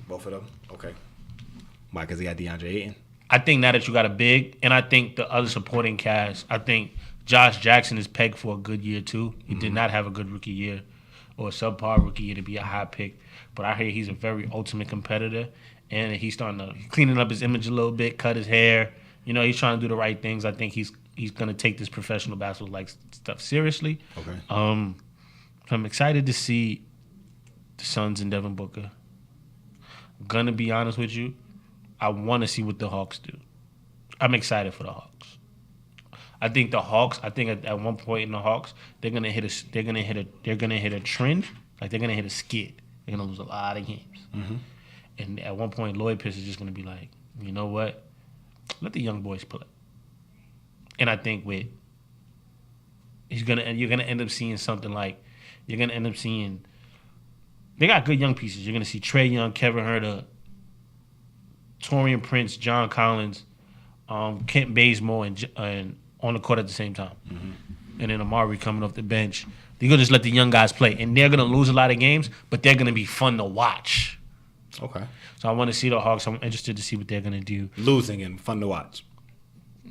Both of them? Okay. Why? Because he got DeAndre Ayton? I think now that you got a big, and I think the other supporting cast, I think Josh Jackson is pegged for a good year too. He did not have a good rookie year or a subpar rookie year to be a high pick. But I hear he's a very ultimate competitor, and he's starting to cleaning up his image a little bit, cut his hair. You know, he's trying to do the right things. I think he's going to take this professional basketball like stuff seriously. Okay. So I'm excited to see the Suns and Devin Booker. I'm going to be honest with you. I want to see what the Hawks do. I'm excited for the Hawks. I think the Hawks. I think at one point in the Hawks, they're gonna hit a trend. Like they're gonna hit a skid. They're gonna lose a lot of games. Mm-hmm. And at one point, Lloyd Pierce is just gonna be like, you know what? Let the young boys play. And I think you're gonna end up seeing something like they got good young pieces. You're gonna see Trae Young, Kevin Huerter, Taurean Prince, John Collins, Kent Bazemore, and on the court at the same time. Mm-hmm. And then Amari coming off the bench. They're gonna just let the young guys play, and they're gonna lose a lot of games, but they're gonna be fun to watch. Okay. So I want to see the Hawks. I'm interested to see what they're gonna do. Losing and fun to watch.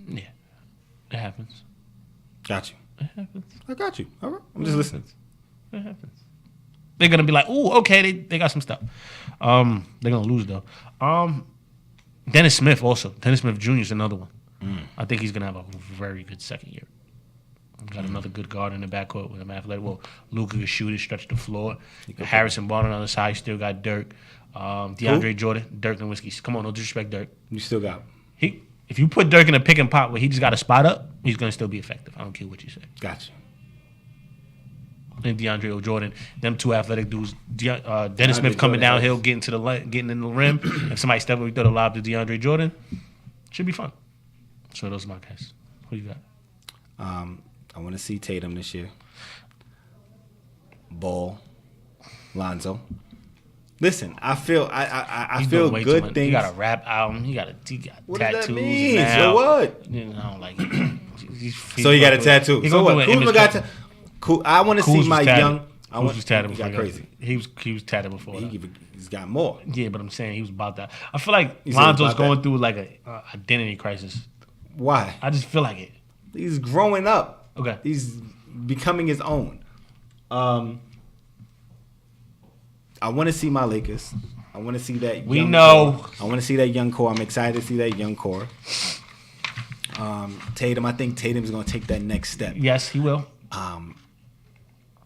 Yeah, it happens. Got you. It happens. I got you. All right. I'm just listening. It happens. They're gonna be like, "Ooh, okay, they got some stuff." They're gonna lose though. Dennis Smith also. Dennis Smith Jr. is another one. I think he's gonna have a very good second year. Got another good guard in the backcourt with him athletic. Well, Luka can shoot it, stretch the floor. Harrison Barnes on the side. Still got Dirk. DeAndre Jordan. Dirk Nowitzki. Come on, no disrespect, Dirk. You still got he. If you put Dirk in a pick and pop where he just got a spot up, he's gonna still be effective. I don't care what you say. Gotcha. And DeAndre Jordan, them two athletic dudes. Dennis Smith coming downhill, getting in the rim. If somebody step up, we throw the lob to DeAndre Jordan. Should be fun. So those are my guys. Who you got? I want to see Tatum this year. Ball, Lonzo. Listen, I feel good things. He got a rap album. He got what tattoos. Does that mean? Now. So what? You know, I don't like it. So he got a tattoo. So what? Kuzma got cool. I want to see my young. I was tatted before. He got crazy. He was tatted before. He's got more. Yeah, but I'm saying he was about that. I feel like Lonzo's going through like a identity crisis. Why? I just feel like it. He's growing up. Okay. He's becoming his own. I want to see my Lakers. I want to see that. We know. Core. I want to see that young core. I'm excited to see that young core. Tatum. I think Tatum's going to take that next step. Yes, he will.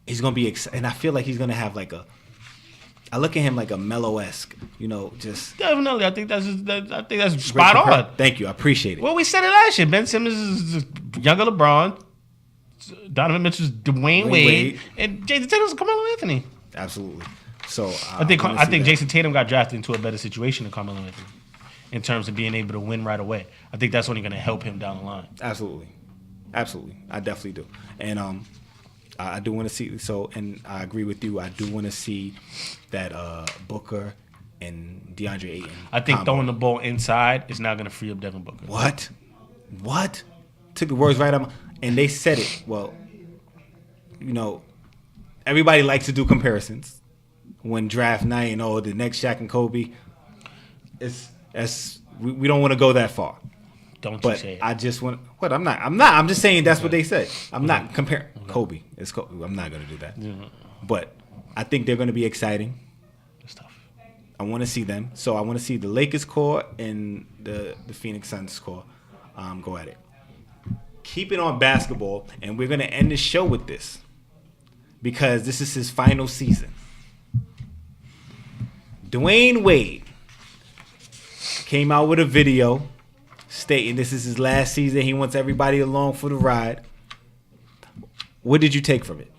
He's going to be and I feel like he's going to have like I look at him like a Melo-esque, just definitely. I think that's spot on. Thank you, I appreciate it. Well, we said it last year. Ben Simmons is younger LeBron. Donovan Mitchell's Dwayne Wade, and Jason Tatum's Carmelo Anthony. Absolutely. So I think Jason Tatum got drafted into a better situation than Carmelo Anthony in terms of being able to win right away. I think that's only going to help him down the line. Absolutely, I definitely do, and I do want to see. So, and I agree with you. I do want to see that Booker and DeAndre Ayton. I think throwing the ball inside is not going to free up Devin Booker. What? Took the words right out. And they said it. Well, everybody likes to do comparisons. When draft night and the next Shaq and Kobe, we don't want to go that far. Don't you say it. I just want. What? I'm not. I'm just saying that's what they said. I'm not comparing Kobe. It's Kobe. I'm not going to do that. Yeah. But I think they're going to be exciting. It's tough. I want to see them. So I want to see the Lakers core and the Phoenix Suns core go at it. Keep it on basketball, and we're going to end the show with this because this is his final season. Dwayne Wade came out with a video stating this is his last season. He wants everybody along for the ride. What did you take from it?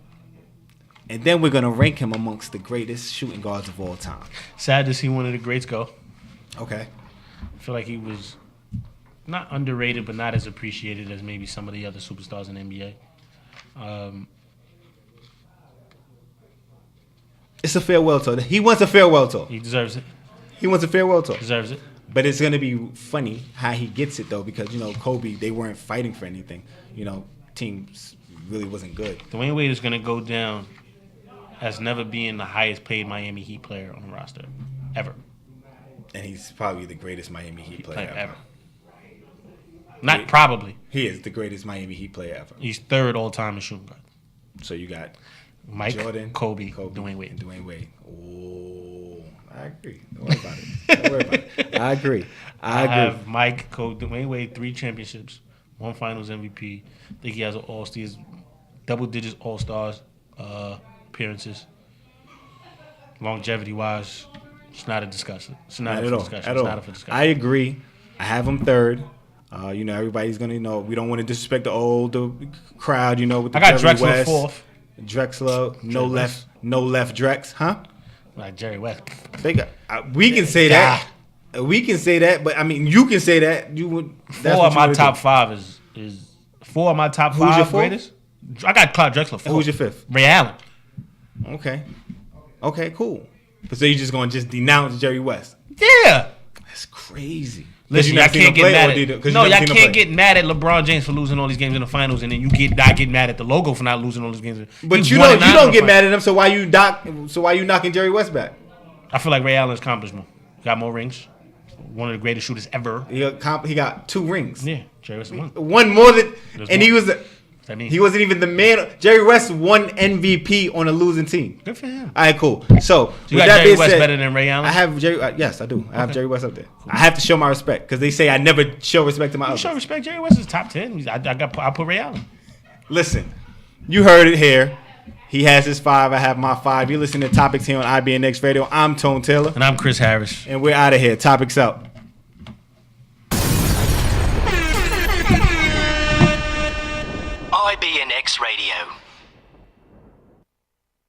And then we're going to rank him amongst the greatest shooting guards of all time. Sad to see one of the greats go. Okay. I feel like he was not underrated, but not as appreciated as maybe some of the other superstars in the NBA. It's a farewell tour. He wants a farewell tour. He deserves it. He wants a farewell tour. Deserves it. But it's going to be funny how he gets it, though, because, Kobe, they weren't fighting for anything. Teams really wasn't good. Dwayne Wade is going to go down as never being the highest paid Miami Heat player on the roster. Ever. And he's probably the greatest Miami Heat player ever. Not probably. He is the greatest Miami Heat player ever. He's third all time in shooting guard. So you got Mike, Jordan, Kobe, Dwayne Wade. And Dwayne Wade. Oh, I agree. Don't worry about it. Don't worry about it. I agree. I have Mike, Kobe, Dwayne Wade, 3 championships, 1 Finals MVP. I think he has double digits All-Stars appearances. Longevity-wise, it's not a discussion. It's not a discussion. I agree. I have him third. Everybody's gonna, we don't want to disrespect the older crowd, with the I got Jerry Drexler West. fourth. Drexler, no left Drex, huh? Like Jerry West. We can say that. We can say that, but I mean, you can say that. You would. Four of my top five is 4 of my top 5 Who's your fourth? greatest. I got Clyde Drexler fourth. Who's your fifth? Ray Allen. Okay, cool. So you're just gonna denounce Jerry West? Yeah. That's crazy. Listen, y'all can't get mad at y'all can't get mad at LeBron James for losing all these games in the finals, and then you not get mad at the logo for not losing all these games. But you don't get mad at him. So why you knocking Jerry West back? I feel like Ray Allen's accomplished more. Got more rings. One of the greatest shooters ever. He got 2 rings. Yeah, Jerry West won. One more than, and he was. I mean, he wasn't even the man. Jerry West won MVP on a losing team. Good for him. All right, cool. So you got Jerry West better than Ray Allen? I have Jerry. Yes, I do. I have Jerry West up there. Cool. I have to show my respect because they say I never show respect to my others. You show respect. Jerry West is top 10. I put Ray Allen. Listen, you heard it here. He has his 5. I have my 5. You're listening to Topics here on IBNX Radio. I'm Tone Taylor. And I'm Chris Harris. And we're out of here. Topics out. IBNX Radio.